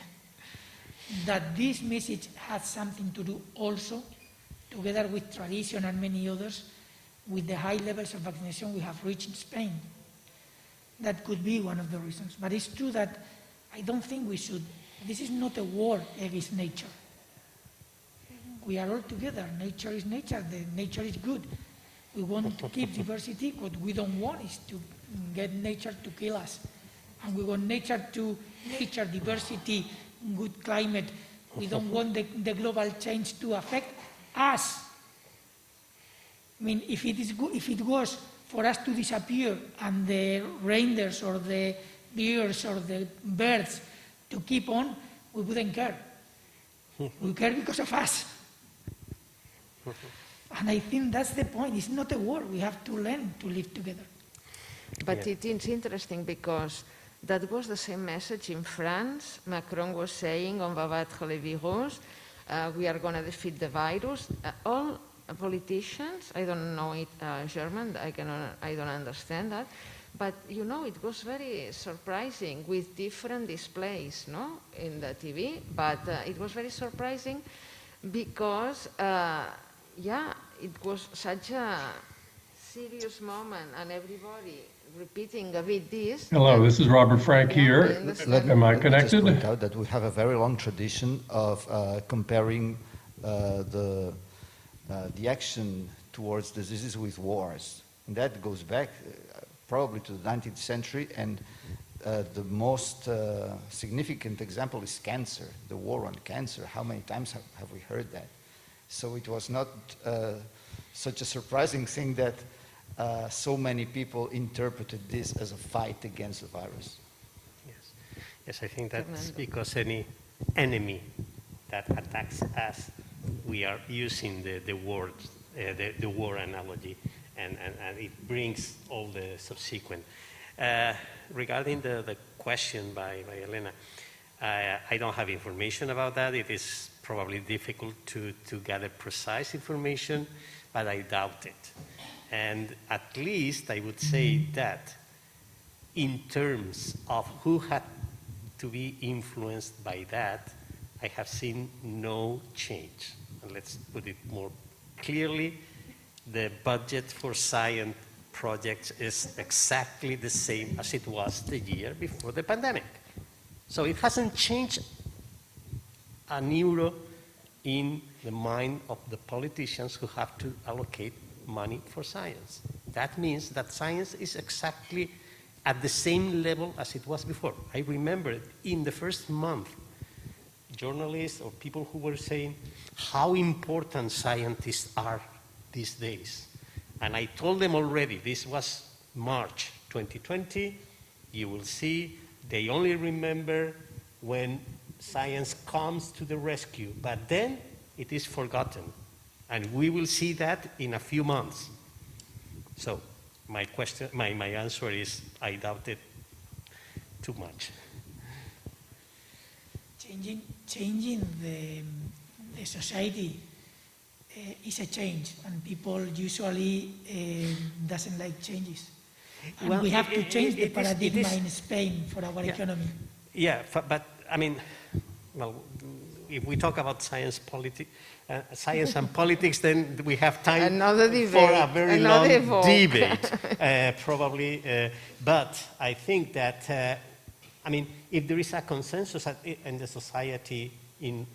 that this message has something to do also, together with tradition and many others, with the high levels of vaccination we have reached in Spain. That could be one of the reasons. But it's true that I don't think we should, this is not a war against nature. We are all together. Nature is nature. Nature is good. We want to keep diversity. What we don't want is to get nature to kill us. And we want nature, diversity, good climate. We don't want the global change to affect us. I mean, if it was for us to disappear and the reindeers or the deers or the birds to keep on, we wouldn't care. We care because of us. And I think that's the point. It's not a war. We have to learn to live together. But it is interesting because that was the same message in France. Macron was saying, on va battre le virus, we are going to defeat the virus. All politicians, I don't know it German, I don't understand that, but you know, it was very surprising with different displays, no, in the TV, but it was very surprising because, yeah, it was such a serious moment and everybody repeating a bit this. Hello, this is Robert Frank here. Am I connected? Let me just point out that we have a very long tradition of comparing the action towards diseases with wars. And that goes back probably to the 19th century, and the most significant example is cancer, the war on cancer. How many times have we heard that? So it was not such a surprising thing that so many people interpreted this as a fight against the virus. Yes, I think that's because any enemy that attacks us, we are using the word, the war analogy, and it brings all the subsequent. Regarding the question by Elena, I don't have information about that. It is probably difficult to gather precise information, but I doubt it. And at least I would say that in terms of who had to be influenced by that, I have seen no change. And let's put it more clearly, the budget for science projects is exactly the same as it was the year before the pandemic. So it hasn't changed an euro in the mind of the politicians who have to allocate money for science. That means that science is exactly at the same level as it was before. I remember in the first month, journalists or people who were saying how important scientists are these days. And I told them already, this was March 2020, you will see, they only remember when science comes to the rescue, but then it is forgotten. And we will see that in a few months. So my answer is, I doubt it too much. Changing the society is a change, and people usually doesn't like changes. And Well, we have to change the it paradigm is, in Spain for our economy. Yeah, but I mean, well, if we talk about science and politics, then we have time for a very long debate, probably. But I think that, I mean, if there is a consensus in the society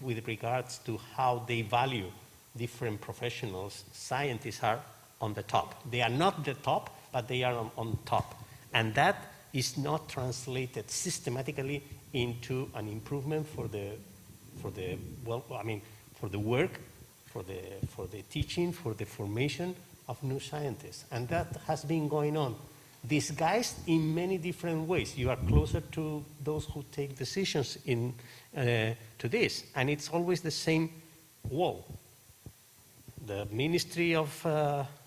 with regards to how they value different professionals, scientists are on the top. They are not the top, but they are on top. And that is not translated systematically into an improvement for the work, for the teaching, for the formation of new scientists. And that has been going on, disguised in many different ways. You are closer to those who take decisions to this, and it's always the same wall. The Ministry of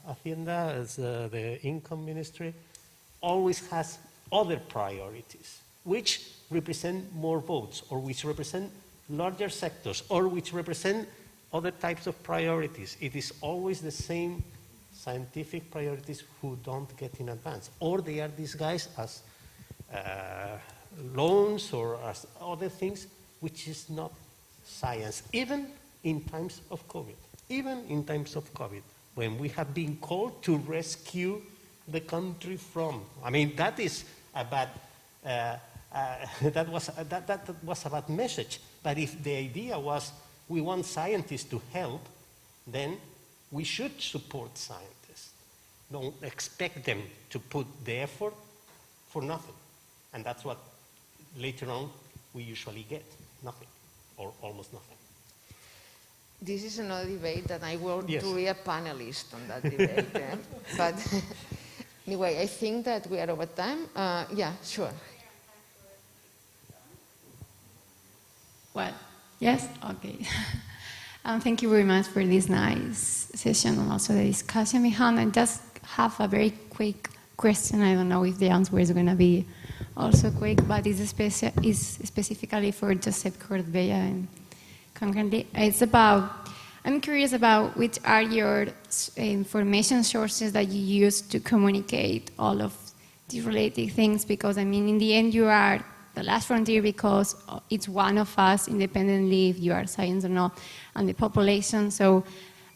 Hacienda, as the income ministry, always has other priorities, which represent more votes, or which represent larger sectors, or which represent other types of priorities. It is always the same scientific priorities who don't get in advance, or they are disguised as loans or as other things, which is not science, even in times of COVID. Even in times of COVID, when we have been called to rescue the country from. I mean, that is a bad, that was a bad message. But if the idea was we want scientists to help, then we should support scientists. Don't expect them to put the effort for nothing. And that's what later on we usually get, nothing, or almost nothing. This is another debate that I want to be a panelist on that debate. But Anyway, I think that we are over time. Yeah, sure. Well, yes, okay. Thank you very much for this nice session and also the discussion behind. I just have a very quick question. I don't know if the answer is going to be also quick, but it's specifically for Josep Corbeya and Congrés. It's about, I'm curious about which are your information sources that you use to communicate all of these related things, because I mean, in the end, you are the last frontier because it's one of us, independently if you are science or not, and the population. So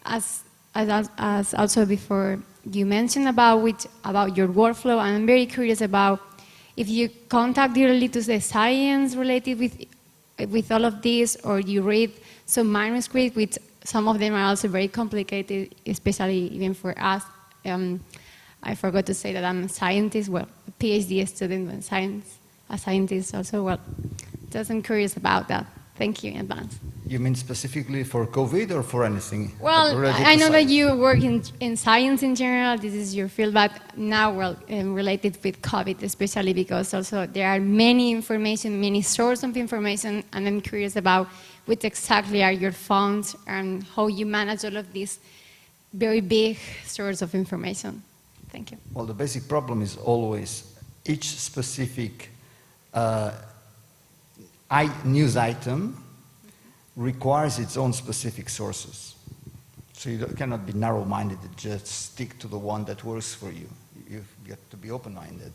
as also before you mentioned about your workflow, and I'm very curious about if you contact directly to the science related with all of this, or you read some manuscripts, which some of them are also very complicated, especially even for us. I forgot to say that I'm a scientist, well, a PhD student in science, a scientist also. Well, just I'm curious about that. Thank you in advance. You mean specifically for COVID or for anything? Well, I know that you work in science in general, this is your field, but now, well, related with COVID, especially because also there are many information, many sources of information, and I'm curious about which exactly are your funds and how you manage all of these very big sources of information. Thank you. Well, the basic problem is always each specific news item requires its own specific sources. So you cannot be narrow-minded and just stick to the one that works for you. You get to be open-minded.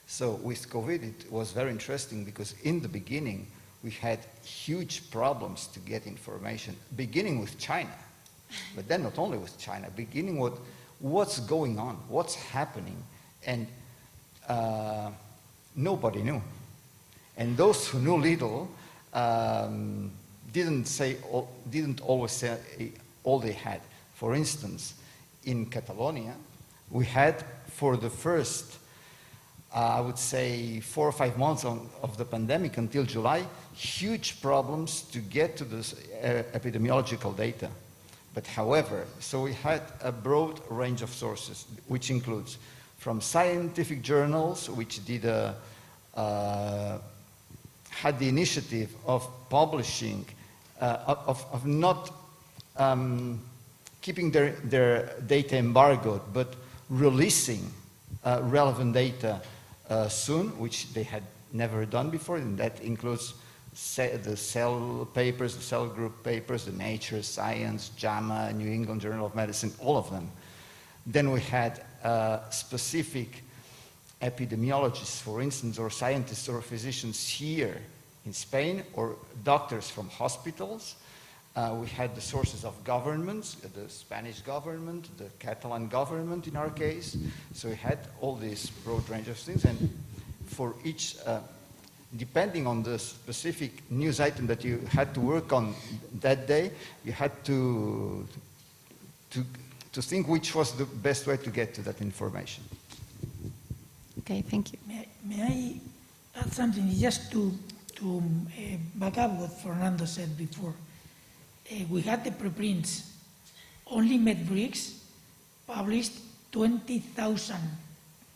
So with COVID, it was very interesting because in the beginning, we had huge problems to get information, beginning with China, but then not only with China, beginning with what's going on, what's happening, and nobody knew. And those who knew little didn't always say all they had. For instance, in Catalonia, we had for the first, I would say, 4 or 5 months of the pandemic until July, huge problems to get to this epidemiological data. But however, so we had a broad range of sources, which includes from scientific journals, which did had the initiative of publishing, of not keeping their data embargoed, but releasing relevant data soon, which they had never done before, and that includes the Cell papers, the Cell Group papers, the Nature, Science, JAMA, New England Journal of Medicine, all of them. Then we had specific epidemiologists, for instance, or scientists or physicians here in Spain, or doctors from hospitals. We had the sources of governments, the Spanish government, the Catalan government in our case. So we had all this broad range of things, and for each, depending on the specific news item that you had to work on that day, you had to think which was the best way to get to that information. Okay, thank you. May I add something just to back up what Fernando said before? We had the preprints. Only MedBricks published 20,000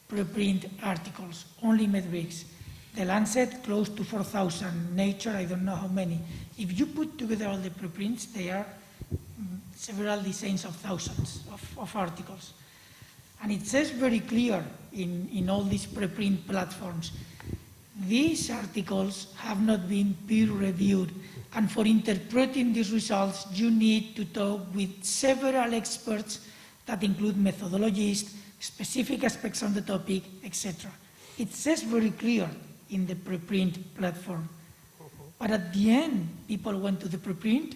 preprint articles, only MedBricks. The Lancet, close to 4,000. Nature, I don't know how many. If you put together all the preprints, they are several designs of thousands of articles. And it says very clear in all these preprint platforms, these articles have not been peer-reviewed, and for interpreting these results, you need to talk with several experts that include methodologists, specific aspects on the topic, etc. It says very clear in the preprint platform. But at the end, people went to the preprint,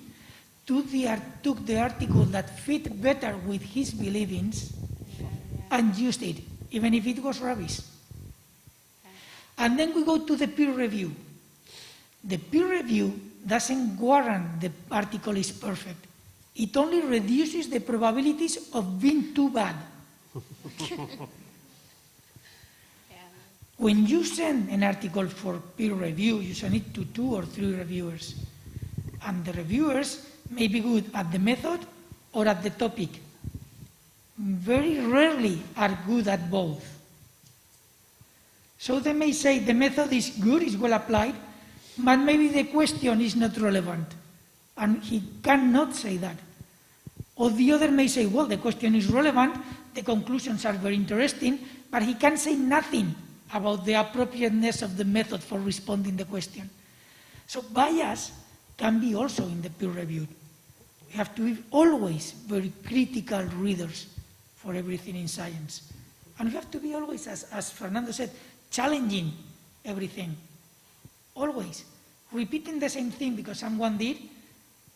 took the article that fit better with his beliefs, and used it, even if it was rubbish. And then we go to the peer review. The peer review doesn't warrant the article is perfect. It only reduces the probabilities of being too bad. When you send an article for peer review, you send it to 2 or 3 reviewers. And the reviewers may be good at the method or at the topic. very rarely are good at both. So they may say the method is good, is well applied, but maybe the question is not relevant. And he cannot say that. Or the other may say, well, the question is relevant, the conclusions are very interesting, but he can say nothing about the appropriateness of the method for responding the question. So bias can be also in the peer-reviewed. We have to be always very critical readers for everything in science. And we have to be always, as Fernando said, challenging everything. Always. Repeating the same thing because someone did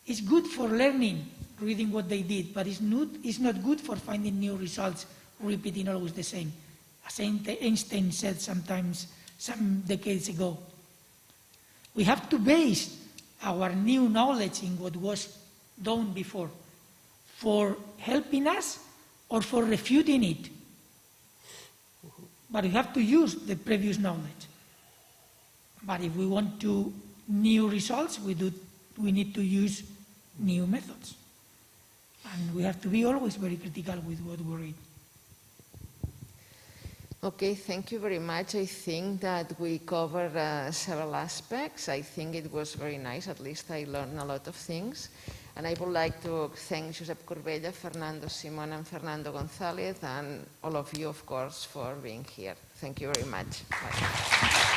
is good for learning, reading what they did, but it's not good for finding new results, repeating always the same. As Einstein said sometimes, some decades ago. We have to base our new knowledge in what was done before, for helping us or for refuting it. But we have to use the previous knowledge. But if we want new results, we need to use new methods. And we have to be always very critical with what we read. Okay, thank you very much. I think that we covered several aspects. I think it was very nice. At least I learned a lot of things. And I would like to thank Josep Corbella, Fernando, Simón, and Fernando Gonzalez, and all of you, of course, for being here. Thank you very much. Bye.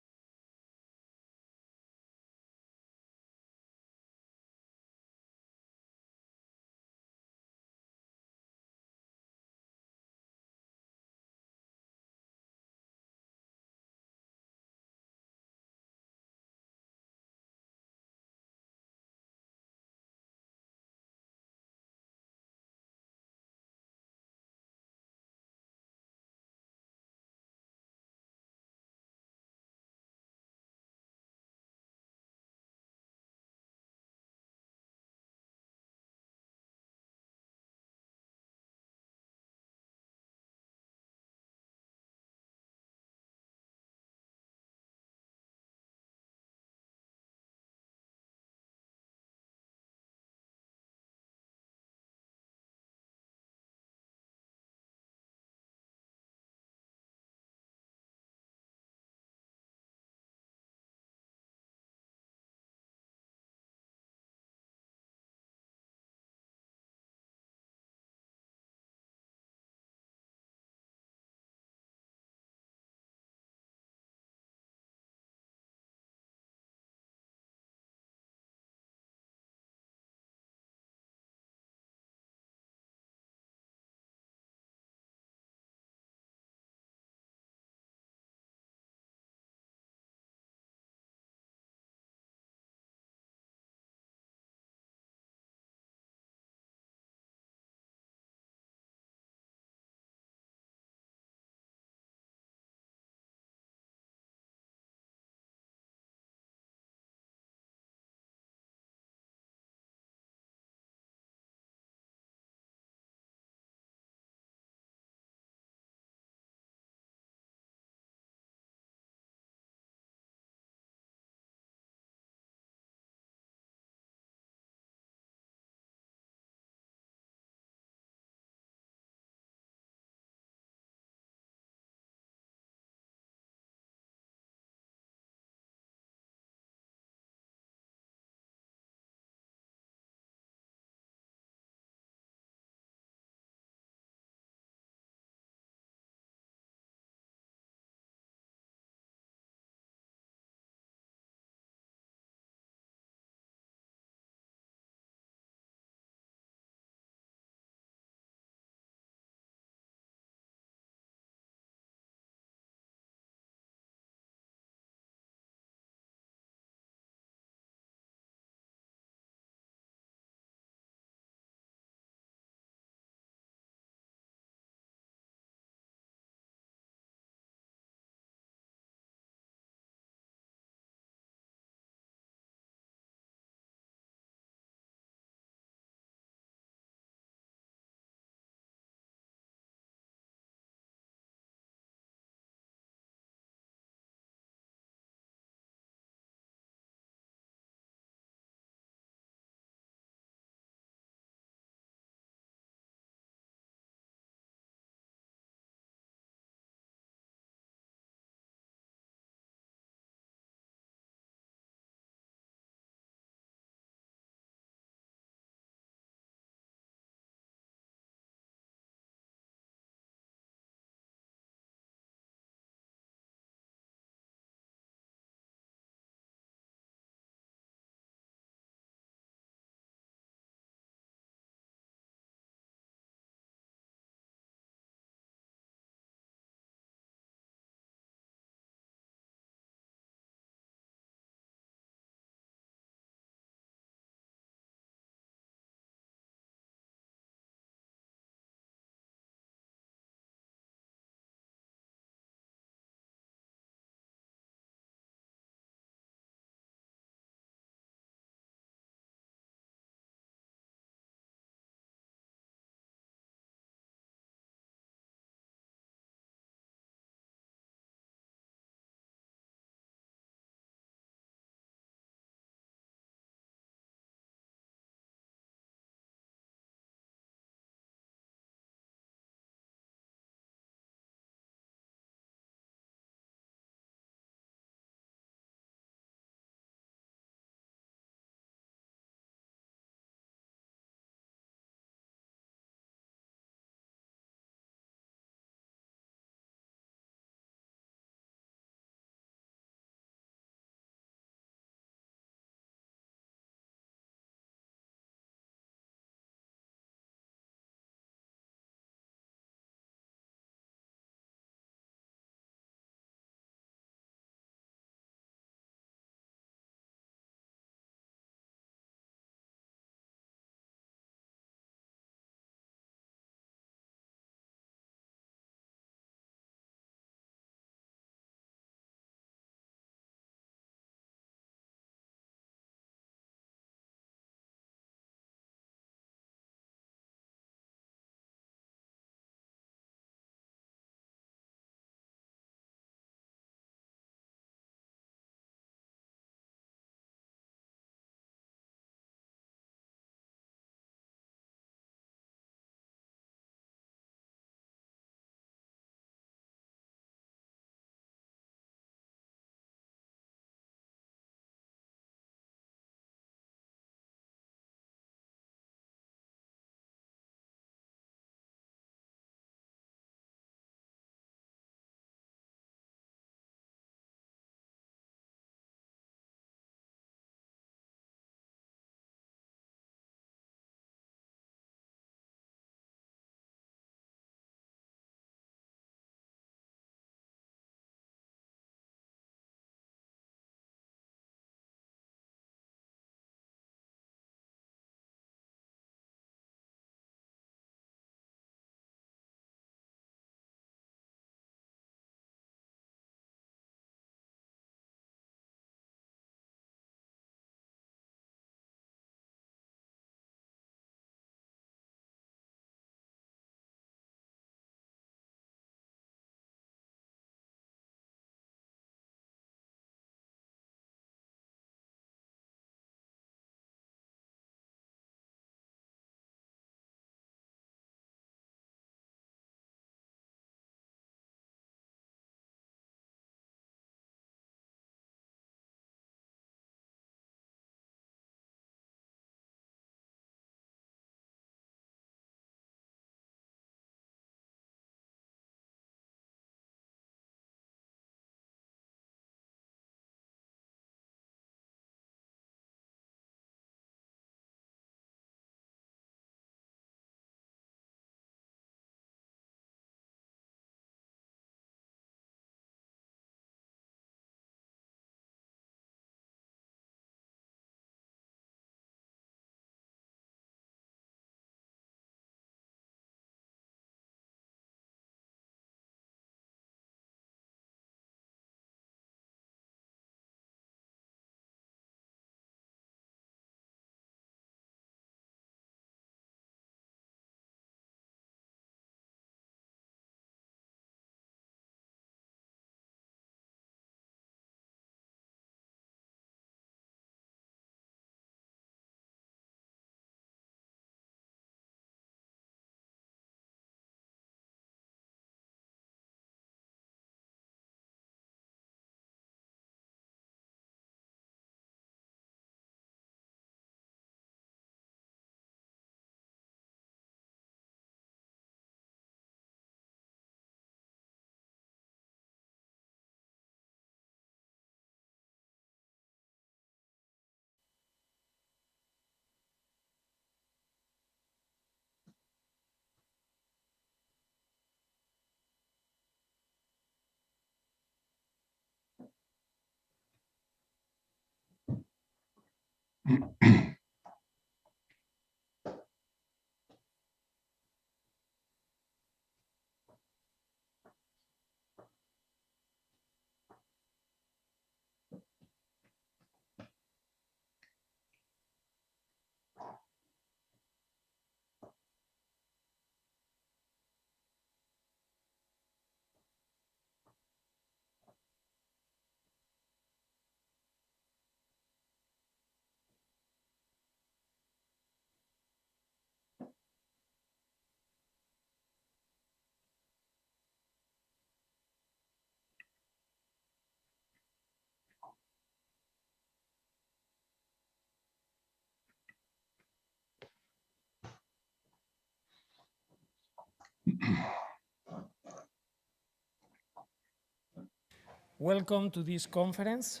Welcome to this conference.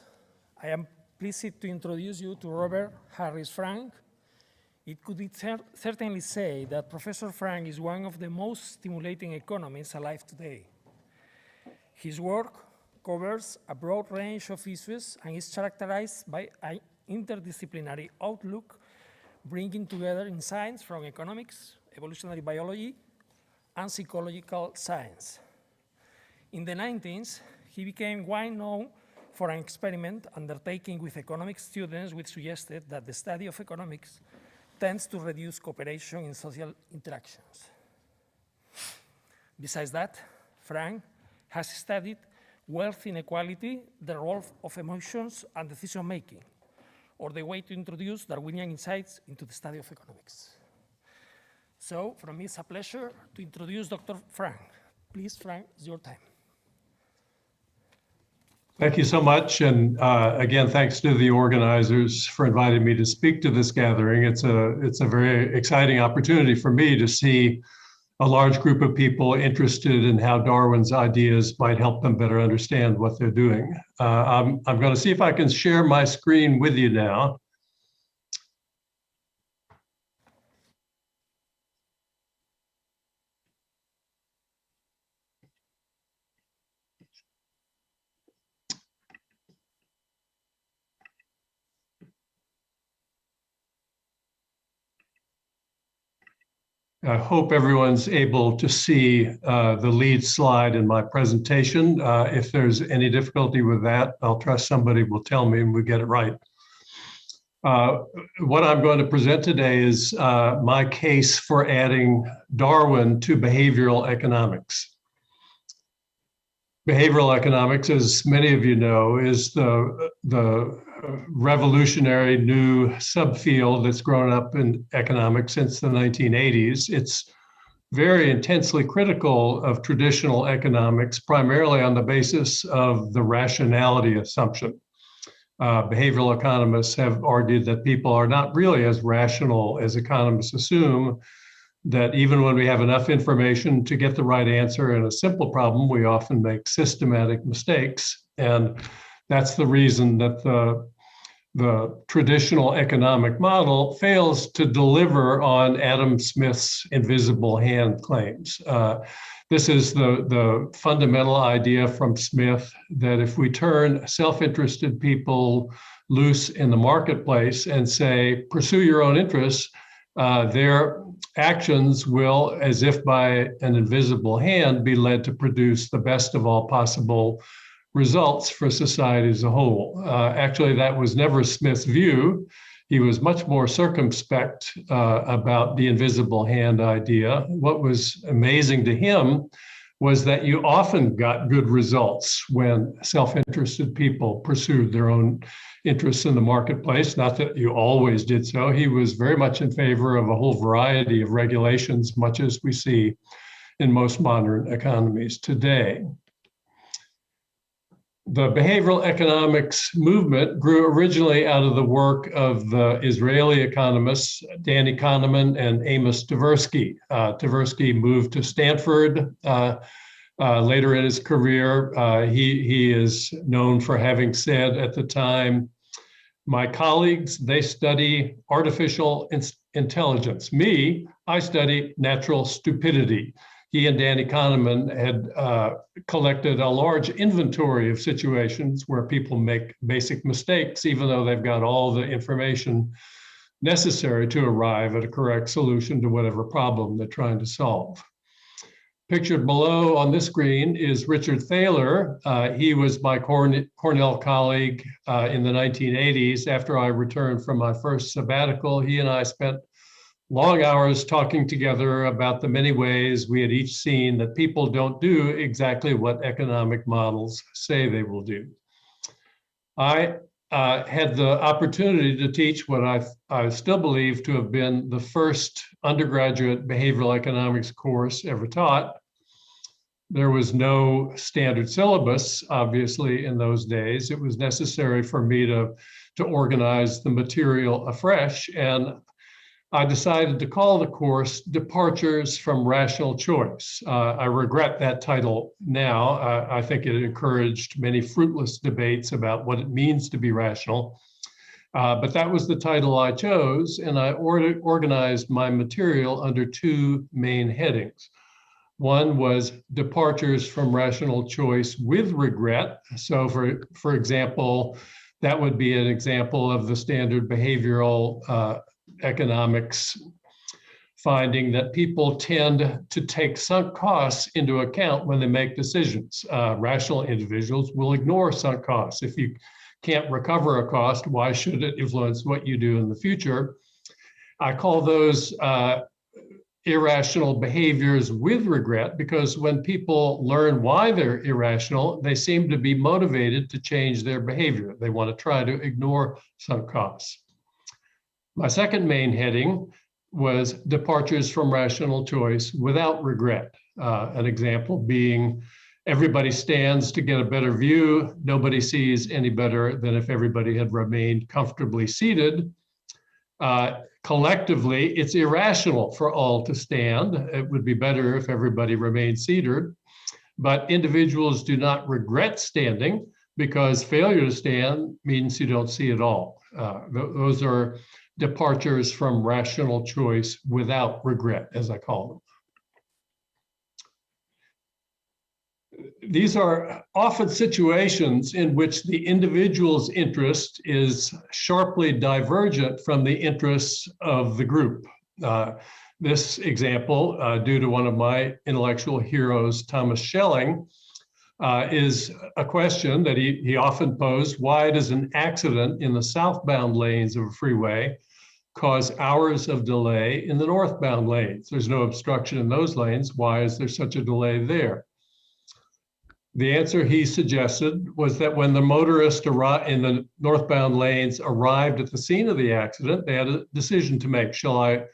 I am pleased to introduce you to Robert Harris Frank. It could be certainly say that Professor Frank is one of the most stimulating economists alive today. His work covers a broad range of issues and is characterized by an interdisciplinary outlook, bringing together insights from economics, evolutionary biology, and psychological science. In the 1990s, he became well known for an experiment undertaken with economics students which suggested that the study of economics tends to reduce cooperation in social interactions. Besides that, Frank has studied wealth inequality, the role of emotions and decision-making, or the way to introduce Darwinian insights into the study of economics. So, for me, it's a pleasure to introduce Dr. Frank. Please, Frank, it's your time. Thank you so much. And again, thanks to the organizers for inviting me to speak to this gathering. It's a very exciting opportunity for me to see a large group of people interested in how Darwin's ideas might help them better understand what they're doing. I'm going to see if I can share my screen with you now. I hope everyone's able to see the lead slide in my presentation. If there's any difficulty with that, I'll trust somebody will tell me and we get it right. What I'm going to present today is my case for adding Darwin to behavioral economics. Behavioral economics, as many of you know, is the revolutionary new subfield that's grown up in economics since the 1980s. It's very intensely critical of traditional economics, primarily on the basis of the rationality assumption. Behavioral economists have argued that people are not really as rational as economists assume, that even when we have enough information to get the right answer in a simple problem, we often make systematic mistakes. And that's the reason that the traditional economic model fails to deliver on Adam Smith's invisible hand claims. This is the fundamental idea from Smith that if we turn self-interested people loose in the marketplace and say, pursue your own interests, their actions will, as if by an invisible hand, be led to produce the best of all possible results for society as a whole. Actually, that was never Smith's view. He was much more circumspect about the invisible hand idea. What was amazing to him was that you often got good results when self-interested people pursued their own interests in the marketplace. Not that you always did so. He was very much in favor of a whole variety of regulations, much as we see in most modern economies today. The behavioral economics movement grew originally out of the work of the Israeli economists Danny Kahneman and Amos Tversky. Tversky moved to Stanford later in his career. He is known for having said at the time, "My colleagues, they study artificial intelligence. Me, I study natural stupidity." he and Danny Kahneman had collected a large inventory of situations where people make basic mistakes, even though they've got all the information necessary to arrive at a correct solution to whatever problem they're trying to solve. Pictured below on this screen is Richard Thaler. He was my Cornell colleague in the 1980s. After I returned from my first sabbatical, he and I spent long hours talking together about the many ways we had each seen that people don't do exactly what economic models say they will do. I had the opportunity to teach what I still believe to have been the first undergraduate behavioral economics course ever taught. There was no standard syllabus, obviously, in those days. It was necessary for me to organize the material afresh, and I decided to call the course Departures from Rational Choice. I regret that title now. I think it encouraged many fruitless debates about what it means to be rational. But that was the title I chose, and I organized my material under two main headings. One was Departures from Rational Choice with Regret. So for example, that would be an example of the standard behavioral economics finding that people tend to take sunk costs into account when they make decisions. Rational individuals will ignore sunk costs. If you can't recover a cost, why should it influence what you do in the future? I call those irrational behaviors with regret, because when people learn why they're irrational, they seem to be motivated to change their behavior. They want to try to ignore sunk costs. My second main heading was Departures from Rational Choice without regret. An example being, everybody stands to get a better view. Nobody sees any better than if everybody had remained comfortably seated. Collectively, it's irrational for all to stand. It would be better if everybody remained seated, but individuals do not regret standing because failure to stand means you don't see at all. Those are departures from rational choice without regret, as I call them. These are often situations in which the individual's interest is sharply divergent from the interests of the group. This example, due to one of my intellectual heroes, Thomas Schelling, is a question that he often posed: why does an accident in the southbound lanes of a freeway cause hours of delay in the northbound lanes? There's no obstruction in those lanes. Why is there such a delay there? The answer he suggested was that when the motorist in the northbound lanes arrived at the scene of the accident, they had a decision to make. Shall I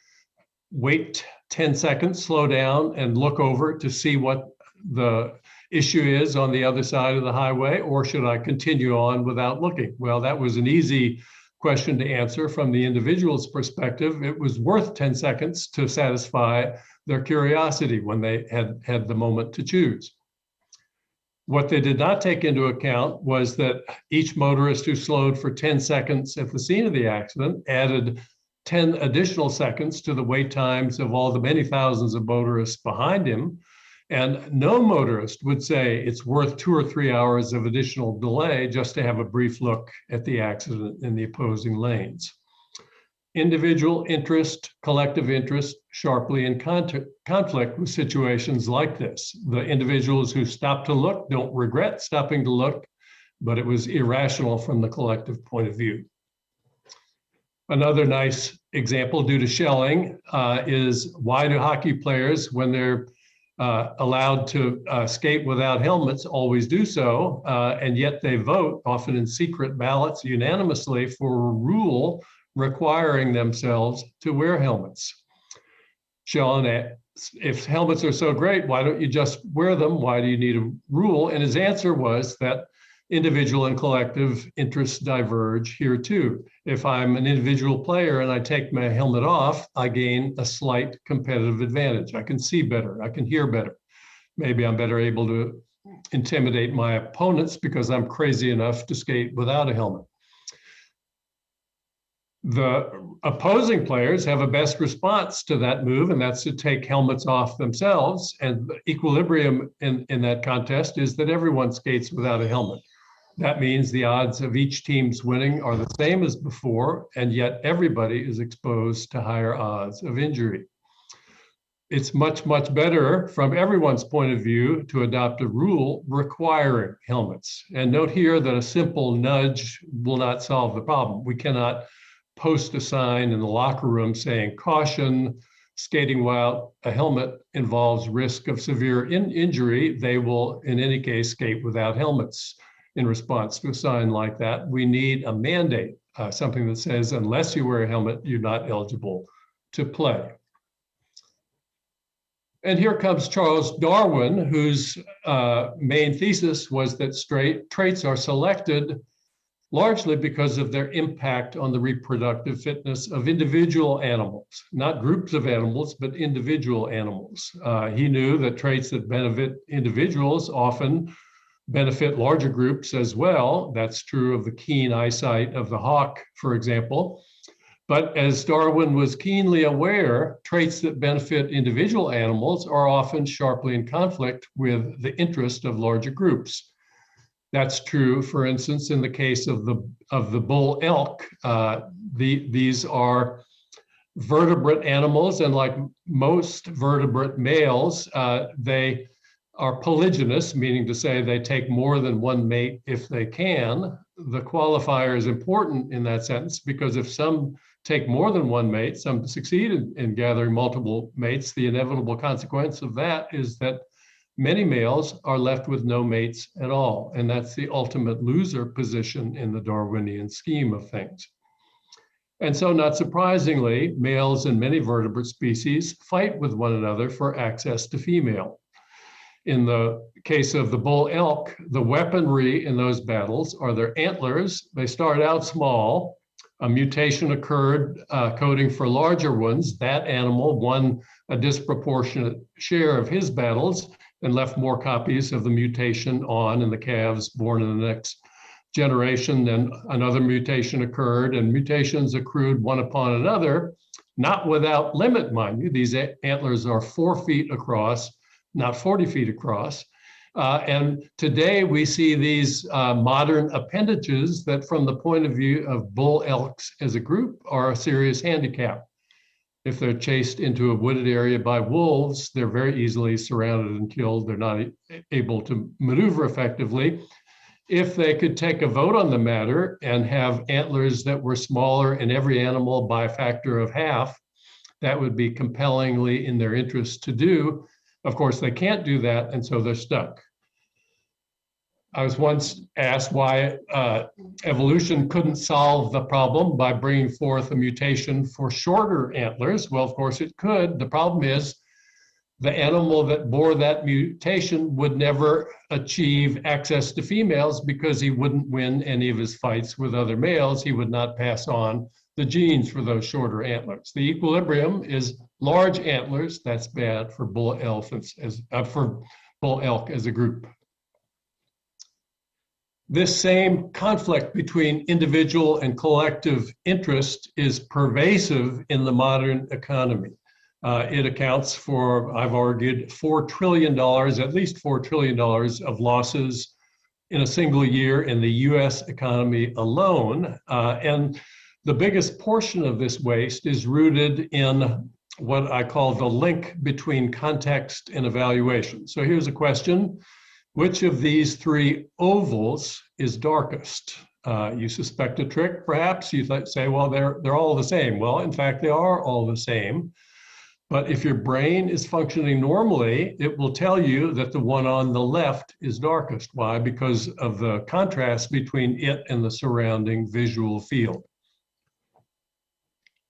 wait 10 seconds, slow down, and look over to see what the issue is on the other side of the highway, or should I continue on without looking? Well, that was an easy question to answer from the individual's perspective. It was worth 10 seconds to satisfy their curiosity when they had the moment to choose. What they did not take into account was that each motorist who slowed for 10 seconds at the scene of the accident added 10 additional seconds to the wait times of all the many thousands of motorists behind him. And no motorist would say it's worth 2 or 3 hours of additional delay just to have a brief look at the accident in the opposing lanes. Individual interest, collective interest, sharply in conflict with situations like this. The individuals who stop to look don't regret stopping to look, but it was irrational from the collective point of view. Another nice example due to Schelling is, why do hockey players, when they're allowed to skate without helmets, always do so, and yet they vote, often in secret ballots, unanimously for a rule requiring themselves to wear helmets? Schelling, if helmets are so great, why don't you just wear them? Why do you need a rule? And his answer was that individual and collective interests diverge here too. If I'm an individual player and I take my helmet off, I gain a slight competitive advantage. I can see better, I can hear better. Maybe I'm better able to intimidate my opponents because I'm crazy enough to skate without a helmet. The opposing players have a best response to that move, and that's to take helmets off themselves. And the equilibrium in that contest is that everyone skates without a helmet. That means the odds of each team's winning are the same as before, and yet everybody is exposed to higher odds of injury. It's much, much better from everyone's point of view to adopt a rule requiring helmets. And note here that a simple nudge will not solve the problem. We cannot post a sign in the locker room saying, caution, skating without a helmet involves risk of severe injury. They will, in any case, skate without helmets. In response to a sign like that, we need a mandate, something that says, unless you wear a helmet, you're not eligible to play. And here comes Charles Darwin, whose main thesis was that traits are selected largely because of their impact on the reproductive fitness of individual animals, not groups of animals, but individual animals. He knew that traits that benefit individuals often benefit larger groups as well. That's true of the keen eyesight of the hawk, for example. But as Darwin was keenly aware, traits that benefit individual animals are often sharply in conflict with the interest of larger groups. That's true, for instance, in the case of the bull elk. These are vertebrate animals, and like most vertebrate males, they are polygynous, meaning to say they take more than one mate if they can. The qualifier is important in that sentence because if some take more than one mate, some succeed in gathering multiple mates, the inevitable consequence of that is that many males are left with no mates at all. And that's the ultimate loser position in the Darwinian scheme of things. And so, not surprisingly, males in many vertebrate species fight with one another for access to female. In the case of the bull elk, the weaponry in those battles are their antlers. They start out small. A mutation occurred coding for larger ones. That animal won a disproportionate share of his battles and left more copies of the mutation on in the calves born in the next generation. Then another mutation occurred, and mutations accrued one upon another, not without limit, mind you. These antlers are 4 feet across, not 40 feet across. And today we see these modern appendages that from the point of view of bull elks as a group are a serious handicap. If they're chased into a wooded area by wolves, they're very easily surrounded and killed. They're not able to maneuver effectively. If they could take a vote on the matter and have antlers that were smaller in every animal by a factor of half, that would be compellingly in their interest to do. Of course, they can't do that, and so they're stuck. I was once asked why evolution couldn't solve the problem by bringing forth a mutation for shorter antlers. Well, of course it could. The problem is the animal that bore that mutation would never achieve access to females because he wouldn't win any of his fights with other males. He would not pass on the genes for those shorter antlers. The equilibrium is large antlers. That's bad for bull elephants for bull elk as a group. This same conflict between individual and collective interest is pervasive in the modern economy. It accounts for, I've argued, $4 trillion, at least $4 trillion of losses in a single year in the US economy alone. And the biggest portion of this waste is rooted in what I call the link between context and evaluation. So here's a question. Which of these three ovals is darkest? You suspect a trick, perhaps. You say, well, they're all the same. Well, in fact, they are all the same. But if your brain is functioning normally, it will tell you that the one on the left is darkest. Why? Because of the contrast between it and the surrounding visual field.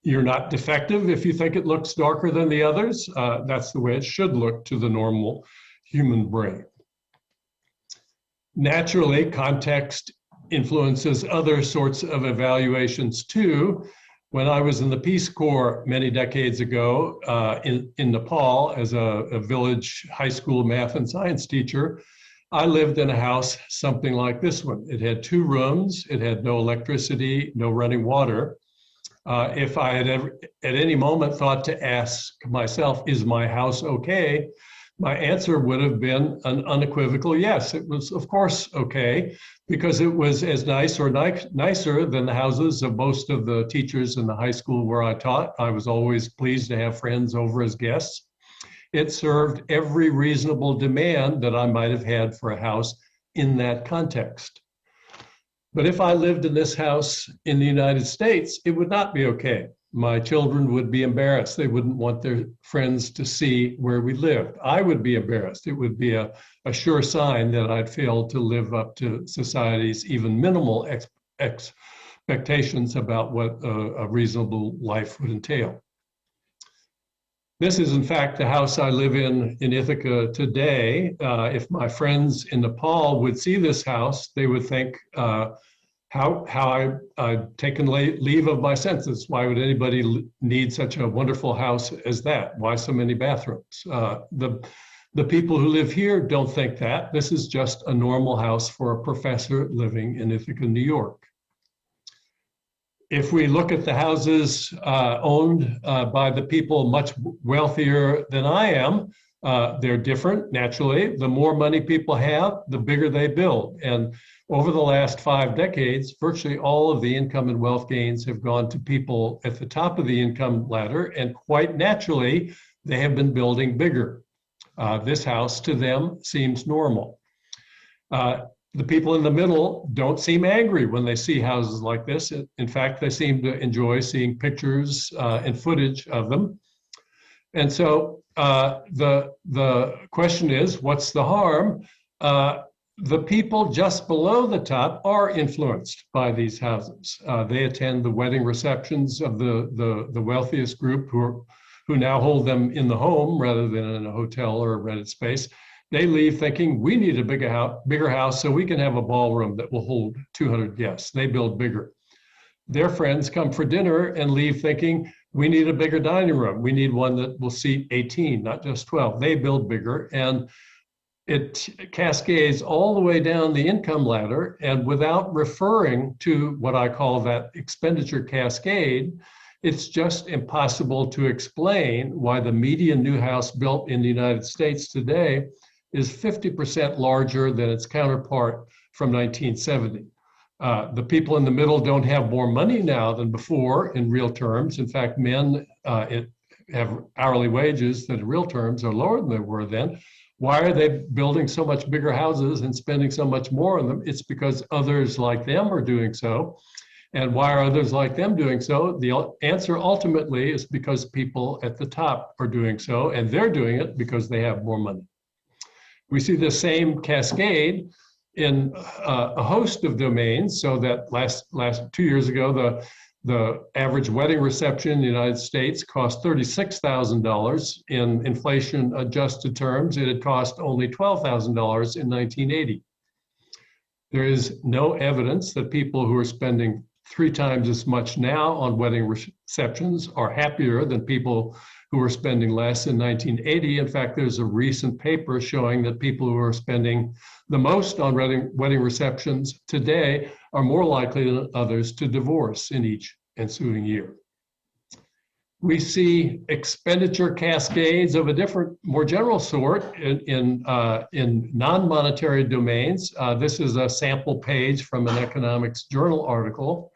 You're not defective if you think it looks darker than the others. That's the way it should look to the normal human brain. Naturally, context influences other sorts of evaluations too. When I was in the Peace Corps many decades ago in Nepal as a village high school math and science teacher, I lived in a house something like this one. It had 2 rooms, it had no electricity, no running water. If I had ever, at any moment thought to ask myself, is my house okay? My answer would have been an unequivocal yes. It was, of course, okay, because it was as nice or nicer than the houses of most of the teachers in the high school where I taught. I was always pleased to have friends over as guests. It served every reasonable demand that I might have had for a house in that context. But if I lived in this house in the United States, it would not be okay. My children would be embarrassed. They wouldn't want their friends to see where we lived. I would be embarrassed. It would be a sure sign that I'd failed to live up to society's even minimal expectations about what a reasonable life would entail. This is, in fact, the house I live in Ithaca today. If my friends in Nepal would see this house, they would think how I'd taken leave of my senses. Why would anybody need such a wonderful house as that? Why so many bathrooms? The people who live here don't think that. This is just a normal house for a professor living in Ithaca, New York. If we look at the houses owned by the people much wealthier than I am, they're different, naturally. The more money people have, the bigger they build. And over the last 5 decades, virtually all of the income and wealth gains have gone to people at the top of the income ladder, and quite naturally, they have been building bigger. This house, to them, seems normal. The people in the middle don't seem angry when they see houses like this. In fact, they seem to enjoy seeing pictures and footage of them. And so the question is, what's the harm? The people just below the top are influenced by these houses. They attend the wedding receptions of the wealthiest group who now hold them in the home rather than in a hotel or a rented space. They leave thinking, we need a bigger house so we can have a ballroom that will hold 200 guests. They build bigger. Their friends come for dinner and leave thinking, we need a bigger dining room. We need one that will seat 18, not just 12. They build bigger, and it cascades all the way down the income ladder. And without referring to what I call that expenditure cascade, it's just impossible to explain why the median new house built in the United States today is 50% larger than its counterpart from 1970. The people in the middle don't have more money now than before in real terms. In fact, men have hourly wages that in real terms are lower than they were then. Why are they building so much bigger houses and spending so much more on them? It's because others like them are doing so. And why are others like them doing so? The answer ultimately is because people at the top are doing so, and they're doing it because they have more money. We see the same cascade in a host of domains. So that last 2 years ago, the average wedding reception in the United States cost $36,000 in inflation-adjusted terms. It had cost only $12,000 in 1980. There is no evidence that people who are spending 3 times as much now on wedding receptions are happier than people who were spending less in 1980. In fact, there's a recent paper showing that people who are spending the most on wedding receptions today are more likely than others to divorce in each ensuing year. We see expenditure cascades of a different, more general sort in non-monetary domains. This is a sample page from an economics journal article.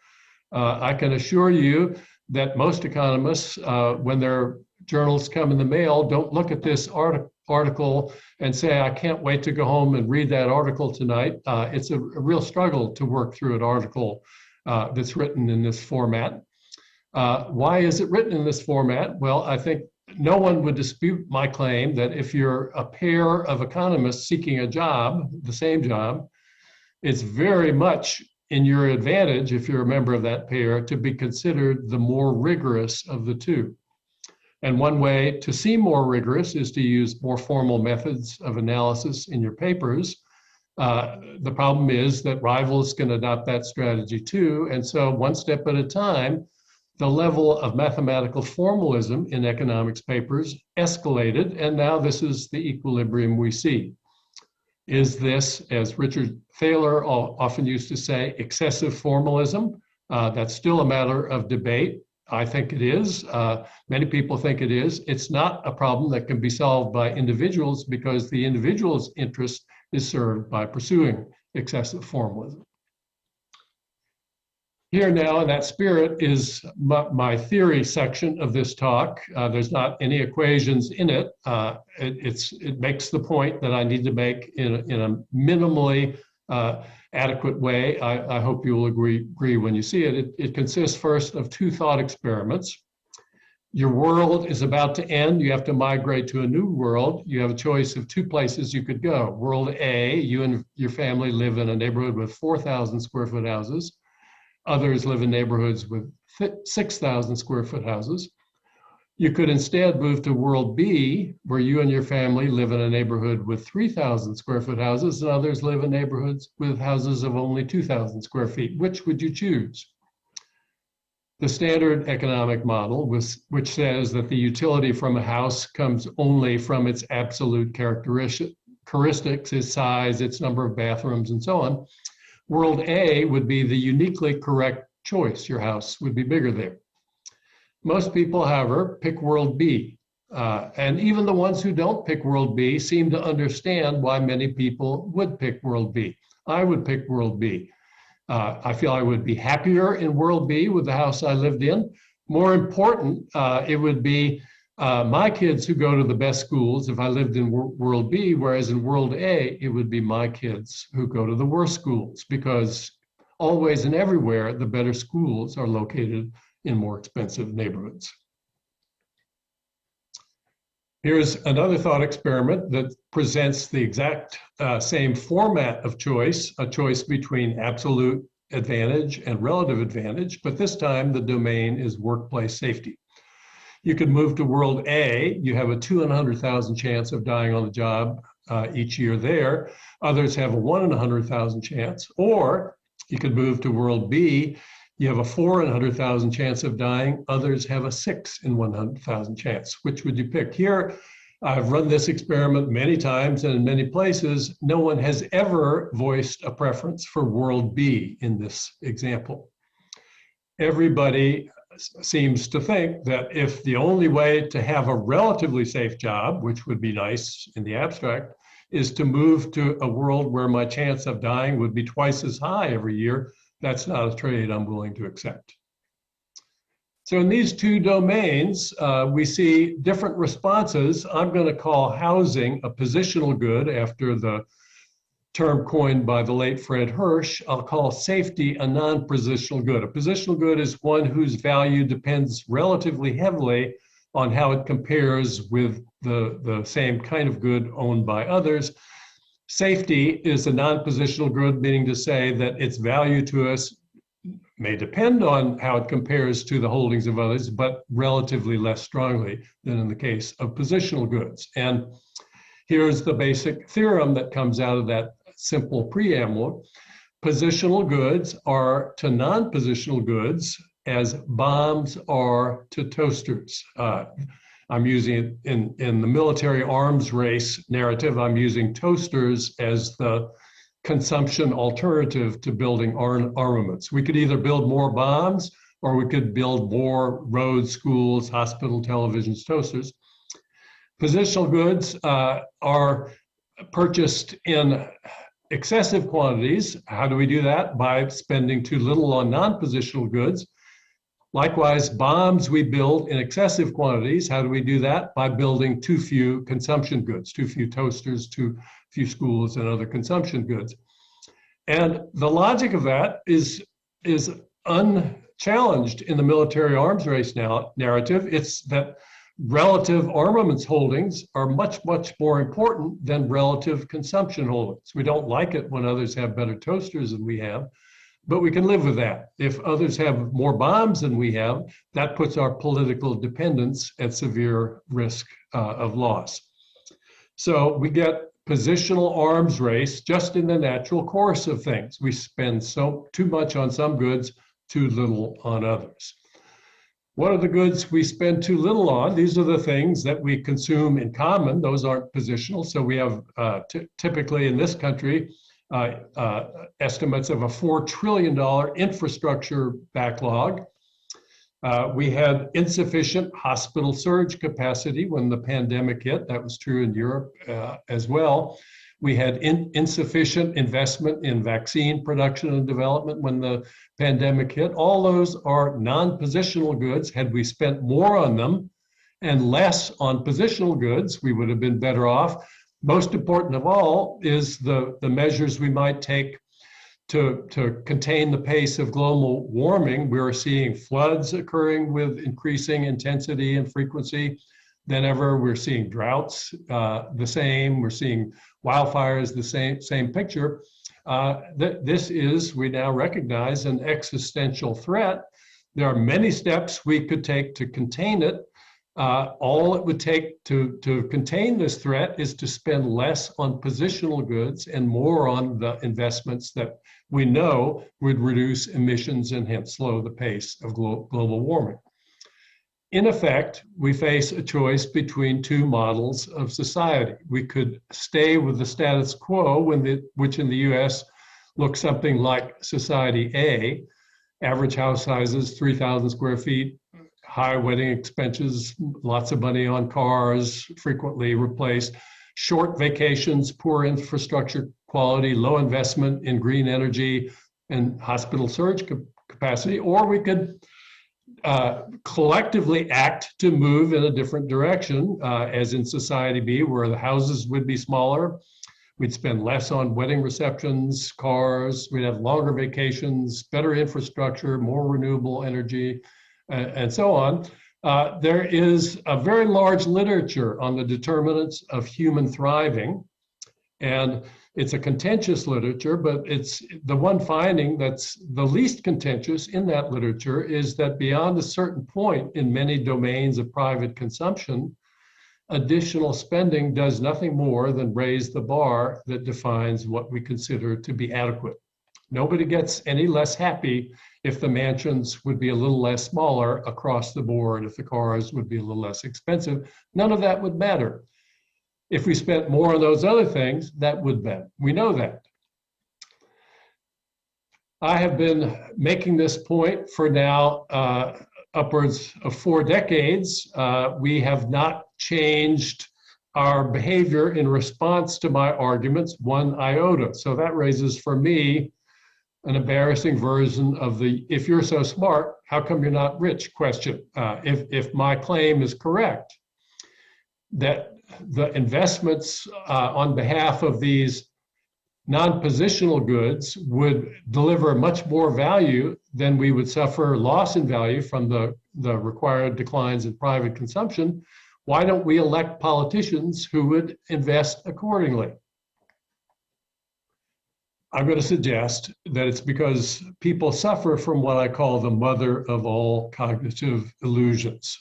I can assure you that most economists, when their journals come in the mail, don't look at this article and say, I can't wait to go home and read that article tonight. It's a real struggle to work through an article that's written in this format. Why is it written in this format? Well, I think no one would dispute my claim that if you're a pair of economists seeking a job, the same job, it's very much in your advantage, if you're a member of that pair, to be considered the more rigorous of the two. And one way to seem more rigorous is to use more formal methods of analysis in your papers. The problem is that rivals can adopt that strategy too. And so one step at a time, the level of mathematical formalism in economics papers escalated. And now this is the equilibrium we see. Is this, as Richard Thaler often used to say, excessive formalism? That's still a matter of debate. I think it is. Many people think it is. It's not a problem that can be solved by individuals because the individual's interest is served by pursuing excessive formalism. Here now, in that spirit, is my theory section of this talk. There's not any equations in it. It makes the point that I need to make in a minimally adequate way. I hope you will agree when you see it. It consists first of two thought experiments. Your world is about to end. You have to migrate to a new world. You have a choice of two places you could go. World A, you and your family live in a neighborhood with 4,000 square foot houses. Others live in neighborhoods with 6,000 square foot houses. You could instead move to World B, where you and your family live in a neighborhood with 3,000 square foot houses, and others live in neighborhoods with houses of only 2,000 square feet. Which would you choose? The standard economic model, which says that the utility from a house comes only from its absolute characteristics, its size, its number of bathrooms, and so on. World A would be the uniquely correct choice. Your house would be bigger there. Most people, however, pick World B. And even the ones who don't pick World B seem to understand why many people would pick World B. I would pick World B. I feel I would be happier in World B with the house I lived in. More important, it would be my kids who go to the best schools if I lived in World B, whereas in World A, it would be my kids who go to the worst schools, because always and everywhere, the better schools are located in more expensive neighborhoods. Here's another thought experiment that presents the exact same format of choice, a choice between absolute advantage and relative advantage, but this time the domain is workplace safety. You could move to World A. You have a 2 in 100,000 chance of dying on the job each year there. Others have a 1 in 100,000 chance. Or you could move to World B. You have a 4 in 100,000 chance of dying. Others have a 6 in 100,000 chance. Which would you pick? Here, I've run this experiment many times and in many places. No one has ever voiced a preference for World B in this example. Everybody seems to think that if the only way to have a relatively safe job, which would be nice in the abstract, is to move to a world where my chance of dying would be twice as high every year, that's not a trade I'm willing to accept. So in these two domains, we see different responses. I'm going to call housing a positional good after the term coined by the late Fred Hirsch. I'll call safety a non-positional good. A positional good is one whose value depends relatively heavily on how it compares with the same kind of good owned by others. Safety is a non-positional good, meaning to say that its value to us may depend on how it compares to the holdings of others, but relatively less strongly than in the case of positional goods. And here's the basic theorem that comes out of that simple preamble. Positional goods are to non-positional goods as bombs are to toasters. I'm using it in the military arms race narrative, I'm using toasters as the consumption alternative to building armaments. We could either build more bombs or we could build more roads, schools, hospital, televisions, toasters. Positional goods are purchased in excessive quantities. How do we do that? By spending too little on non-positional goods. Likewise, bombs we build in excessive quantities. How do we do that? By building too few consumption goods, too few toasters, too few schools and other consumption goods. And the logic of that is unchallenged in the military arms race narrative. It's that relative armaments holdings are much, much more important than relative consumption holdings. We don't like it when others have better toasters than we have, but we can live with that. If others have more bombs than we have, that puts our political dependence at severe risk of loss. So we get positional arms race just in the natural course of things. We spend too much on some goods, too little on others. What are the goods we spend too little on? These are the things that we consume in common. Those aren't positional. So we have typically in this country, estimates of a $4 trillion infrastructure backlog. We had insufficient hospital surge capacity when the pandemic hit. That was true in Europe as well. We had insufficient investment in vaccine production and development when the pandemic hit. All those are non-positional goods. Had we spent more on them and less on positional goods, we would have been better off. Most important of all is the measures we might take to contain the pace of global warming. We're seeing floods occurring with increasing intensity and frequency than ever. We're seeing droughts the same. We're seeing wildfires the same picture. This is, we now recognize, an existential threat. There are many steps we could take to contain it. All it would take to contain this threat is to spend less on positional goods and more on the investments that we know would reduce emissions and hence slow the pace of global warming. In effect, we face a choice between two models of society. We could stay with the status quo, which in the US looks something like Society A, average house sizes, 3,000 square feet, high wedding expenses, lots of money on cars, frequently replaced, short vacations, poor infrastructure quality, low investment in green energy and hospital surge capacity, or we could collectively act to move in a different direction, as in Society B, where the houses would be smaller. We'd spend less on wedding receptions, cars, we'd have longer vacations, better infrastructure, more renewable energy, and so on. There is a very large literature on the determinants of human thriving, and it's a contentious literature, but it's the one finding that's the least contentious in that literature is that beyond a certain point in many domains of private consumption, additional spending does nothing more than raise the bar that defines what we consider to be adequate. Nobody gets any less happy if the mansions would be a little less smaller across the board, if the cars would be a little less expensive. None of that would matter. If we spent more on those other things, that would matter. We know that. I have been making this point for now upwards of 4 decades. We have not changed our behavior in response to my arguments one iota. So that raises for me an embarrassing version of the "if you're so smart, how come you're not rich" question. If my claim is correct, that the investments on behalf of these non-positional goods would deliver much more value than we would suffer loss in value from the required declines in private consumption, why don't we elect politicians who would invest accordingly? I'm going to suggest that it's because people suffer from what I call the mother of all cognitive illusions.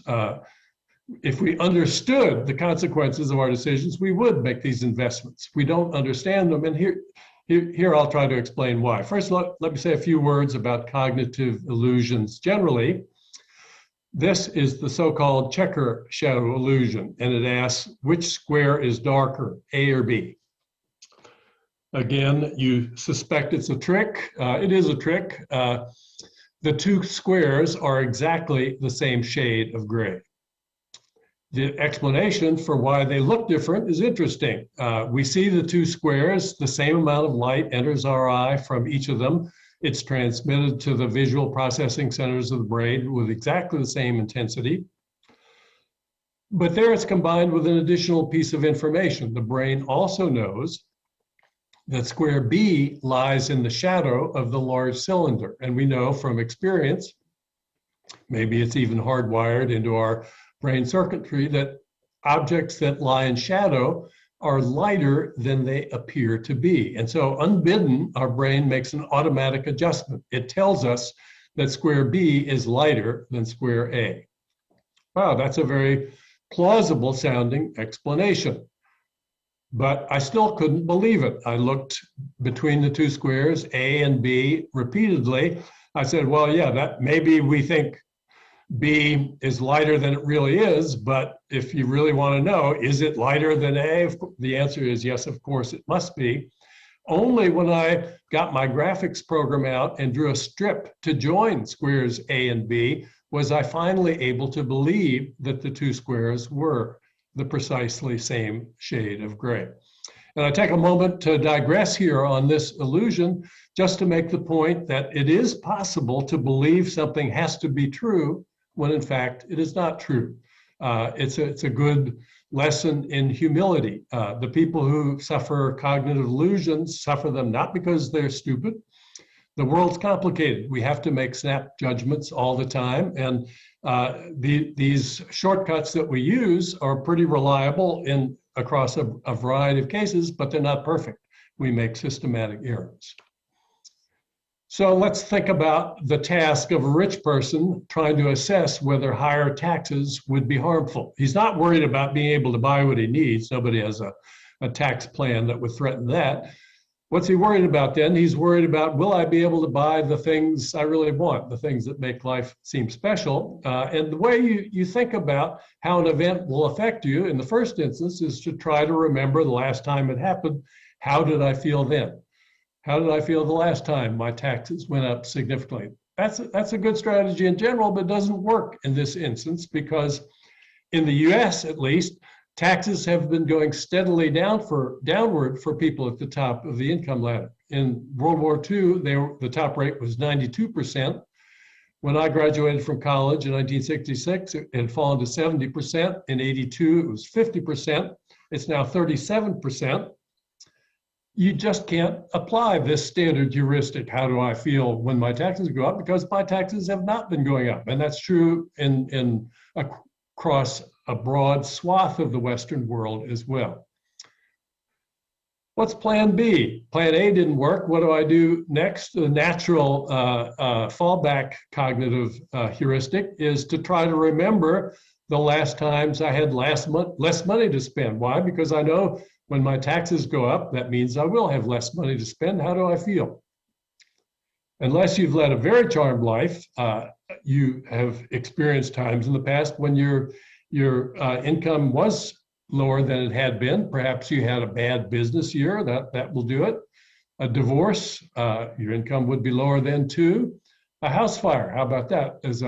If we understood the consequences of our decisions, we would make these investments. We don't understand them, and here I'll try to explain why. First, let me say a few words about cognitive illusions generally. This is the so-called checker shadow illusion, and it asks which square is darker, A or B? Again, you suspect it's a trick. It is a trick. The two squares are exactly the same shade of gray. The explanation for why they look different is interesting. We see the two squares, the same amount of light enters our eye from each of them. It's transmitted to the visual processing centers of the brain with exactly the same intensity. But there it's combined with an additional piece of information. The brain also knows that square B lies in the shadow of the large cylinder. And we know from experience, maybe it's even hardwired into our brain circuitry, that objects that lie in shadow are lighter than they appear to be. And so unbidden, our brain makes an automatic adjustment. It tells us that square B is lighter than square A. Wow, that's a very plausible sounding explanation. But I still couldn't believe it. I looked between the two squares, A and B, repeatedly. I said, well, yeah, that maybe we think B is lighter than it really is, but if you really want to know, is it lighter than A? The answer is yes, of course it must be. Only when I got my graphics program out and drew a strip to join squares A and B was I finally able to believe that the two squares were the precisely same shade of gray. And I take a moment to digress here on this illusion just to make the point that it is possible to believe something has to be true when in fact it is not true. It's a good lesson in humility. The people who suffer cognitive illusions suffer them not because they're stupid. The world's complicated. We have to make snap judgments all the time. And these shortcuts that we use are pretty reliable across a variety of cases, but they're not perfect. We make systematic errors. So let's think about the task of a rich person trying to assess whether higher taxes would be harmful. He's not worried about being able to buy what he needs. Nobody has a tax plan that would threaten that. What's he worried about then? He's worried about, will I be able to buy the things I really want, the things that make life seem special? And the way you think about how an event will affect you in the first instance is to try to remember the last time it happened. How did I feel then? How did I feel the last time my taxes went up significantly? That's a good strategy in general, but doesn't work in this instance because in the US, at least, taxes have been going steadily downward for people at the top of the income ladder. In World War II, the top rate was 92%. When I graduated from college in 1966, it had fallen to 70%. In 82, it was 50%. It's now 37%. You just can't apply this standard heuristic, how do I feel when my taxes go up, because my taxes have not been going up. And that's true across a broad swath of the Western world as well. What's plan B? Plan A didn't work. What do I do next? The natural fallback cognitive heuristic is to try to remember the last times I had less money to spend. Why? Because I know when my taxes go up, that means I will have less money to spend. How do I feel? Unless you've led a very charmed life, you have experienced times in the past when your income was lower than it had been. Perhaps you had a bad business year, that will do it. A divorce, your income would be lower then too. A house fire, how about that as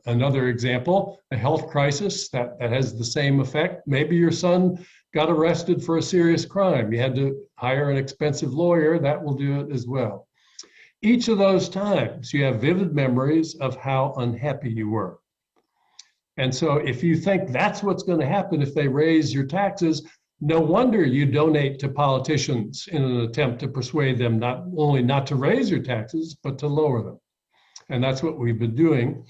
another example? A health crisis, that has the same effect. Maybe your son got arrested for a serious crime. You had to hire an expensive lawyer, that will do it as well. Each of those times, you have vivid memories of how unhappy you were. And so if you think that's what's going to happen if they raise your taxes, no wonder you donate to politicians in an attempt to persuade them not only not to raise your taxes, but to lower them. And that's what we've been doing.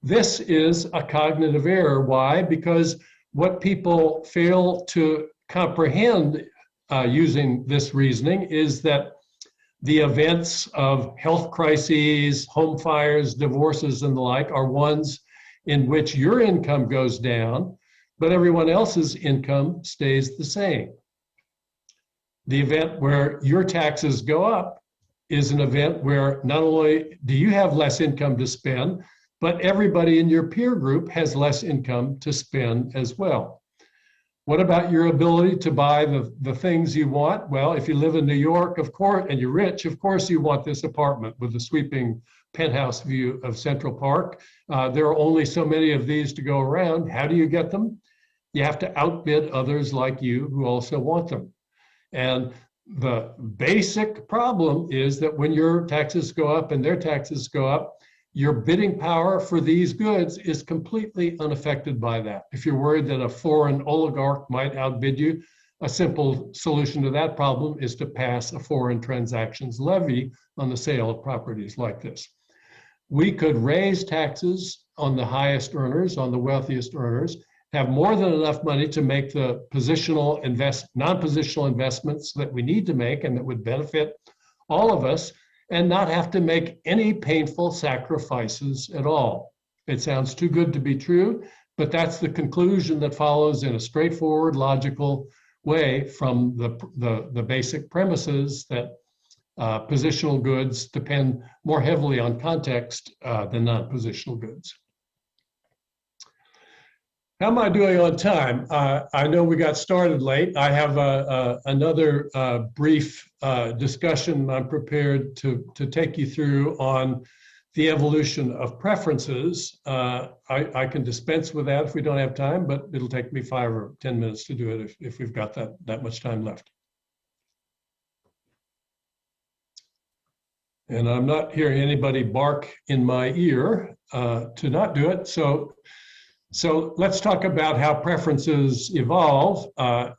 This is a cognitive error. Why? Because what people fail to comprehend using this reasoning is that the events of health crises, home fires, divorces, and the like are ones in which your income goes down, but everyone else's income stays the same. The event where your taxes go up is an event where not only do you have less income to spend, but everybody in your peer group has less income to spend as well. What about your ability to buy the things you want? Well, if you live in New York, of course, and you're rich, of course you want this apartment with a sweeping penthouse view of Central Park. There are only so many of these to go around. How do you get them? You have to outbid others like you who also want them. And the basic problem is that when your taxes go up and their taxes go up, your bidding power for these goods is completely unaffected by that. If you're worried that a foreign oligarch might outbid you, a simple solution to that problem is to pass a foreign transactions levy on the sale of properties like this. We could raise taxes on the highest earners, on the wealthiest earners, have more than enough money to make the non-positional investments that we need to make and that would benefit all of us, and not have to make any painful sacrifices at all. It sounds too good to be true, but that's the conclusion that follows in a straightforward, logical way from the basic premises that positional goods depend more heavily on context than non-positional goods. How am I doing on time? I know we got started late. I have another brief discussion I'm prepared to take you through on the evolution of preferences. I can dispense with that if we don't have time, but it'll take me 5 or 10 minutes to do it if we've got that much time left. And I'm not hearing anybody bark in my ear to not do it. So let's talk about how preferences evolve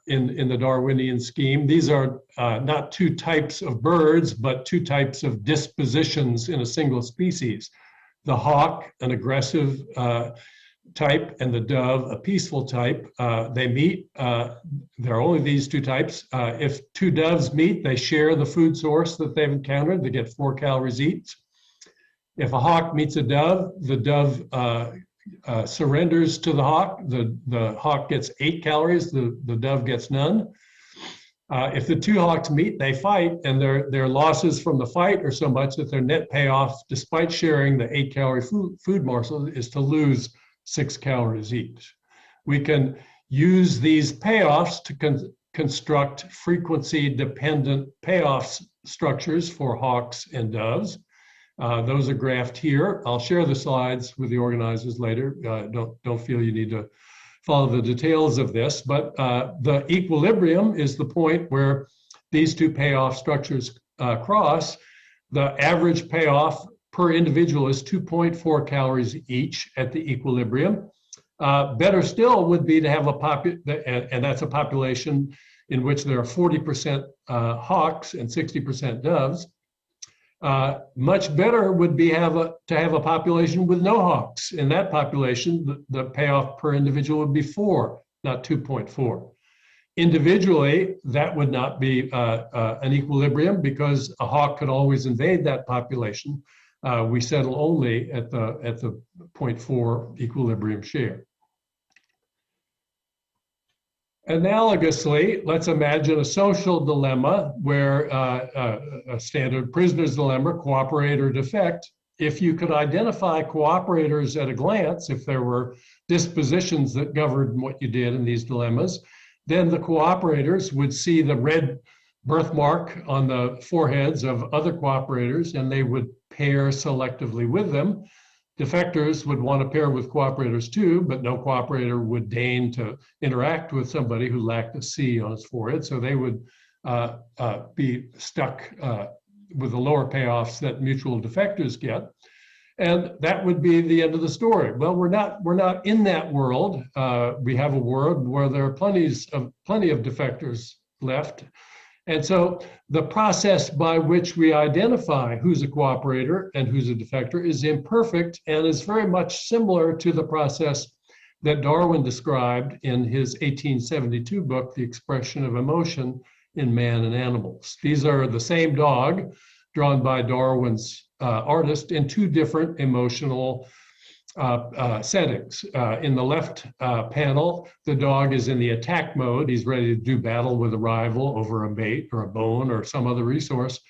in the Darwinian scheme. These are not 2 types of birds, but 2 types of dispositions in a single species. The hawk, an aggressive type, and the dove, a peaceful type. They meet. There are only these 2 types. If 2 doves meet, they share the food source that they've encountered. They get 4 calories each. If a hawk meets a dove, the dove surrenders to the hawk. The hawk gets 8 calories, the dove gets none. If the 2 hawks meet, they fight, and their losses from the fight are so much that their net payoff, despite sharing the 8-calorie food morsel, is to lose 6 calories each. We can use these payoffs to construct frequency-dependent payoff structures for hawks and doves. Those are graphed here. I'll share the slides with the organizers later. Don't feel you need to follow the details of this, but the equilibrium is the point where these 2 payoff structures cross. The average payoff per individual is 2.4 calories each at the equilibrium. Better still would be to have and that's a population in which there are 40% hawks and 60% doves. Much better would be to have a population with no hawks. In that population, the payoff per individual would be 4, not 2.4. Individually, that would not be an equilibrium because a hawk could always invade that population. We settle only at the 0.4 equilibrium share. Analogously, let's imagine a social dilemma where a standard prisoner's dilemma, cooperate or defect. If you could identify cooperators at a glance, if there were dispositions that governed what you did in these dilemmas, then the cooperators would see the red birthmark on the foreheads of other cooperators, and they would pair selectively with them. Defectors would want to pair with cooperators too, but no cooperator would deign to interact with somebody who lacked a C on his forehead, so they would be stuck with the lower payoffs that mutual defectors get. And that would be the end of the story. Well, we're not in that world. We have a world where there are plenty of defectors left. And so the process by which we identify who's a cooperator and who's a defector is imperfect and is very much similar to the process that Darwin described in his 1872 book, The Expression of Emotion in Man and Animals. These are the same dog drawn by Darwin's artist in 2 different emotional settings. In the left panel, the dog is in the attack mode. He's ready to do battle with a rival over a bait or a bone or some other resource.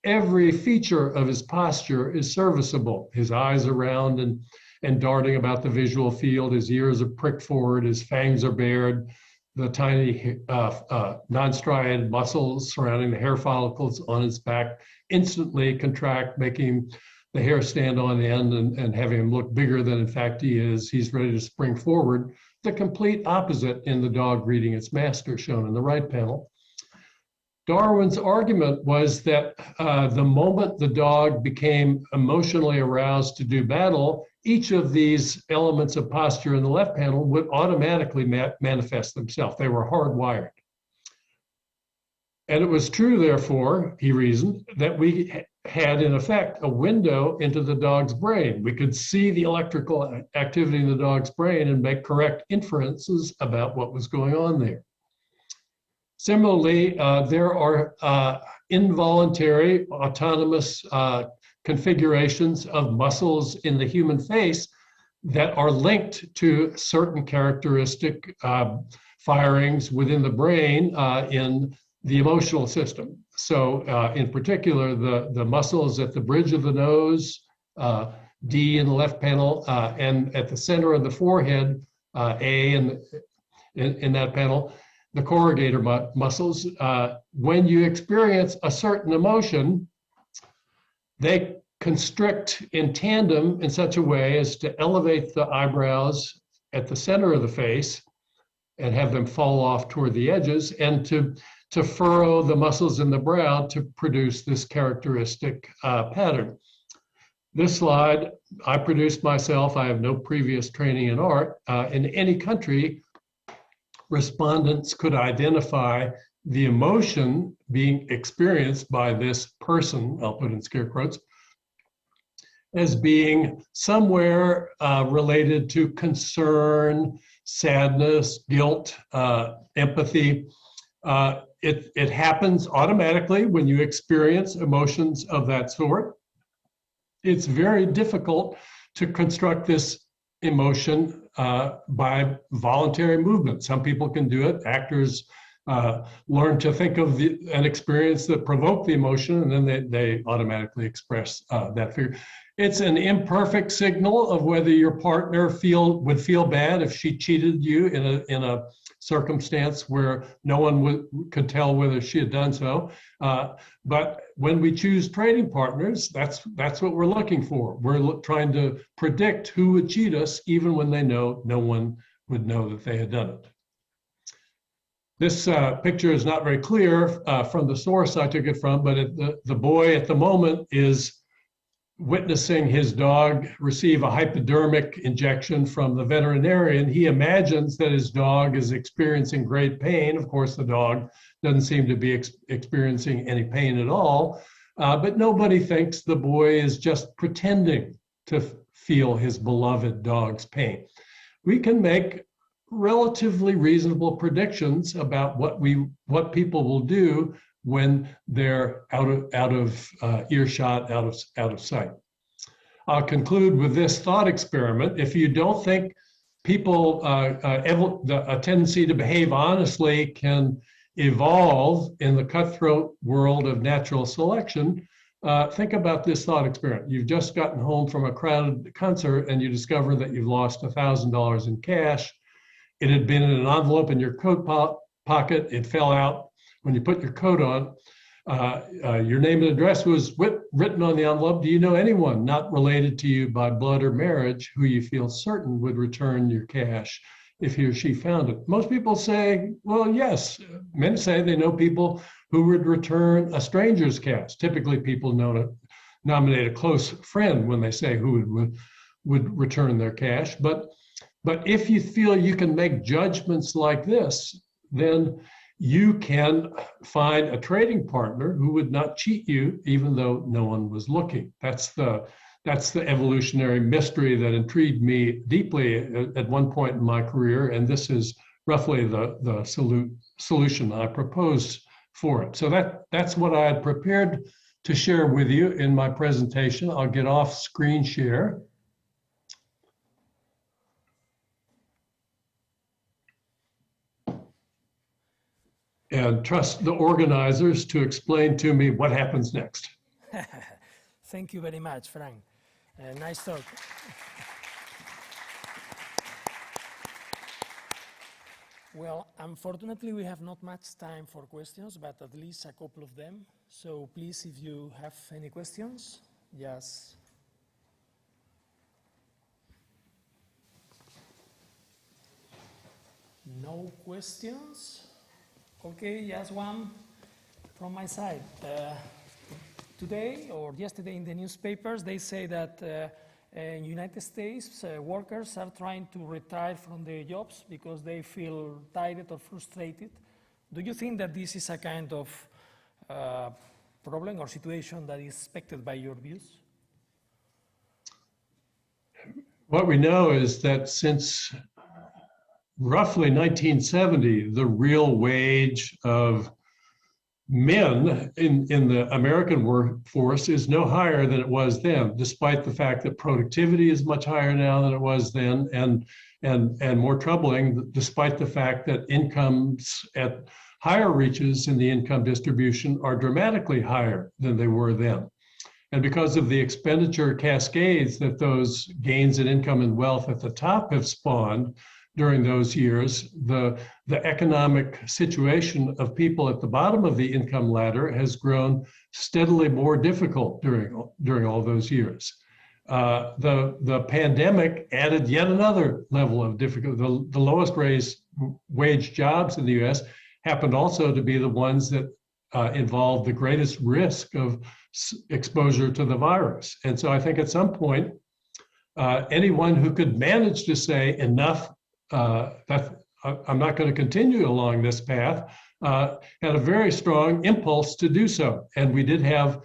Every feature of his posture is serviceable. His eyes are round and darting about the visual field. His ears are pricked forward. His fangs are bared. The tiny non-striated muscles surrounding the hair follicles on his back instantly contract, making the hair stand on end and having him look bigger than in fact he is. He's ready to spring forward. The complete opposite in the dog greeting its master, shown in the right panel. Darwin's argument was that the moment the dog became emotionally aroused to do battle, each of these elements of posture in the left panel would automatically manifest themselves. They were hardwired. And it was true, therefore, he reasoned, that we had, in effect, a window into the dog's brain. We could see the electrical activity in the dog's brain and make correct inferences about what was going on there. Similarly, there are involuntary, autonomous configurations of muscles in the human face that are linked to certain characteristic firings within the brain in the emotional system. So in particular, the muscles at the bridge of the nose, D in the left panel, and at the center of the forehead, A in that panel, the corrugator muscles. When you experience a certain emotion, they constrict in tandem in such a way as to elevate the eyebrows at the center of the face and have them fall off toward the edges, and to furrow the muscles in the brow to produce this characteristic pattern. This slide I produced myself. I have no previous training in art. In any country, respondents could identify the emotion being experienced by this person, I'll put in scare quotes, as being somewhere related to concern, sadness, guilt, empathy. It happens automatically when you experience emotions of that sort. It's very difficult to construct this emotion by voluntary movement. Some people can do it. Actors learn to think of an experience that provoked the emotion, and then they automatically express that fear. It's an imperfect signal of whether your partner would feel bad if she cheated you in a circumstance where no one could tell whether she had done so. But when we choose trading partners, that's what we're looking for. We're trying to predict who would cheat us, even when they know no one would know that they had done it. This picture is not very clear from the source I took it from, but the boy at the moment is witnessing his dog receive a hypodermic injection from the veterinarian. He imagines that his dog is experiencing great pain. Of course, the dog doesn't seem to be experiencing any pain at all, but nobody thinks the boy is just pretending to feel his beloved dog's pain. We can make relatively reasonable predictions about what people will do when they're out of earshot, out of sight. I'll conclude with this thought experiment. If you don't think people, a tendency to behave honestly can evolve in the cutthroat world of natural selection, think about this thought experiment. You've just gotten home from a crowded concert and you discover that you've lost $1,000 in cash. It had been in an envelope in your coat pocket. It fell out when you put your coat on. Your name and address was written on the envelope. Do you know anyone not related to you by blood or marriage who you feel certain would return your cash if he or she found it? Most people say, well, yes. Many say they know people who would return a stranger's cash. Typically, people nominate a close friend when they say who would return their cash. But if you feel you can make judgments like this, then you can find a trading partner who would not cheat you even though no one was looking. That's the evolutionary mystery that intrigued me deeply at one point in my career, and this is roughly the solution I propose for it. So that's what I had prepared to share with you in my presentation. I'll get off screen share. And trust the organizers to explain to me what happens next. Thank you very much, Frank. Nice talk. Well, unfortunately, we have not much time for questions, but at least a couple of them. So please, if you have any questions, just... No questions? Okay, just one from my side. Today or yesterday in the newspapers, they say that in United States, workers are trying to retire from their jobs because they feel tired or frustrated. Do you think that this is a kind of problem or situation that is expected by your views? What we know is that since roughly 1970, the real wage of men in the American workforce is no higher than it was then, despite the fact that productivity is much higher now than it was then, and more troubling, despite the fact that incomes at higher reaches in the income distribution are dramatically higher than they were then. And because of the expenditure cascades that those gains in income and wealth at the top have spawned, during those years, the economic situation of people at the bottom of the income ladder has grown steadily more difficult during all those years. The pandemic added yet another level of difficulty. The lowest wage jobs in the US happened also to be the ones that involved the greatest risk of exposure to the virus. And so I think at some point, anyone who could manage to say enough, that I'm not going to continue along this path, had a very strong impulse to do so. And we did have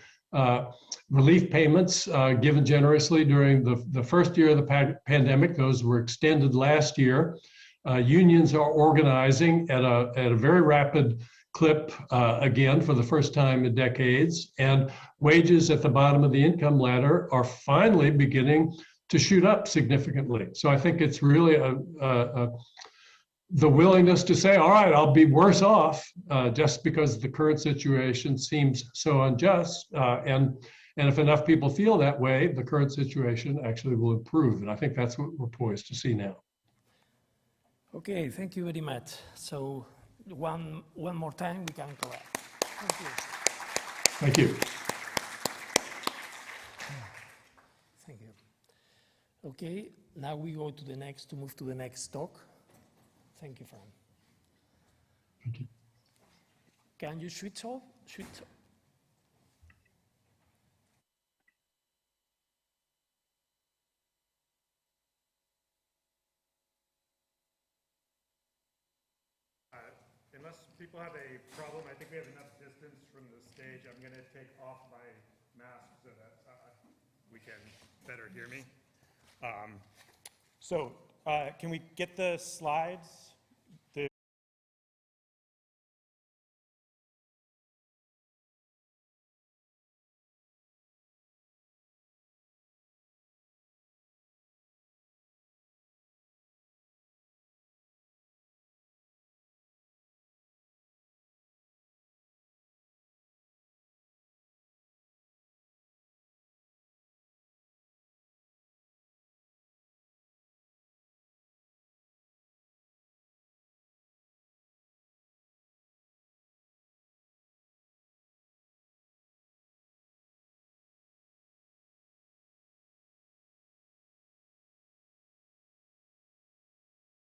relief payments given generously during the first year of the pandemic. Those were extended last year. Unions are organizing at a very rapid clip again for the first time in decades, and wages at the bottom of the income ladder are finally beginning to shoot up significantly. So I think it's really the willingness to say, all right, I'll be worse off just because the current situation seems so unjust. And if enough people feel that way, the current situation actually will improve. And I think that's what we're poised to see now. Okay, thank you very much. So one more time, we can go back. Thank you. Thank you. Thank you. Okay, now we go to move to the next talk. Thank you, Fran. Thank you. Can you switch off? Unless people have a problem, I think we have enough distance from the stage. I'm going to take off my mask so that we can better hear me. Can we get the slides?